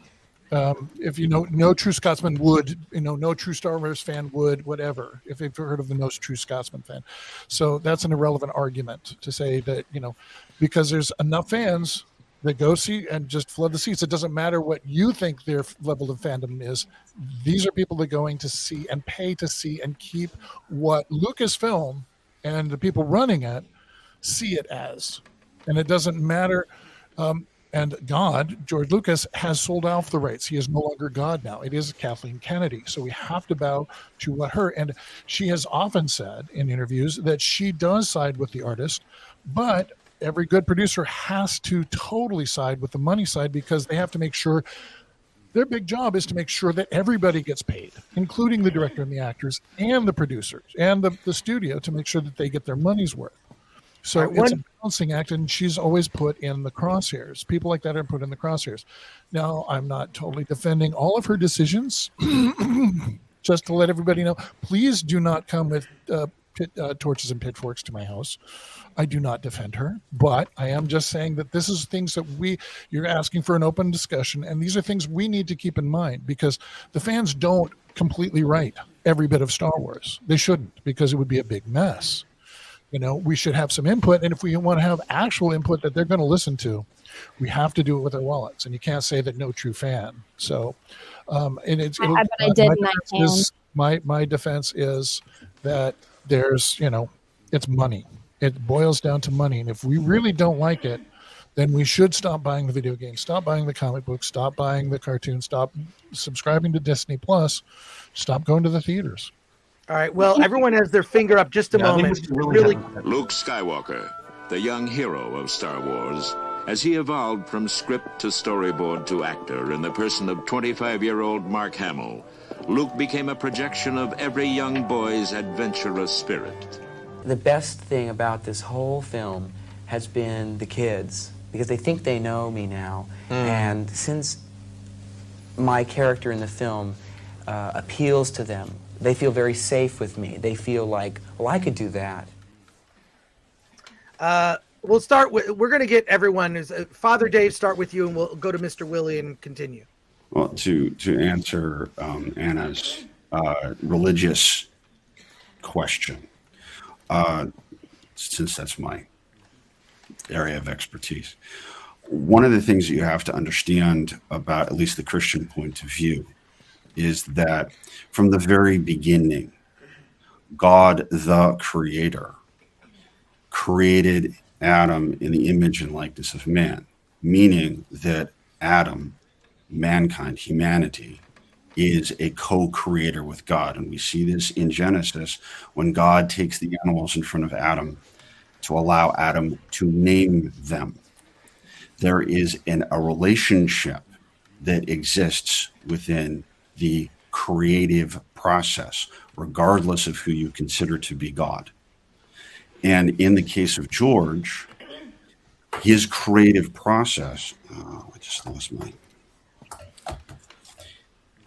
If no true Scotsman would, no true Star Wars fan would, whatever, if they've heard of the no true Scotsman fan. So that's an irrelevant argument to say that, because there's enough fans that go see and just flood the seats. It doesn't matter what you think their level of fandom is. These are people that are going to see and pay to see and keep what Lucasfilm and the people running it see it as. And it doesn't matter. And God, George Lucas, has sold off the rights. He is no longer God now. It is Kathleen Kennedy. So we have to bow to what her. And she has often said in interviews that she does side with the artist, but every good producer has to totally side with the money side, because they have to make sure their big job is to make sure that everybody gets paid, including the director and the actors and the producers and the studio, to make sure that they get their money's worth. So it's a balancing act, and she's always put in the crosshairs. People like that are put in the crosshairs. Now, I'm not totally defending all of her decisions. Just to let everybody know, please do not come with torches and pitchforks to my house. I do not defend her, but I am just saying that this is things that you're asking for an open discussion, and these are things we need to keep in mind, because the fans don't completely write every bit of Star Wars. They shouldn't, because it would be a big mess. We should have some input, and if we want to have actual input that they're going to listen to, we have to do it with our wallets, and you can't say that no true fan. So, and it's my defense is that there's, it's money. It boils down to money, and if we really don't like it, then we should stop buying the video games, stop buying the comic books, stop buying the cartoons, stop subscribing to Disney Plus, stop going to the theaters. All right. Well, everyone has their finger up. Just a moment. Luke Skywalker, the young hero of Star Wars, as he evolved from script to storyboard to actor in the person of 25-year-old Mark Hamill, Luke became a projection of every young boy's adventurous spirit. The best thing about this whole film has been the kids, because they think they know me now. And since my character in the film appeals to them, they feel very safe with me. They feel like, well, I could do that. We'll start with, we're going to get everyone. Father Dave, start with you, and we'll go to Mr. Willie and continue. Well, to answer Anna's religious question, since that's my area of expertise, one of the things that you have to understand about at least the Christian point of view is that from the very beginning, God, the Creator, created Adam in the image and likeness of man, meaning that Adam, mankind, humanity, is a co-creator with God. And we see this in Genesis when God takes the animals in front of Adam to allow Adam to name them. There is a relationship that exists within the creative process, regardless of who you consider to be God. And in the case of George, his creative process,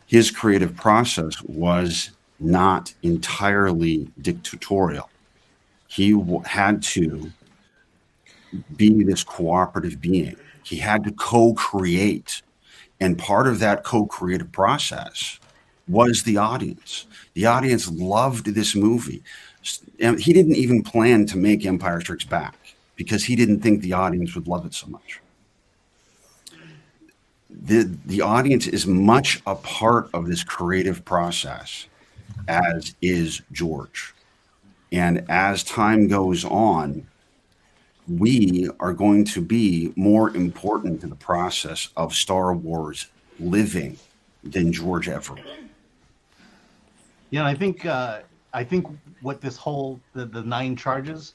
his creative process was not entirely dictatorial. He had to be this cooperative being. He had to co-create. And part of that co-creative process was the audience. The audience loved this movie. And he didn't even plan to make Empire Strikes Back because he didn't think the audience would love it so much. The audience is much a part of this creative process, as is George. And as time goes on, we are going to be more important to the process of Star Wars living than George ever. Yeah, I think what this whole the 9 charges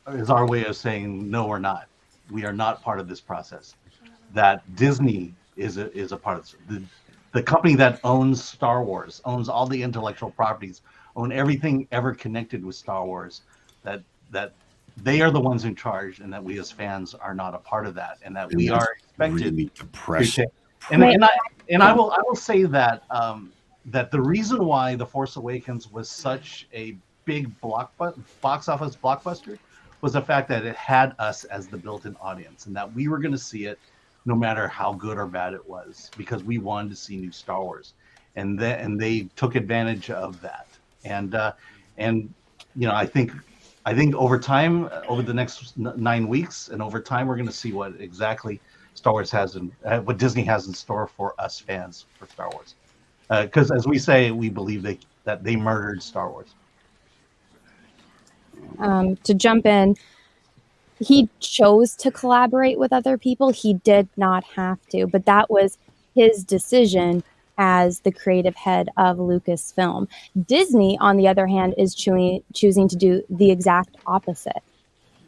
is our way of saying no, we're not. We are not part of this process. That Disney is a part of this. The company that owns Star Wars, owns all the intellectual properties, own everything ever connected with Star Wars. That they are the ones in charge, and that we as fans are not a part of that, and that we are expected. Really depressing. And I will say that that the reason why The Force Awakens was such a big box office blockbuster was the fact that it had us as the built-in audience, and that we were going to see it no matter how good or bad it was, because we wanted to see new Star Wars, and they took advantage of that. And I think I think over time, over the next 9 weeks, and over time, we're going to see what exactly Star Wars has and what Disney has in store for us fans for Star Wars. Because as we say, we believe that they murdered Star Wars. To jump in, he chose to collaborate with other people. He did not have to, but that was his decision as the creative head of Lucasfilm. Disney, on the other hand, is choosing to do the exact opposite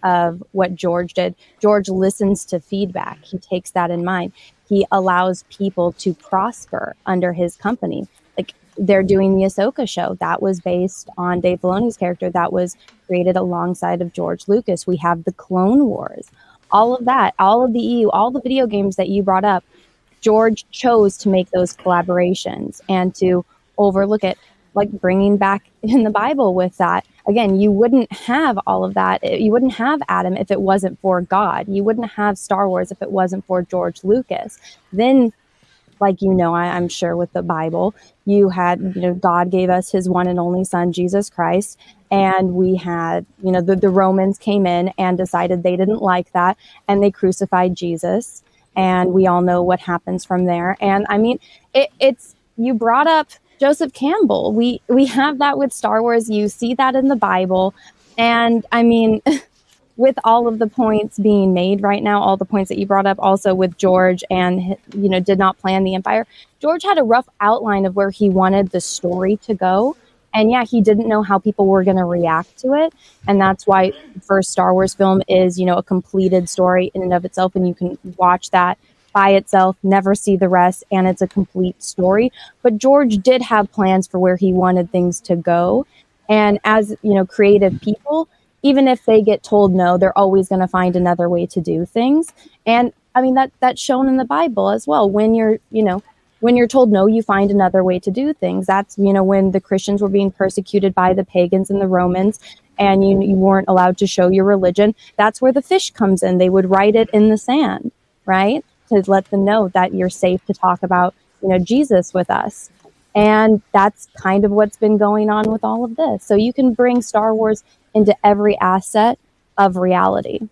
of what George did. George listens to feedback. He takes that in mind. He allows people to prosper under his company. Like, they're doing the Ahsoka show. That was based on Dave Filoni's character that was created alongside of George Lucas. We have the Clone Wars. All of that, all of the EU, all the video games that you brought up, George chose to make those collaborations and to overlook it, like bringing back in the Bible with that. Again, you wouldn't have all of that. You wouldn't have Adam if it wasn't for God. You wouldn't have Star Wars if it wasn't for George Lucas. Then, like, I'm sure with the Bible, you had, God gave us his one and only son, Jesus Christ. And we had, the Romans came in and decided they didn't like that. And they crucified Jesus. And we all know what happens from there. And I mean, it's, you brought up Joseph Campbell. We have that with Star Wars. You see that in the Bible. And I mean, with all of the points being made right now, all the points that you brought up also with George and, did not plan the Empire. George had a rough outline of where he wanted the story to go. And yeah, he didn't know how people were going to react to it. And that's why the first Star Wars film is, a completed story in and of itself. And you can watch that by itself, never see the rest. And it's a complete story. But George did have plans for where he wanted things to go. And as, creative people, even if they get told no, they're always going to find another way to do things. And I mean, that's shown in the Bible as well. When you're told no, you find another way to do things. That's, when the Christians were being persecuted by the pagans and the Romans, and you weren't allowed to show your religion. That's where the fish comes in. They would write it in the sand, right? To let them know that you're safe to talk about, Jesus with us. And that's kind of what's been going on with all of this. So you can bring Star Wars into every asset of reality.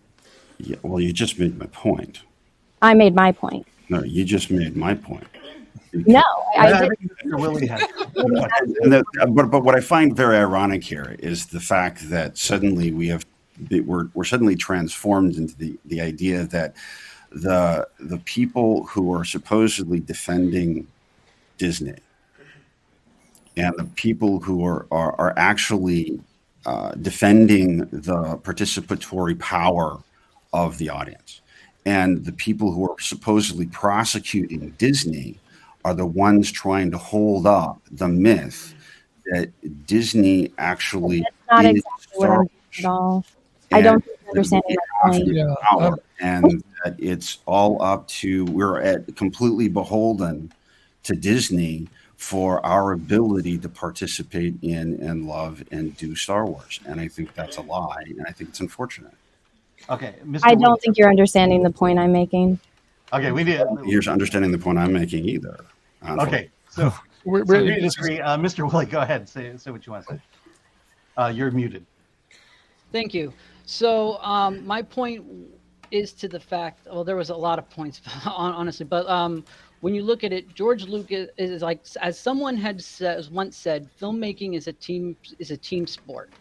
Yeah, well, you just made my point. I made my point. No, you just made my point. No, I didn't. Willie has. But what I find very ironic here is the fact that suddenly we're suddenly transformed into the idea that the people who are supposedly defending Disney and the people who are actually defending the participatory power of the audience and the people who are supposedly prosecuting Disney are the ones trying to hold up the myth that Disney actually That's not exactly what I'm doing at all. I don't understand that point. And that it's all up to, we're completely beholden to Disney for our ability to participate in and love and do Star Wars. And I think that's a lie, and I think it's unfortunate. Okay, Mr. I don't think you're understanding the point I'm making. Okay, we did. You're understanding the point I'm making either. Okay, so we disagree. Mr. Willie, go ahead. Say what you want to say. You're muted. Thank you. So my point is to the fact, well, there was a lot of points, honestly, but when you look at it, George Lucas is like, as someone had once said, filmmaking is a team sport.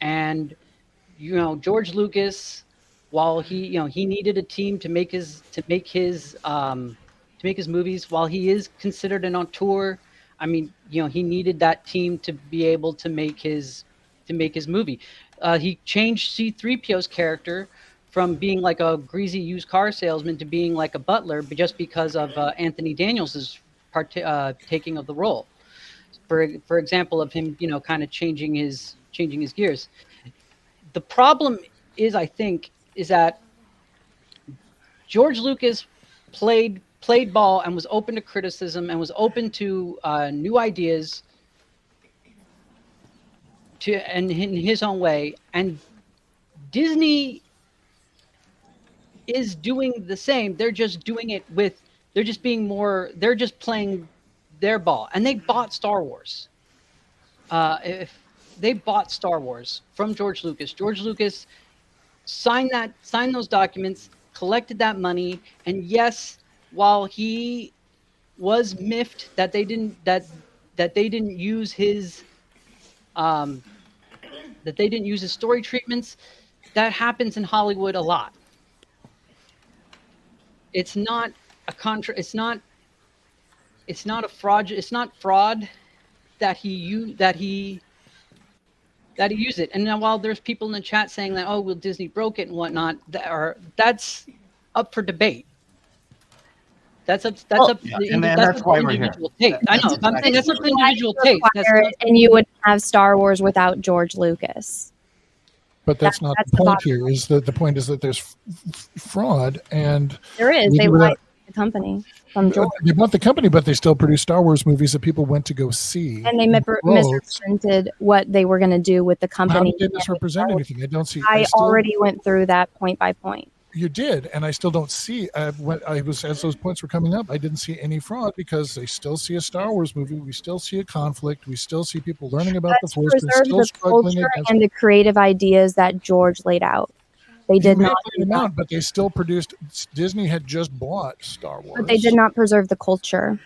And, George Lucas, while he needed a team to make his movies, while he is considered an auteur, I mean, he needed that team to be able to make his movie. He changed C-3PO's character from being like a greasy used car salesman to being like a butler, but just because of Anthony Daniels' taking of the role. For example, of him, kind of changing his gears. The problem is, I think, is that George Lucas played ball and was open to criticism and was open to new ideas and in his own way. And Disney is doing the same. They're just doing it they're just playing their ball. And they bought Star Wars. they bought Star Wars from George Lucas. George Lucas signed those documents, collected that money, and yes, while he was miffed that they didn't use his story treatments, that happens in Hollywood a lot. It's not a fraud. It's not fraud that he used it. And now, while there's people in the chat saying that, oh, well, Disney broke it and whatnot, that's up for debate. That's up to individual taste. I know. I'm saying that's up to individual taste. And you wouldn't have Star Wars without George Lucas. But that's not the point here. Is that the point is that there's fraud, and there is. They lied to the company from George. They bought the company, but they still produce Star Wars movies that people went to go see. And they misrepresented what they were going to do with the company. How did they misrepresent anything? I don't see. I already went through that point by point. You did, and I still don't see. As those points were coming up, I didn't see any fraud because they still see a Star Wars movie. We still see a conflict. We still see people learning about the Force. Preserve the culture and the creative ideas that George laid out. They did not do that. But they still produced. Disney had just bought Star Wars, but they did not preserve the culture.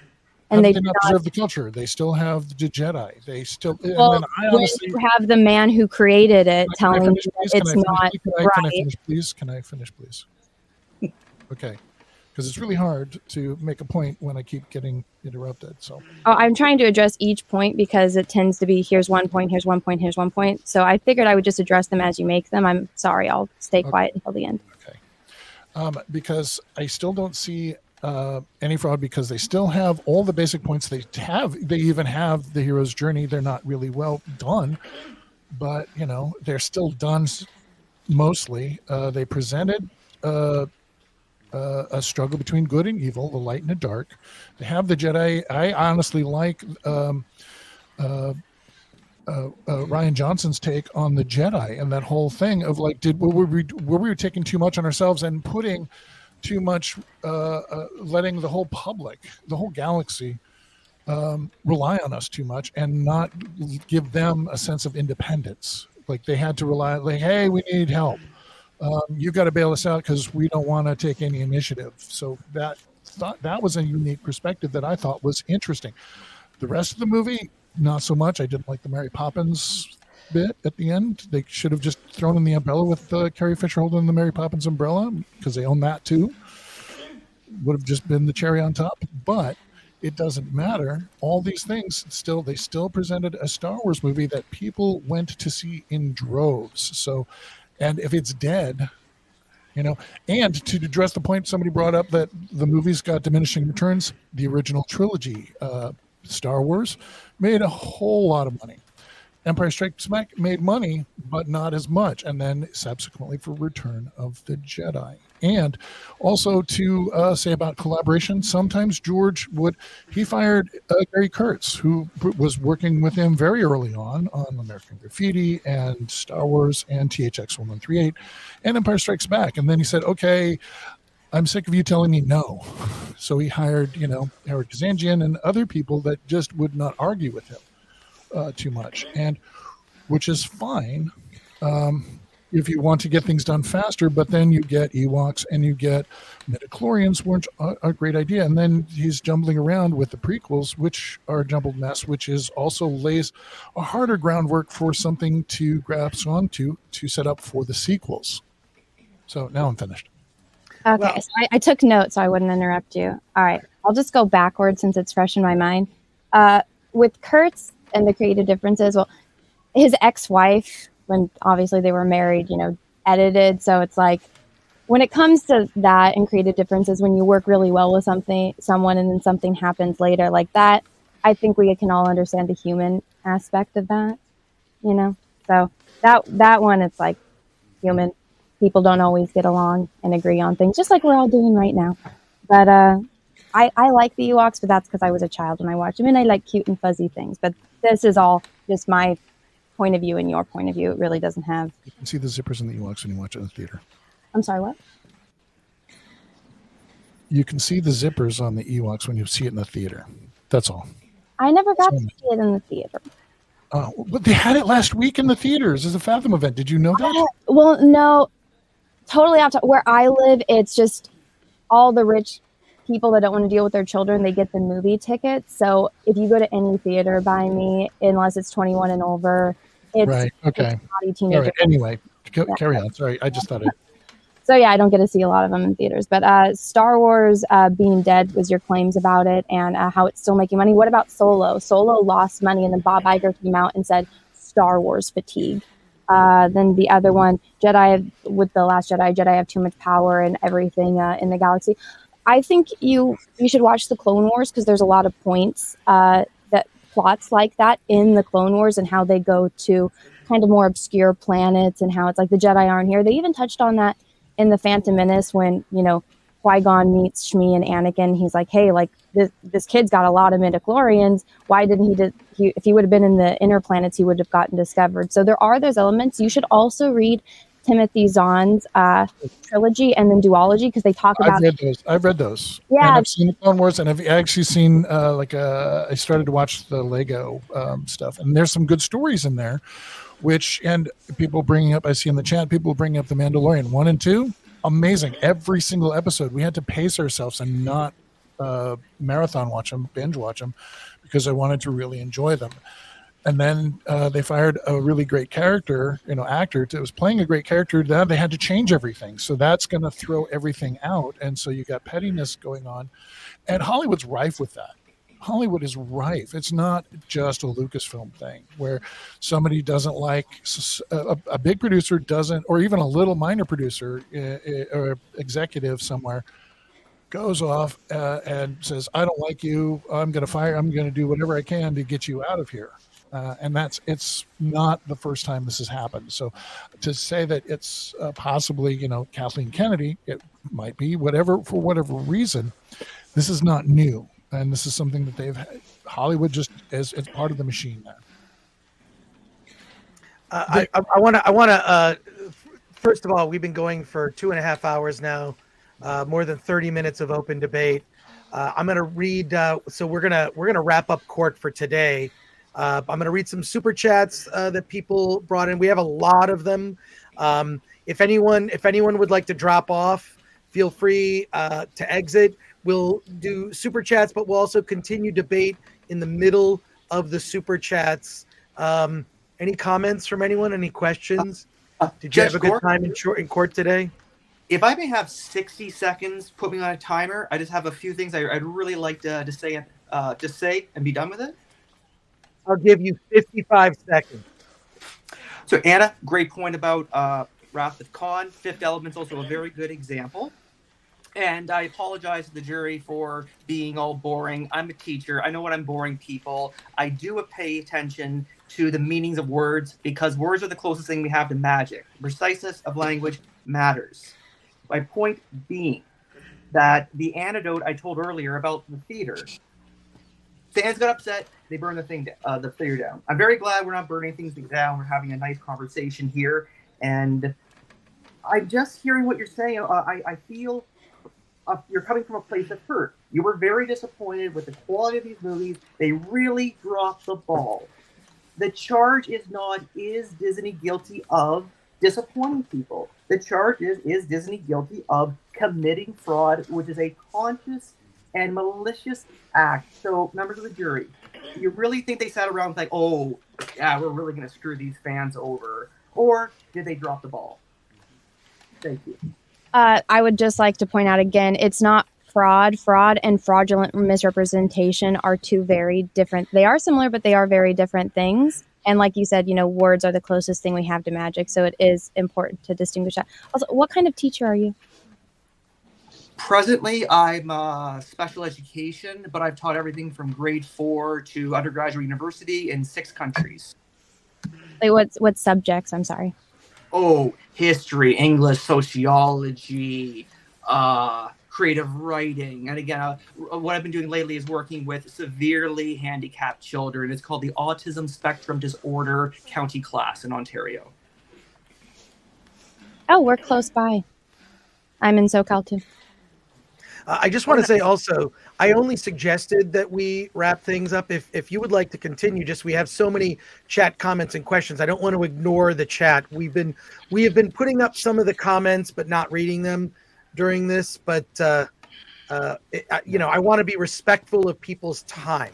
And they did not preserve the culture. They still have the Jedi. They still. Well, and then when you have the man who created it telling you that it's not right. Can I finish, please? Can I finish, please? Okay, because it's really hard to make a point when I keep getting interrupted. So. Oh, I'm trying to address each point because it tends to be here's one point, here's one point, here's one point. So I figured I would just address them as you make them. I'm sorry. I'll stay quiet until the end. Okay. Because I still don't see. Any fraud because they still have all the basic points they have. They even have the hero's journey. They're not really well done, but they're still done mostly. They presented a struggle between good and evil, the light and the dark. They have the Jedi. I honestly like Ryan Johnson's take on the Jedi and that whole thing of like, were we taking too much on ourselves and putting too much, letting the whole public, the whole galaxy, rely on us too much and not give them a sense of independence. Like they had to rely, like, hey, we need help. You got to bail us out because we don't want to take any initiative. So that was a unique perspective that I thought was interesting. The rest of the movie, not so much. I didn't like the Mary Poppins bit at the end. They should have just thrown in the umbrella with Carrie Fisher holding the Mary Poppins umbrella because they own that too. Would have just been the cherry on top, but it doesn't matter. All these things they still presented a Star Wars movie that people went to see in droves. So, and if it's dead, and to address the point somebody brought up that the movies got diminishing returns, the original trilogy, Star Wars, made a whole lot of money. Empire Strikes Back made money, but not as much. And then subsequently for Return of the Jedi. And also to say about collaboration, sometimes George he fired Gary Kurtz, who was working with him very early on American Graffiti and Star Wars and THX 1138 and Empire Strikes Back. And then he said, okay, I'm sick of you telling me no. So he hired, Eric Kazanjian and other people that just would not argue with him too much, and which is fine if you want to get things done faster, but then you get Ewoks and you get midichlorians, weren't a great idea. And then he's jumbling around with the prequels, which are a jumbled mess, which is also lays a harder groundwork for something to grasp onto to set up for the sequels. So now I'm finished. Okay, so I took notes so I wouldn't interrupt you. All right, I'll just go backwards since it's fresh in my mind. With Kurtz and the creative differences, well, his ex-wife, when obviously they were married, edited. So it's like when it comes to that and creative differences, when you work really well with someone and then something happens later like that, I think we can all understand the human aspect of that, So that one, it's like human. People don't always get along and agree on things, just like we're all doing right now. But I like the Ewoks, but that's because I was a child when I watched them, and I like cute and fuzzy things. But this is all just my point of view and your point of view. It really doesn't have. You can see the zippers in the Ewoks when you watch it in the theater. I'm sorry, what? You can see the zippers on the Ewoks when you see it in the theater. That's all. I never got to see it in the theater. But they had it last week in the theaters as a Fathom event. Did you know that? Well, no, totally off. Where I live, it's just all the rich people that don't want to deal with their children. They get the movie tickets. So if you go to any theater by me, unless it's 21 and over, it's right. Okay. It's naughty teenager. All right. Anyway, carry on. Sorry, I just thought it. So yeah, I don't get to see a lot of them in theaters. But Star Wars being dead was your claims about it, and how it's still making money. What about Solo? Solo lost money, and then Bob Iger came out and said Star Wars fatigue. Then the other one, Jedi, with The Last Jedi have too much power and everything in the galaxy. I think you should watch the Clone Wars, because there's a lot of points that plots like that in the Clone Wars, and how they go to kind of more obscure planets, and how it's like the Jedi aren't here. They even touched on that in The Phantom Menace when, Qui-Gon meets Shmi and Anakin. He's like, hey, like this kid's got a lot of midichlorians. Why didn't if he would have been in the inner planets, he would have gotten discovered. So there are those elements. You should also read Timothy Zahn's trilogy and then duology, because they talk about. I've read those. Yeah, and I've seen the Clone Wars, and I've actually seen I started to watch the Lego stuff, and there's some good stories in there. And people bringing up, I see in the chat, people bringing up The Mandalorian 1 and 2, amazing. Every single episode, we had to pace ourselves and not marathon watch them, binge watch them, because I wanted to really enjoy them. And then they fired a really great actor that was playing a great character. Now they had to change everything. So that's going to throw everything out. And so you got pettiness going on. And Hollywood's rife with that. Hollywood is rife. It's not just a Lucasfilm thing where somebody doesn't like a big producer doesn't, or even a little minor producer or executive somewhere goes off and says, I don't like you. I'm going to do whatever I can to get you out of here. And it's not the first time this has happened. So to say that it's possibly, Kathleen Kennedy, it might be for whatever reason, this is not new. And this is something that Hollywood just it's part of the machine now. I want to. First of all, we've been going for 2.5 hours now, more than 30 minutes of open debate. I'm going to read. So we're gonna wrap up court for today. I'm going to read some super chats that people brought in. We have a lot of them. If anyone would like to drop off, feel free to exit. We'll do super chats, but we'll also continue debate in the middle of the super chats. Any comments from anyone? Any questions? Did you have a good time in court today? If I may have 60 seconds, put me on a timer. I just have a few things I'd really like to say and be done with it. I'll give you 55 seconds. So Anna, great point about Wrath of Khan. Fifth Element's also a very good example. And I apologize to the jury for being all boring. I'm a teacher. I know what I'm boring people. I do pay attention to the meanings of words, because words are the closest thing we have to magic. Preciseness of language matters. My point being that the anecdote I told earlier about the theater, fans got upset. They burned the theater down. I'm very glad we're not burning things down. We're having a nice conversation here. And I'm just hearing what you're saying. I feel... you're coming from a place of hurt. You were very disappointed with the quality of these movies. They really dropped the ball. The charge is not, is Disney guilty of disappointing people? The charge is Disney guilty of committing fraud, which is a conscious and malicious act? So, members of the jury, you really think they sat around like, oh, yeah, we're really going to screw these fans over? Or did they drop the ball? Thank you. I would just like to point out again, it's not fraud. Fraud and fraudulent misrepresentation are two very different. They are similar, but they are very different things. And like you said, words are the closest thing we have to magic. So it is important to distinguish that. Also, what kind of teacher are you? Presently, I'm special education, but I've taught everything from grade 4 to undergraduate university in 6 countries. Like what subjects? I'm sorry. Oh, history, English, sociology, creative writing. And again, what I've been doing lately is working with severely handicapped children. It's called the Autism Spectrum Disorder County Class in Ontario. Oh, we're close by. I'm in SoCal too. I just want to say also, I only suggested that we wrap things up. If you would like to continue, we have so many chat comments and questions. I don't want to ignore the chat. We have been putting up some of the comments, but not reading them during this. But I want to be respectful of people's time.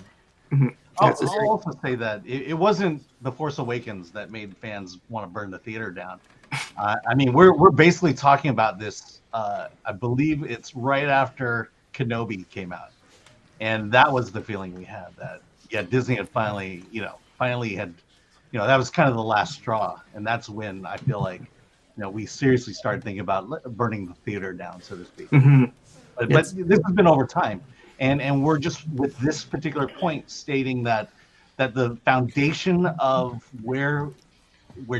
Mm-hmm. I'll also say that it wasn't The Force Awakens that made fans want to burn the theater down. I mean, we're basically talking about this. I believe it's right after Kenobi came out, and that was the feeling we had, that Disney had finally had, that was kind of the last straw, and that's when I feel like, we seriously started thinking about burning the theater down, so to speak. Mm-hmm. But this has been over time, and we're just with this particular point stating that the foundation of where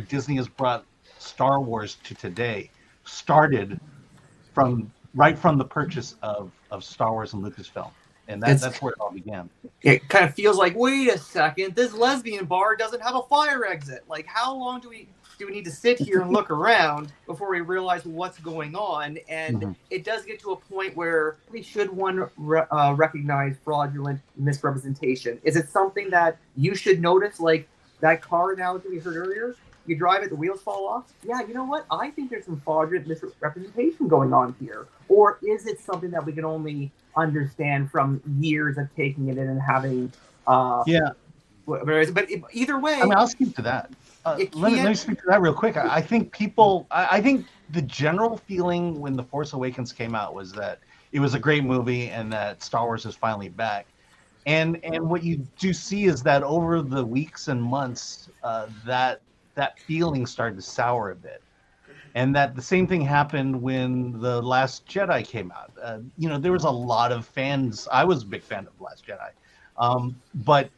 Disney has brought Star Wars to today started from the purchase of Star Wars and Lucasfilm, and that's where it all began. It kind of feels like, wait a second, this lesbian bar doesn't have a fire exit. Like, how long do we need to sit here and look around before we realize what's going on? And it does get to a point where should one recognize fraudulent misrepresentation? Is it something that you should notice, like that car analogy we heard earlier? You drive it, the wheels fall off. Yeah, you know what? I think there's some fraudulent misrepresentation going on here. Or is it something that we can only understand from years of taking it in and having... But either way... I mean, I'll speak to that. Let me speak to that real quick. I think I think the general feeling when The Force Awakens came out was that it was a great movie and that Star Wars is finally back. And what you do see is that over the weeks and months, that feeling started to sour a bit, and that the same thing happened when The Last Jedi came out. There was a lot of fans. I was a big fan of The Last Jedi, but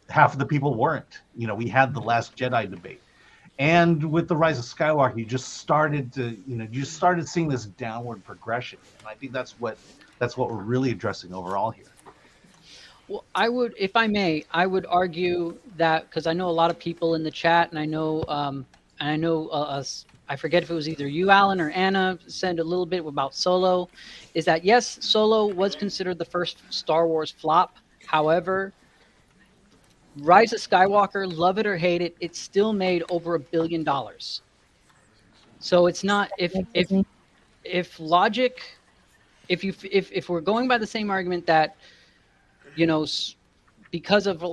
half of the people weren't. We had the Last Jedi debate, and with The Rise of Skywalker, you just started seeing this downward progression, and I think that's what we're really addressing overall here. Well, if I may, I would argue that, because I know a lot of people in the chat, and I know I forget if it was either you, Alan, or Anna said a little bit about Solo, is that yes, Solo was considered the first Star Wars flop. However, Rise of Skywalker, love it or hate it, it still made over $1 billion. So it's not if we're going by the same argument that, because of the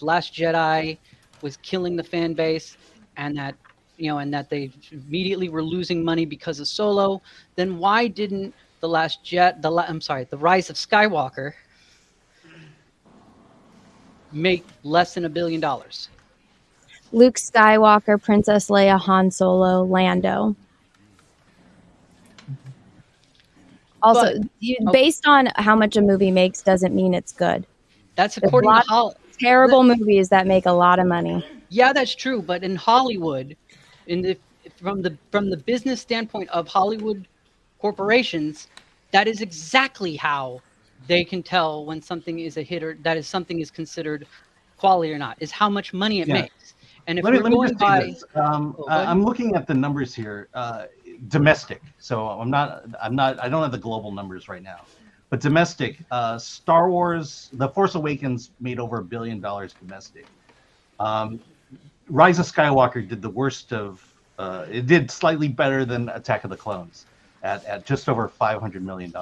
Last Jedi was killing the fan base, and that they immediately were losing money because of Solo, then why didn't the Rise of Skywalker make less than $1 billion? Luke Skywalker, Princess Leia, Han Solo, Lando. Also, based on how much a movie makes doesn't mean it's good. That's according to Hollywood. Terrible movies that make a lot of money. Yeah, that's true. But in Hollywood, from the business standpoint of Hollywood corporations, that is exactly how they can tell when something is a hit or that is something is considered quality or not, is how much money it makes. And if we're going by, I'm looking at the numbers here. Domestic. So I don't have the global numbers right now, but domestic, Star Wars, The Force Awakens made over $1 billion domestic. Rise of Skywalker did the worst of, it did slightly better than Attack of the Clones at just over $500 million.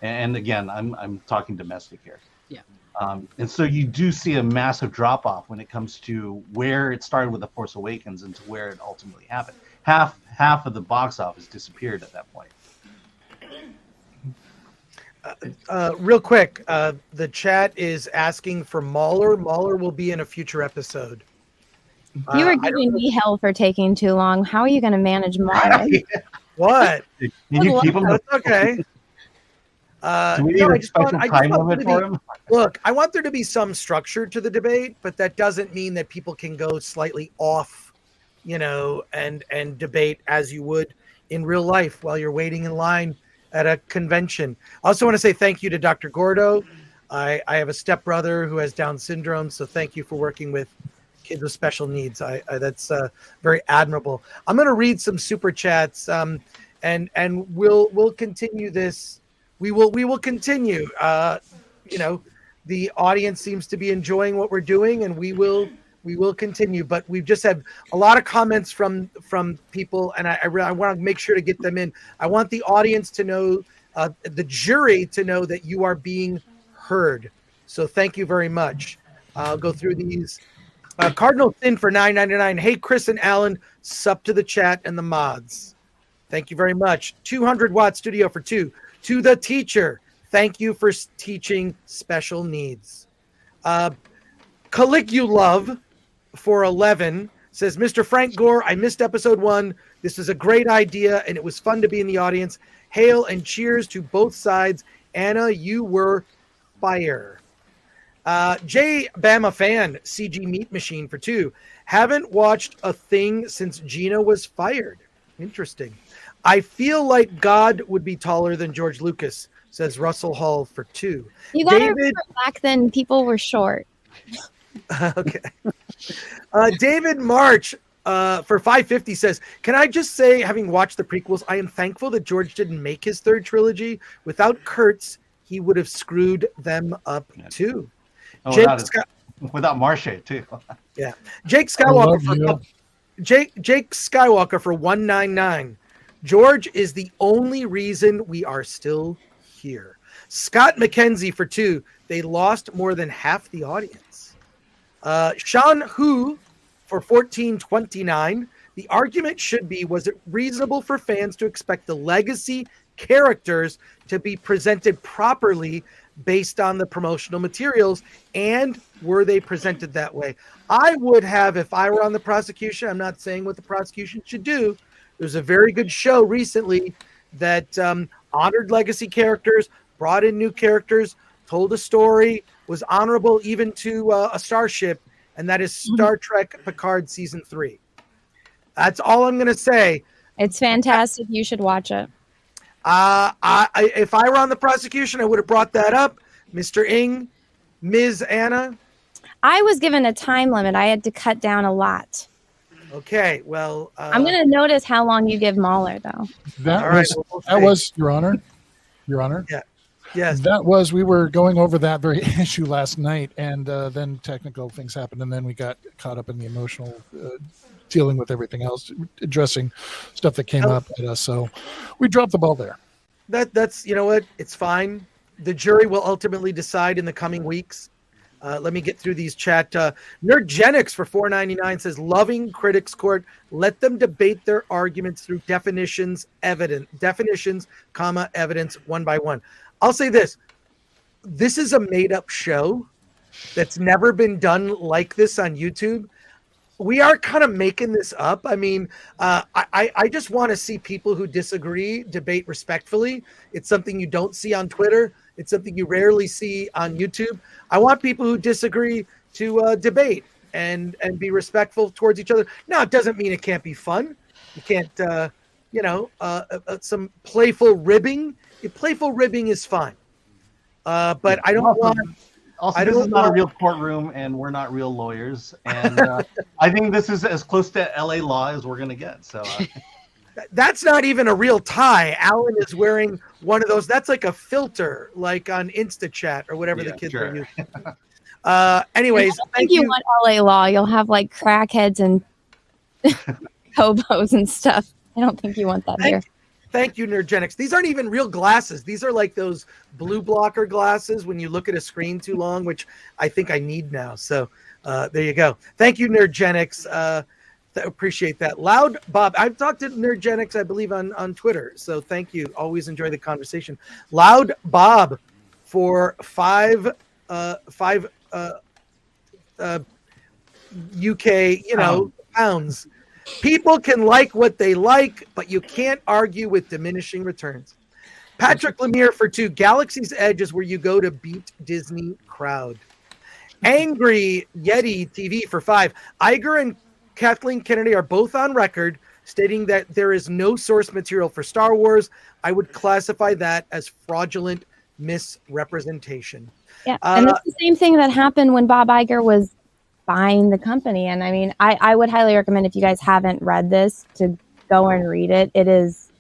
And again, I'm talking domestic here. Yeah. And so you do see a massive drop off when it comes to where it started with The Force Awakens and to where it ultimately happened. Half of the box office disappeared at that point. Real quick, the chat is asking for Mahler. Mahler will be in a future episode. You were giving me hell for taking too long. How are you going to manage Mahler? What? Can you keep him? That's okay. Do we need a special time limit for him? Look, I want there to be some structure to the debate, but that doesn't mean that people can go slightly off, and debate as you would in real life while you're waiting in line at a convention. I also want to say thank you to Dr. Gordo. I have a stepbrother who has Down syndrome, so thank you for working with kids with special needs. That's very admirable. I'm going to read some super chats. and we'll continue this. We will continue. The audience seems to be enjoying what we're doing, and we will continue. But we've just had a lot of comments from people, and I want to make sure to get them in. I want the audience to know, the jury to know that you are being heard. So thank you very much. I'll go through these. Cardinal Thin for $9.99. Hey, Chris and Alan, sup to the chat and the mods. Thank you very much. 200 Watt Studio for 2. To the teacher, thank you for teaching special needs. Caligulove for 11 says, Mr. Frank Gore, I missed episode 1. This is a great idea, and it was fun to be in the audience. Hail and cheers to both sides. Anna, you were fire. J Bama fan, CG Meat Machine for 2. Haven't watched a thing since Gina was fired. Interesting. I feel like God would be taller than George Lucas, says Russell Hall for 2. You got to remember back then people were short. Okay. David March for 550 says, can I just say, having watched the prequels, I am thankful that George didn't make his third trilogy. Without Kurtz, he would have screwed them up too. Oh, without Marche too. Yeah. Jake Skywalker for 199. George is the only reason we are still here. Scott McKenzie for 2. They lost more than half the audience. Sean Hu for 1429. The argument should be, was it reasonable for fans to expect the legacy characters to be presented properly based on the promotional materials, and were they presented that way? I would have, if I were on the prosecution. I'm not saying what the prosecution should do. There's a very good show recently that honored legacy characters, brought in new characters, told a story, was honorable even to a starship, and that is Star Trek Picard Season 3. That's all I'm going to say. It's fantastic. You should watch it. If I were on the prosecution, I would have brought that up. Mr. Ng, Ms. Anna. I was given a time limit. I had to cut down a lot. Okay, well, I'm going to notice how long you give Mahler, though. That was Your Honor. Your Honor. Yeah. Yes. That was, we were going over that very issue last night, and then technical things happened, and then we got caught up in the emotional dealing with everything else, addressing stuff that came up at us. So we dropped the ball there. That's, you know what? It's fine. The jury will ultimately decide in the coming weeks. Let me get through these chat. Nerdgenics for $4.99 says, loving critics court. Let them debate their arguments through definitions, comma, evidence, one by one. I'll say this. This is a made-up show that's never been done like this on YouTube. We are kind of making this up. I mean, I just want to see people who disagree debate respectfully. It's something you don't see on Twitter. It's something you rarely see on YouTube. I want people who disagree to debate and be respectful towards each other. Now, it doesn't mean it can't be fun. You can't, some playful ribbing. Playful ribbing is fine. But I don't want... Also, this is not a real courtroom, and we're not real lawyers. And I think this is as close to LA law as we're going to get. So that's not even a real tie. Alan is wearing one of those. That's like a filter, like on InstaChat or whatever the kids are using. Anyways, I don't think you want LA law. You'll have like crackheads and hobos and stuff. I don't think you want that here. Thank you, Nerdgenics. These aren't even real glasses. These are like those blue blocker glasses when you look at a screen too long, which I think I need now. So there you go. Thank you, Nerdgenics. Appreciate that. Loud Bob. I've talked to Nerdgenics, I believe, on Twitter. So thank you. Always enjoy the conversation. Loud Bob for five UK, pounds. People can like what they like, but you can't argue with diminishing returns. Patrick Lemire for 2. Galaxy's Edge is where you go to beat Disney crowd. Angry Yeti TV for 5. Iger and Kathleen Kennedy are both on record stating that there is no source material for Star Wars. I would classify that as fraudulent misrepresentation. Yeah, and it's the same thing that happened when Bob Iger was buying the company. And I mean, I would highly recommend, if you guys haven't read this, to go and read it. It is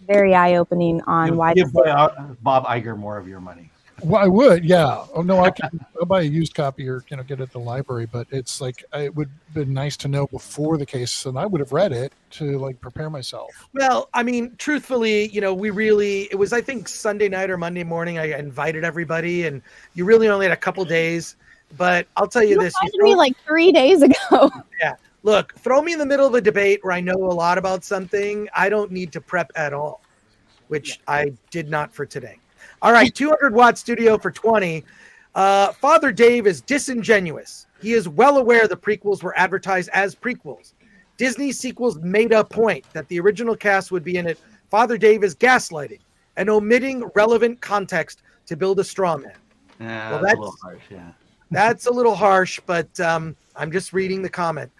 very eye-opening on why give Bob Iger more of your money. Well, I would, yeah. Oh no, I'll buy a used copy or get it at the library. But it's like it would have been nice to know before the case, and I would have read it to like prepare myself. Well, I mean, truthfully, it was I think Sunday night or Monday morning. I invited everybody, and you really only had a couple days. But I'll tell you this: invited me like 3 days ago. Yeah. Look, throw me in the middle of a debate where I know a lot about something. I don't need to prep at all, which I did not for today. All right, 200-watt studio for 20. Father Dave is disingenuous. He is well aware the prequels were advertised as prequels. Disney sequels made a point that the original cast would be in it. Father Dave is gaslighting and omitting relevant context to build a straw man. Yeah, well, that's a little harsh, yeah. That's a little harsh, but I'm just reading the comment.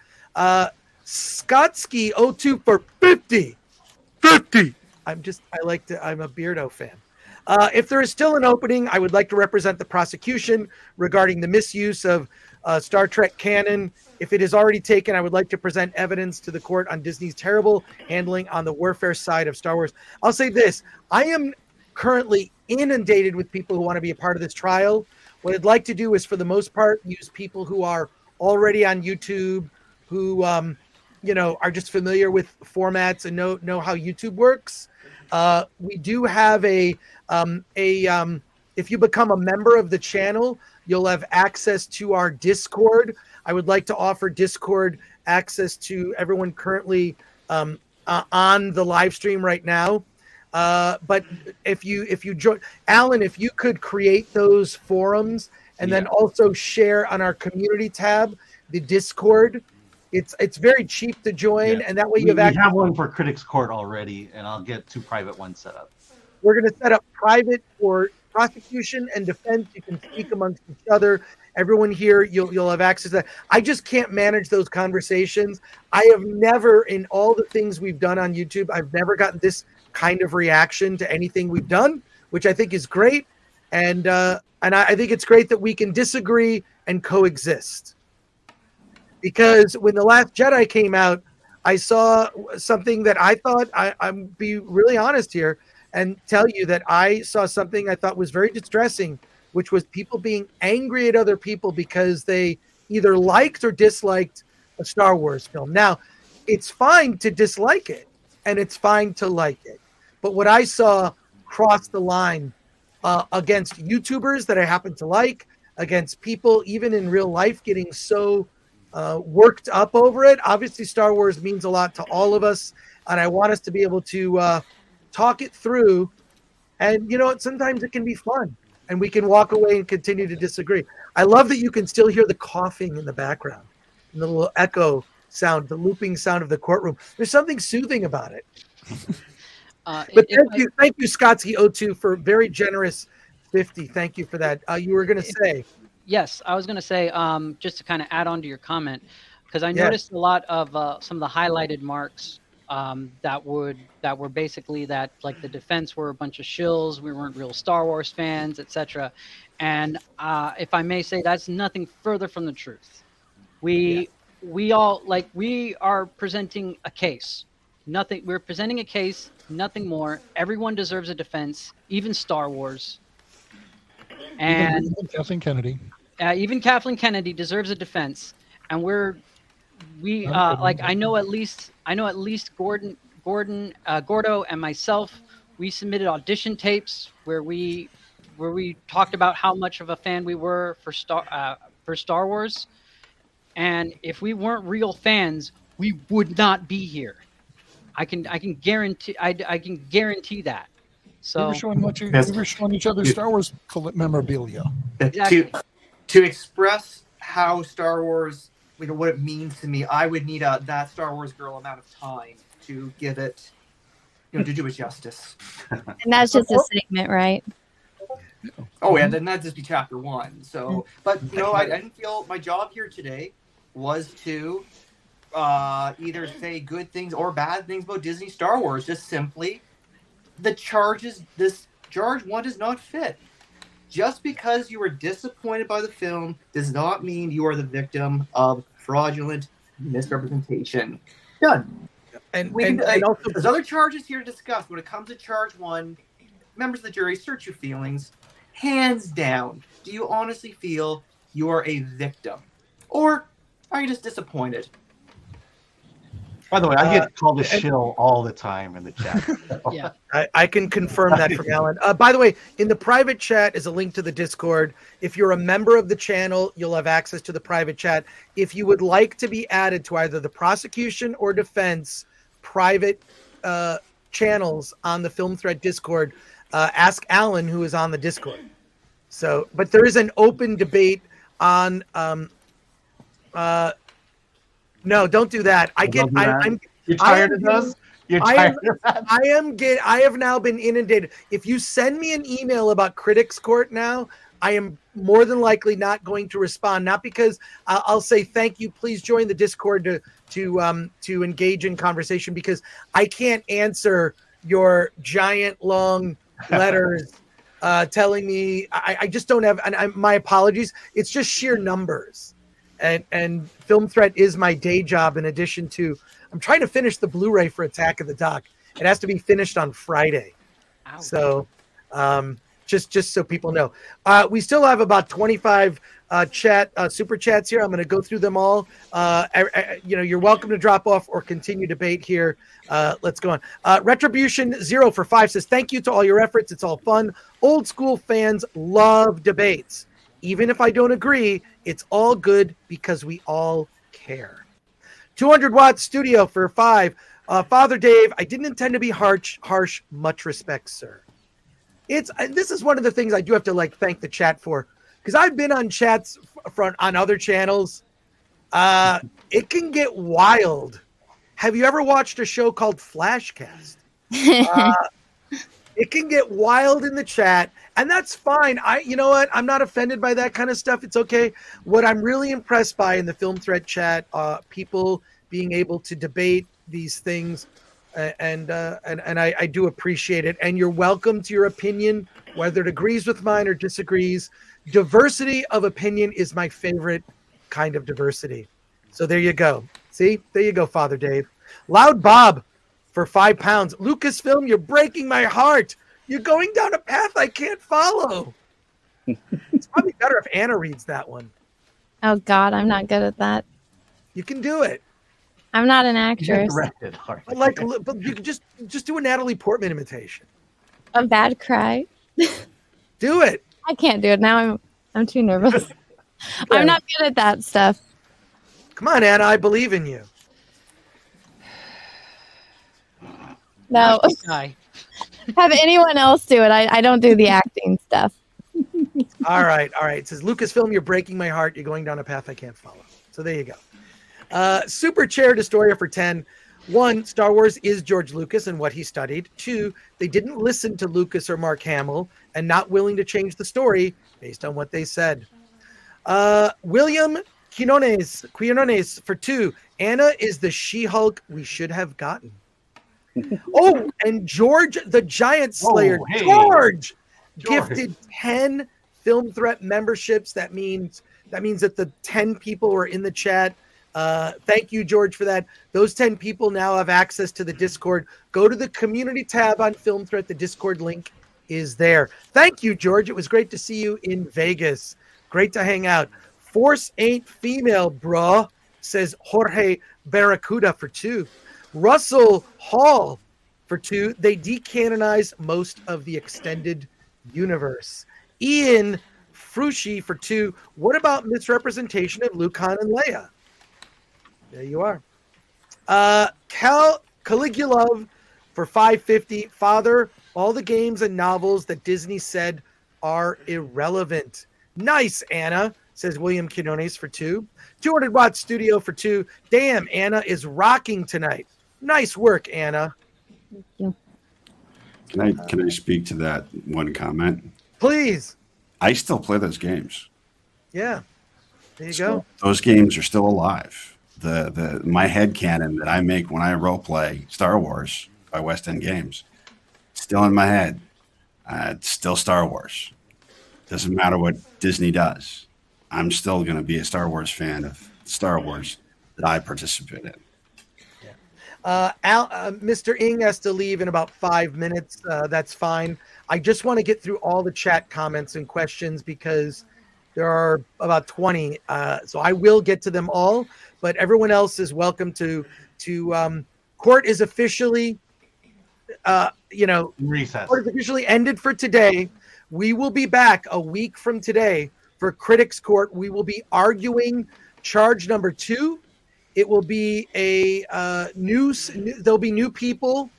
Skotsky02 for 50. 50. I'm a Beardo fan. If there is still an opening, I would like to represent the prosecution regarding the misuse of Star Trek canon. If it is already taken, I would like to present evidence to the court on Disney's terrible handling on the warfare side of Star Wars. I'll say this. I am currently inundated with people who want to be a part of this trial. What I'd like to do is, for the most part, use people who are already on YouTube, who are just familiar with formats and know how YouTube works. We do have if you become a member of the channel, you'll have access to our Discord. I would like to offer Discord access to everyone currently on the live stream right now. But if you join, Alan, if you could create those forums and then also share on our community tab the Discord. It's very cheap to join, and that way you have access. We have one for Critics Court already, and I'll get 2 private ones set up. We're going to set up private for prosecution and defense. You can speak amongst each other. Everyone here, you'll have access to that. I just can't manage those conversations. I have never, in all the things we've done on YouTube, I've never gotten this kind of reaction to anything we've done, which I think is great. And I think it's great that we can disagree and coexist. Because when The Last Jedi came out, I saw something that I thought, I'm be really honest here and tell you that I saw something I thought was very distressing, which was people being angry at other people because they either liked or disliked a Star Wars film. Now, it's fine to dislike it, and it's fine to like it. But what I saw crossed the line against YouTubers that I happen to like, against people even in real life getting so worked up over it. Obviously, Star Wars means a lot to all of us, and I want us to be able to talk it through. And sometimes it can be fun, and we can walk away and continue to disagree. I love that you can still hear the coughing in the background, and the little echo sound, the looping sound of the courtroom. There's something soothing about it. But thank you, Skotsky02, for very generous 50. Thank you for that. You were going to say. Yes, I was going to say, just to kind of add on to your comment, because I noticed a lot of some of the highlighted marks that were basically that, like, the defense were a bunch of shills, we weren't real Star Wars fans, etc. And if I may say, that's nothing further from the truth. We are presenting a case. We're presenting a case, nothing more. Everyone deserves a defense, even Star Wars. And even Kathleen Kennedy. Even Kathleen Kennedy deserves a defense, and I know at least Gordo and myself, we submitted audition tapes where we talked about how much of a fan we were for Star Wars, and if we weren't real fans, we would not be here. I can guarantee that. So we were showing each other Star Wars memorabilia. Exactly. To express how Star Wars, what it means to me, I would need that Star Wars girl amount of time to give it, to do it justice. And that's just a segment, right? Oh yeah, then that'd just be chapter 1. So, but I didn't feel my job here today was to either say good things or bad things about Disney Star Wars. Just simply, charge 1 does not fit. Just because you were disappointed by the film does not mean you are the victim of fraudulent misrepresentation. Done. And also, there's other charges here to discuss. When it comes to charge 1, members of the jury, search your feelings. Hands down, do you honestly feel you are a victim? Or are you just disappointed? By the way, I get called a shill all the time in the chat. Yeah, I can confirm that from Alan. By the way, in the private chat is a link to the Discord. If you're a member of the channel, you'll have access to the private chat. If you would like to be added to either the prosecution or defense private channels on the Film Threat Discord, ask Alan, who is on the Discord. So, but there is an open debate on no, don't do that. You're tired of those? You're tired of that? I have now been inundated. If you send me an email about Critics Court now, I am more than likely not going to respond. Not because I'll say thank you, please join the Discord to engage in conversation, because I can't answer your giant long letters telling me I just don't have. And my apologies. It's just sheer numbers. And Film Threat is my day job. In addition to, I'm trying to finish the Blu-ray for Attack of the Doc. It has to be finished on Friday. Ouch. So, just so people know, we still have about 25 super chats here. I'm going to go through them all. You're welcome to drop off or continue debate here. Let's go on. Retribution 0 for 5 says, thank you to all your efforts. It's all fun. Old school fans love debates. Even if I don't agree, it's all good because we all care. 200 Watt Studio for 5. Father Dave, I didn't intend to be harsh. Much respect, sir. This is one of the things I do have to thank the chat for, because I've been on chats on other channels. It can get wild. Have you ever watched a show called Flashcast? It can get wild in the chat, and that's fine. You know what? I'm not offended by that kind of stuff. It's okay. What I'm really impressed by in the Film Threat chat, people being able to debate these things, and I do appreciate it. And you're welcome to your opinion, whether it agrees with mine or disagrees. Diversity of opinion is my favorite kind of diversity. So there you go. See, there you go, Father Dave. Loud Bob for £5. LucasFilm, you're breaking my heart. You're going down a path I can't follow. It's probably better if Anna reads that one. Oh God, I'm not good at that. You can do it. I'm not an actress. But you can just do a Natalie Portman imitation. A bad cry. Do it. I can't do it now. I'm too nervous. I'm not good at that stuff. Come on, Anna. I believe in you. No. Have anyone else do it. I don't do the acting stuff. All right. It says, Lucasfilm, you're breaking my heart. You're going down a path I can't follow. So there you go. Super Chair Destroyer for 10. 1, Star Wars is George Lucas and what he studied. 2, they didn't listen to Lucas or Mark Hamill and not willing to change the story based on what they said. William Quinones for 2. Anna is the She-Hulk we should have gotten. Oh, and George the Giant Slayer. Hey. George gifted 10 Film Threat memberships. That means that the 10 people were in the chat. Thank you, George, for that. Those 10 people now have access to the Discord. Go to the community tab on Film Threat. The Discord link is there. Thank you, George. It was great to see you in Vegas. Great to hang out. Force ain't female, bruh, says Jorge Barracuda for 2. Russell Hall for 2. They decanonized most of the extended universe. Ian Frushi for 2. What about misrepresentation of Luke, Han, and Leia? There you are. Caligulov for $5.50. Father, all the games and novels that Disney said are irrelevant. Nice, Anna, says William Quinones for 2. 200 Watt Studio for 2. Damn, Anna is rocking tonight. Nice work, Anna. Thank you. Can I speak to that one comment? Please. I still play those games. Yeah. There you go. Those games are still alive. My headcanon that I make when I role play Star Wars by West End Games, still in my head. It's still Star Wars. Doesn't matter what Disney does. I'm still going to be a Star Wars fan of Star Wars that I participate in. Mr. Ng has to leave in about 5 minutes. That's fine. I just want to get through all the chat comments and questions because there are about 20. So I will get to them all, but everyone else is welcome to court is officially, recess. Court is officially ended for today. We will be back a week from today for Critics Court. We will be arguing charge number 2. It will be there'll be new people.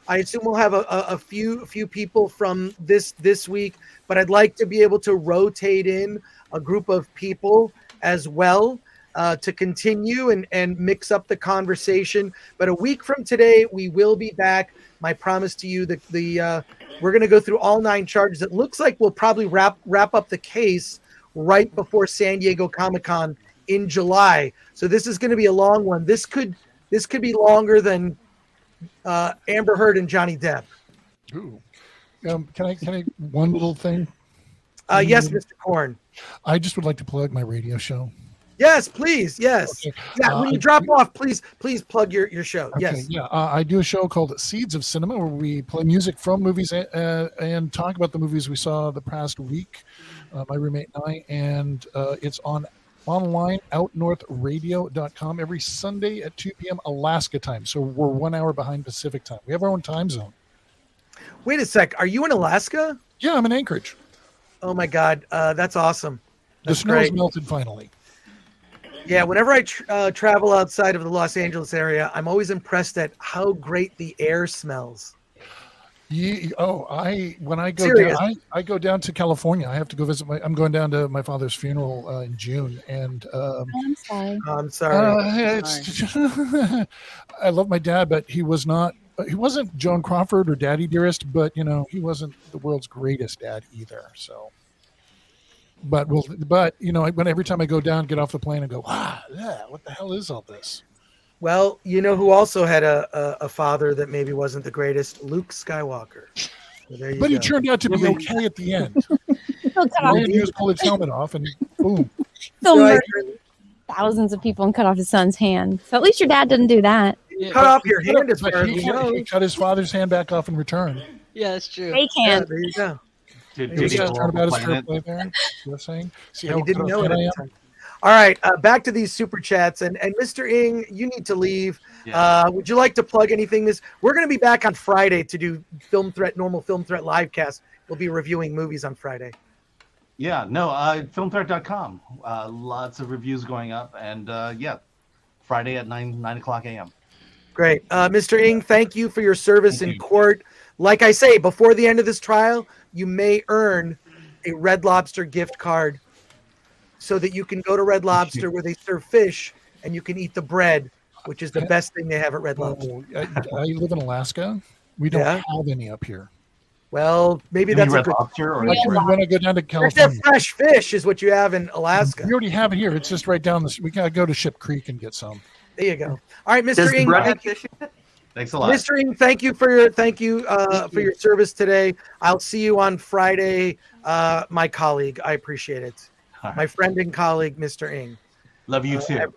I assume we'll have a few people from this week, but I'd like to be able to rotate in a group of people as well to continue and mix up the conversation. But a week from today, we will be back. My promise to you, we're going to go through all 9 charges. It looks like we'll probably wrap up the case right before San Diego Comic-Con in July. So this is going to be a long one. This could be longer than Amber Heard and Johnny Depp. Ooh. Can I one little thing? Yes, Mr. Korn. I just would like to plug my radio show. Yes, please. Yes. Okay. Yeah. When you drop off, please plug your show. Okay, yes. Yeah. I do a show called Seeds of Cinema where we play music from movies and talk about the movies we saw the past week. My roommate and I, and it's online, outnorthradio.com every Sunday at 2 p.m. Alaska time. So we're 1 hour behind Pacific time. We have our own time zone. Wait a sec. Are you in Alaska? Yeah, I'm in Anchorage. Oh my God. That's awesome. That's the snow's melted finally. Yeah, whenever I travel outside of the Los Angeles area, I'm always impressed at how great the air smells. Yeah, when I go down, I go down to California. I have to go visit I'm going down to my father's funeral in June, and I'm sorry. I'm sorry. I love my dad, but he wasn't Joan Crawford or Daddy Dearest, but he wasn't the world's greatest dad either. So. But every time I go down, get off the plane and go, what the hell is all this? Well, who also had a father that maybe wasn't the greatest? Luke Skywalker. So but he turned out to be okay at the end. He just pulled his helmet off and boom. Still murdered thousands of people and cut off his son's hand. So at least your dad didn't do that. Yeah, cut off your hand as far as he cut his father's hand back off in return. Yeah, that's true. Fake hand. Yeah, there you go. Did he turn about his fair play there? You're saying? See how he didn't know it at the time. All right, back to these super chats, and Mr. Ng, you need to leave. Yeah. Would you like to plug anything? We're going to be back on Friday to do normal Film Threat Livecast. We'll be reviewing movies on Friday. Yeah, no, filmthreat.com. Lots of reviews going up, and Friday at 9 o'clock a.m. Great, Mr. Ng, thank you for your service in court. Like I say, before the end of this trial, you may earn a Red Lobster gift card so that you can go to Red Lobster where they serve fish and you can eat the bread, which is the best thing they have at Red Lobster. I live in Alaska. We don't have any up here. Well, maybe that's Red Lobster. Or when I go down to California, fresh fish is what you have in Alaska. We already have it here. It's just right down the. We gotta go to Ship Creek and get some. There you go. All right, Mr. Ng. Thanks a lot, Mr. Ng. Thank you for your service today. I'll see you on Friday, my colleague. I appreciate it. Right. My friend and colleague, Mr. Ng. Love you too.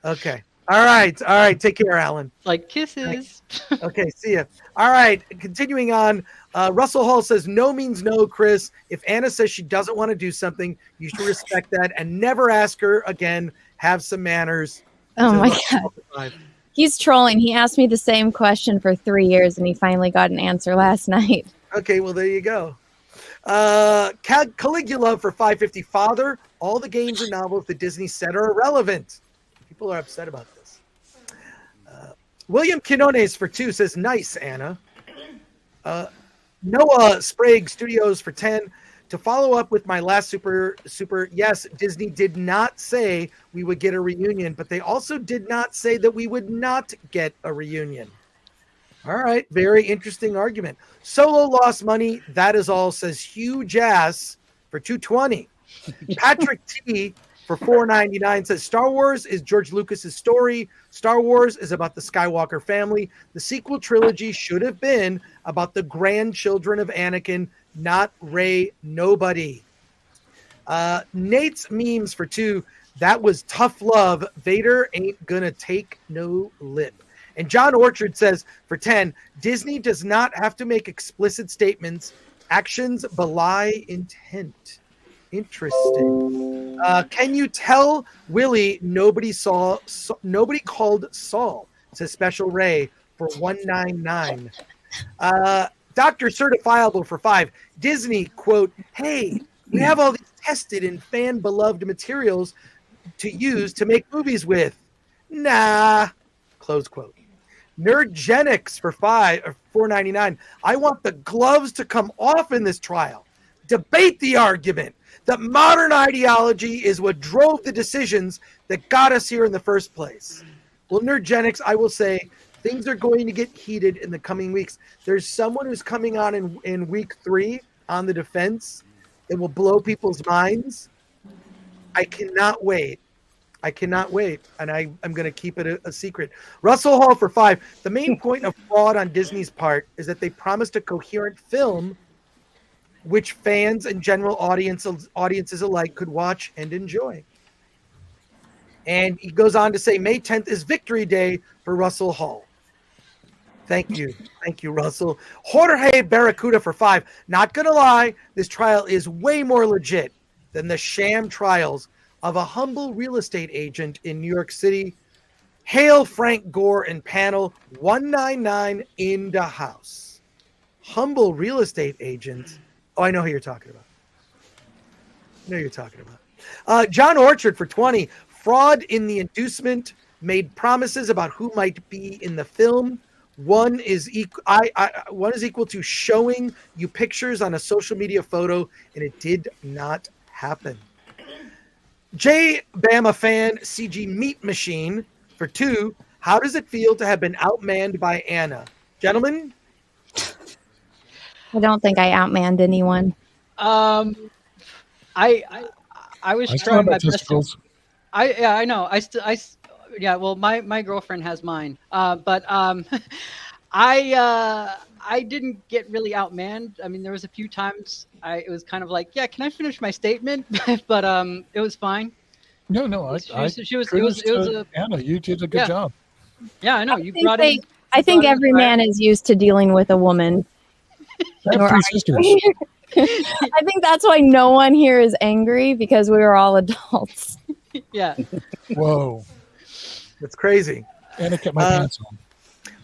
Okay. All right. Take care, Alan. Like kisses. Okay. See ya. All right. Continuing on. Russell Hall says, no means no, Chris. If Anna says she doesn't want to do something, you should respect that and never ask her again. Have some manners. Oh my God. He's trolling. He asked me the same question for 3 years and he finally got an answer last night. Okay. Well, there you go. Caligula for $5.50. Father, all the games and novels that Disney said are irrelevant. People are upset about this. William Quinones for $2 says, nice, Anna. Noah Sprague Studios for 10. To follow up with my last super, yes, Disney did not say we would get a reunion, but they also did not say that we would not get a reunion. All right, very interesting argument. Solo lost money, that is all, says Hugh Jass for $2.20. Patrick T for $4.99 says Star Wars is George Lucas's story. Star Wars is about the Skywalker family. The sequel trilogy should have been about the grandchildren of Anakin, not Rey nobody. Nate's memes for $2. That was tough love. Vader ain't gonna take no lip. And John Orchard says, for 10, Disney does not have to make explicit statements. Actions belie intent. Interesting. Can you tell Willie nobody called Saul? Says Special Ray for 199. Dr. Certifiable for 5. Disney, quote, hey, we have all these tested and fan-beloved materials to use to make movies with. Nah, close quote. Nerdgenics for 499. I want the gloves to come off in this trial. Debate the argument that modern ideology is what drove the decisions that got us here in the first place. Well, Nerdgenics, I will say, things are going to get heated in the coming weeks. There's someone who's coming on in week 3 on the defense. It will blow people's minds. I cannot wait. And I'm going to keep it a secret. Russell Hall for 5. The main point of fraud on Disney's part is that they promised a coherent film which fans and general audiences alike could watch and enjoy. And he goes on to say May 10th is Victory Day for Russell Hall. Thank you, Russell. Jorge Barracuda for 5. Not going to lie, this trial is way more legit than the sham trials of a humble real estate agent in New York City. Hail Frank Gore and panel 199 in the house. Humble real estate agent. Oh, I know who you're talking about. John Orchard for 20. Fraud in the inducement. Made promises about who might be in the film. One is equal to showing you pictures on a social media photo, and it did not happen. J Bama fan CG Meat Machine for 2. How does it feel to have been outmanned by Anna? Gentlemen? I don't think I outmanned anyone. I was trying my best. I know. Well, my girlfriend has mine. But I didn't get really outmanned. I mean, there was a few times it was kind of like, yeah, can I finish my statement? But it was fine. No, Anna, you did a good job. Yeah, I know. I think every man is used to dealing with a woman. I have 3 sisters. I think that's why no one here is angry, because we were all adults. Yeah. Whoa. That's crazy. And I kept my pants on.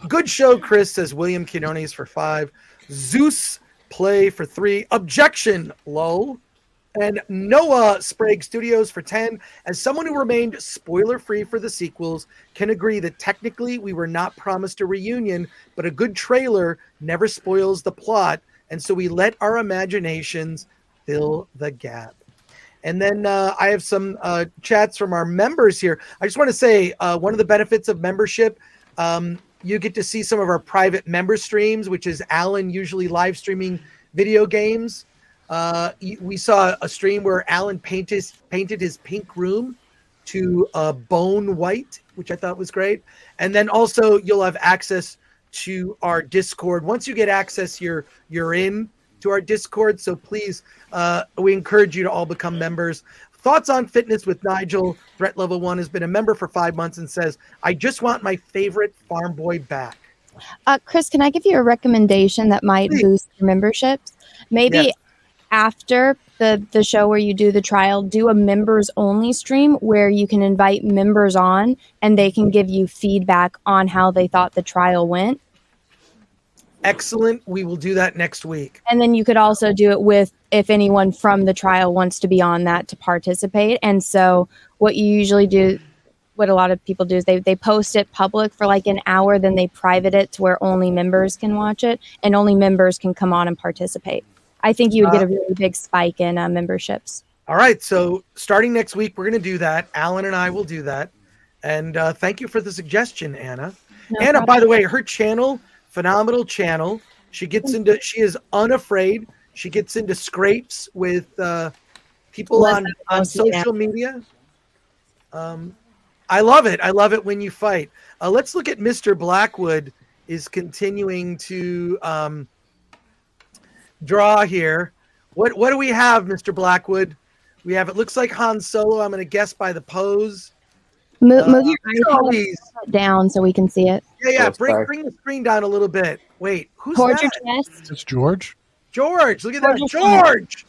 Good show, Chris, says William Quinones for 5. Zeus Play for 3. Objection, lol. And Noah Sprague Studios for 10. As someone who remained spoiler-free for the sequels, can agree that technically we were not promised a reunion, but a good trailer never spoils the plot, and so we let our imaginations fill the gap. And then I have some chats from our members here. I just want to say one of the benefits of membership, you get to see some of our private member streams, which is Alan usually live streaming video games. We saw a stream where Alan painted his pink room to bone white, which I thought was great. And then also you'll have access to our Discord. Once you get access, you're in to our Discord. So please, we encourage you to all become members. Thoughts on Fitness with Nigel. Threat Level 1 has been a member for 5 months and says, I just want my favorite farm boy back. Chris, can I give you a recommendation that might boost your memberships? Maybe after the show where you do the trial, do a members only stream where you can invite members on and they can give you feedback on how they thought the trial went. Excellent. We will do that next week. And then you could also do it with if anyone from the trial wants to be on that to participate. And so what you usually do, what a lot of people do is they post it public for like an hour, then they private it to where only members can watch it and only members can come on and participate. I think you would get a really big spike in memberships. All right. So starting next week, we're going to do that. Alan and I will do that. And thank you for the suggestion, Anna. No Anna, problem. by the way, her channel, phenomenal channel. She is unafraid. She gets into scrapes with people on social media. I love it. I love it when you fight. Let's look at Mr. Blackwood is continuing to draw here. What do we have, Mr. Blackwood? We have, it looks like Han Solo. I'm going to guess by the pose. Move your Charlies. iPad down so we can see it. Yeah. Bring the screen down a little bit. Wait, who's Towards that? your chest. It's George. George, look at that. George. George.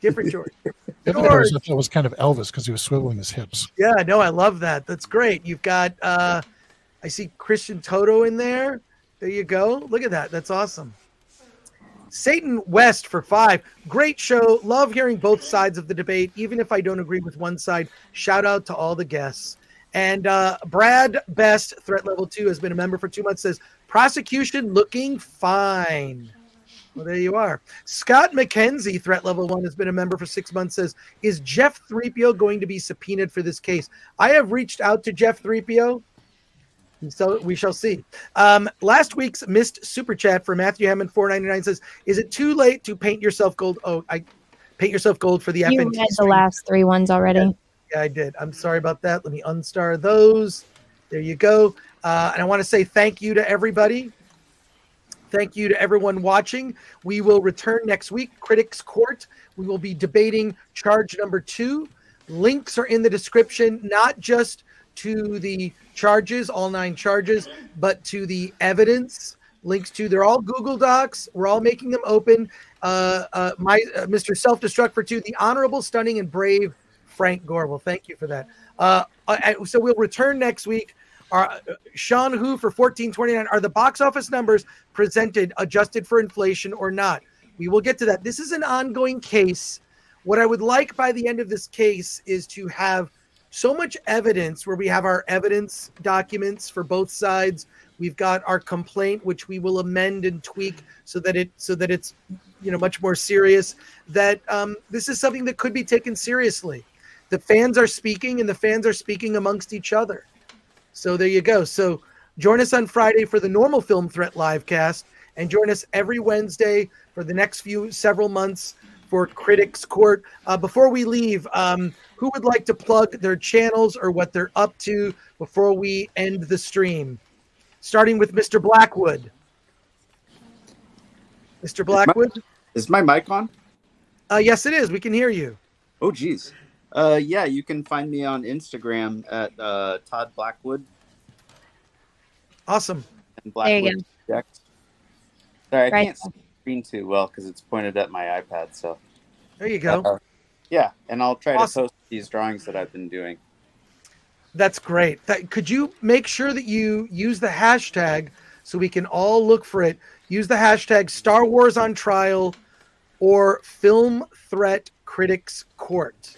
Different George. I thought it was kind of Elvis because he was swiveling his hips. Yeah, no, I love that. That's great. You've got I see Christian Toto in there. There you go. Look at that. That's awesome. Satan West for 5. Great show. Love hearing both sides of the debate, even if I don't agree with one side. Shout out to all the guests. And Brad Best, threat level 2, has been a member for 2 months, says, prosecution looking fine. Well, there you are. Scott McKenzie, threat level 1, has been a member for 6 months, says, is Jeff 3PO going to be subpoenaed for this case? I have reached out to Jeff 3PO. So we shall see. Last week's missed super chat for Matthew Hammond 499 says, "Is it too late to paint yourself gold?" Oh, I paint yourself gold for the FNT. You read the last 3 ones already. Yeah, I did. I'm sorry about that. Let me unstar those. There you go. And I want to say thank you to everybody. Thank you to everyone watching. We will return next week. Critics Court. We will be debating charge number 2. Links are in the description, not just to the charges, all 9 charges, but to the evidence. Links to, they're all Google Docs. We're all making them open. Mr. Self-Destruct for 2, the honorable, stunning, and brave Frank Gore. Well, thank you for that. So we'll return next week. Sean Hu for 1429. Are the box office numbers presented adjusted for inflation or not? We will get to that. This is an ongoing case. What I would like by the end of this case is to have so much evidence where we have our evidence documents for both sides. We've got our complaint, which we will amend and tweak so that it's much more serious. That this is something that could be taken seriously. The fans are speaking, and the fans are speaking amongst each other. So there you go. So join us on Friday for the normal Film Threat Livecast, and join us every Wednesday for the next several months for Critics Court. Before we leave, who would like to plug their channels or what they're up to before we end the stream? Starting with Mr. Blackwood. Mr. Blackwood? Is my mic on? Yes, it is. We can hear you. Oh, geez. Yeah, you can find me on Instagram at Todd Blackwood. Awesome. And Blackwood there you go. Project. Sorry, I Right. can't see the screen too well because it's pointed at my iPad. So there you go. Yeah, and I'll try Awesome. to post these drawings that I've been doing. That's great. Could you make sure that you use the hashtag so we can all look for it? Use the hashtag Star Wars on Trial or Film Threat Critics Court.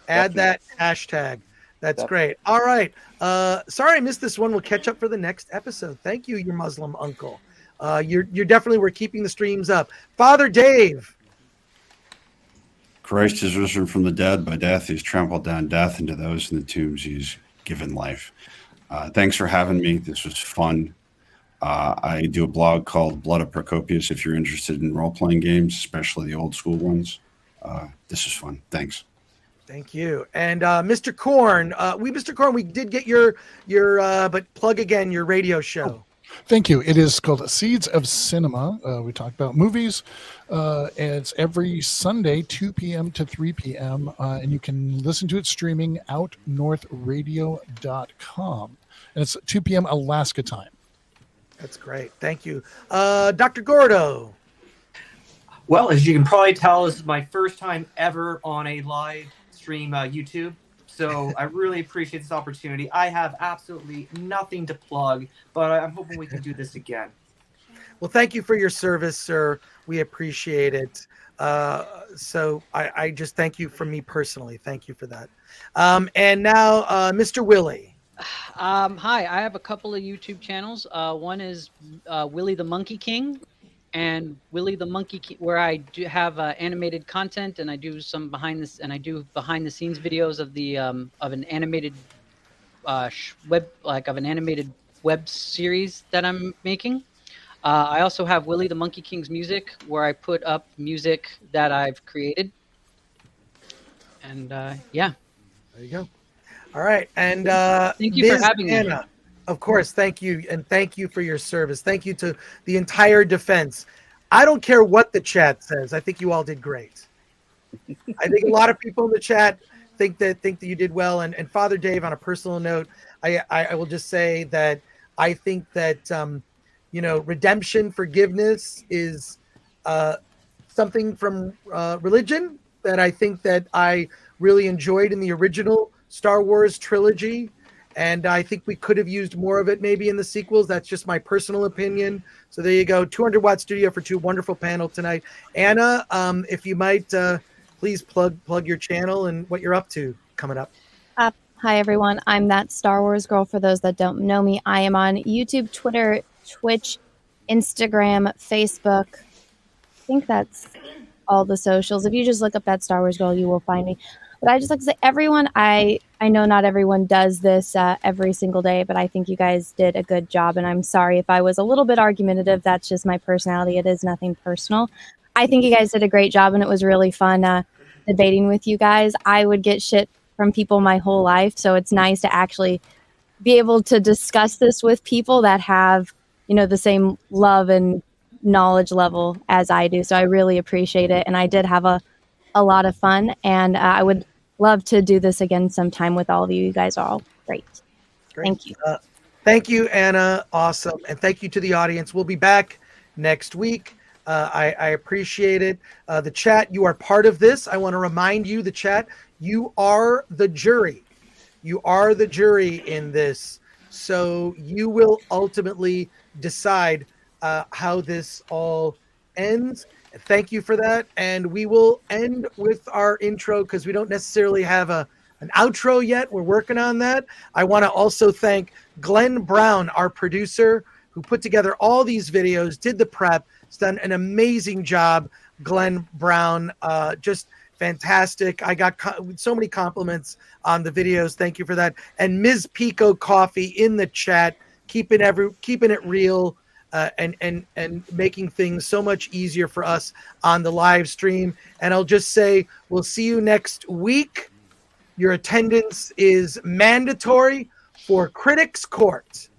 Add that hashtag. That's great. All right. Sorry I missed this one. We'll catch up for the next episode. Thank you, your Muslim uncle. You're definitely, we're keeping the streams up. Father Dave. Christ is risen from the dead. By death, he's trampled down death, and to those in the tombs, he's given life. Thanks for having me. This was fun. I do a blog called Blood of Procopius if you're interested in role-playing games, especially the old school ones. This is fun. Thanks. Thank you. And Mr. Korn, Mr. Korn, we did get your but plug again your radio show. Thank you. It is called Seeds of Cinema. We talk about movies. And it's every Sunday, 2 p.m. to 3 p.m. And you can listen to it streaming outnorthradio.com. And it's 2 p.m. Alaska time. That's great. Thank you. Dr. Gordo. Well, as you can probably tell, this is my first time ever on a live stream YouTube. So I really appreciate this opportunity. I have absolutely nothing to plug, but I'm hoping we can do this again. Well, thank you for your service, sir. We appreciate it. So I just thank you from me personally. Thank you for that. And now, Mr. Willie. Hi, I have a couple of YouTube channels. One is Willie the Monkey King, and Willie the Monkey King, where I do have animated content, and I do some behind the scenes videos of the of an animated web series that I'm making. I also have Willie the Monkey King's music, where I put up music that I've created. And yeah, there you go. All right, and thank you for having me. Of course, thank you, and thank you for your service. Thank you to the entire defense. I don't care what the chat says. I think you all did great. I think a lot of people in the chat think that you did well. And Father Dave, on a personal note, I will just say that I think that redemption, forgiveness is something from religion that I think that I really enjoyed in the original Star Wars trilogy. And I think we could have used more of it maybe in the sequels. That's just my personal opinion. So there you go. 200 Watt Studio for 2 wonderful panel tonight. Anna, if you might please plug your channel and what you're up to coming up. Hi, everyone. I'm that Star Wars girl. For those that don't know me, I am on YouTube, Twitter, Twitch, Instagram, Facebook. I think that's all the socials. If you just look up that Star Wars girl, you will find me. But I just like to say, everyone, I know not everyone does this every single day, but I think you guys did a good job. And I'm sorry if I was a little bit argumentative. That's just my personality. It is nothing personal. I think you guys did a great job, and it was really fun debating with you guys. I would get shit from people my whole life, so it's nice to actually be able to discuss this with people that have, the same love and knowledge level as I do. So I really appreciate it, and I did have a lot of fun, and I would love to do this again sometime with all of you. You guys are all great. Thank you. Thank you, Anna. Awesome. And thank you to the audience. We'll be back next week. I appreciate it. The chat, you are part of this. I want to remind you, the chat, you are the jury. You are the jury in this. So you will ultimately decide how this all ends. Thank you for that. And we will end with our intro because we don't necessarily have an outro yet. We're working on that. I want to also thank Glenn Brown, our producer, who put together all these videos, did the prep. He's done an amazing job. Glenn Brown, just fantastic. I got so many compliments on the videos. Thank you for that. And Ms. Pico Coffee in the chat, keeping it real. And making things so much easier for us on the live stream. And I'll just say, we'll see you next week. Your attendance is mandatory for Critics Court.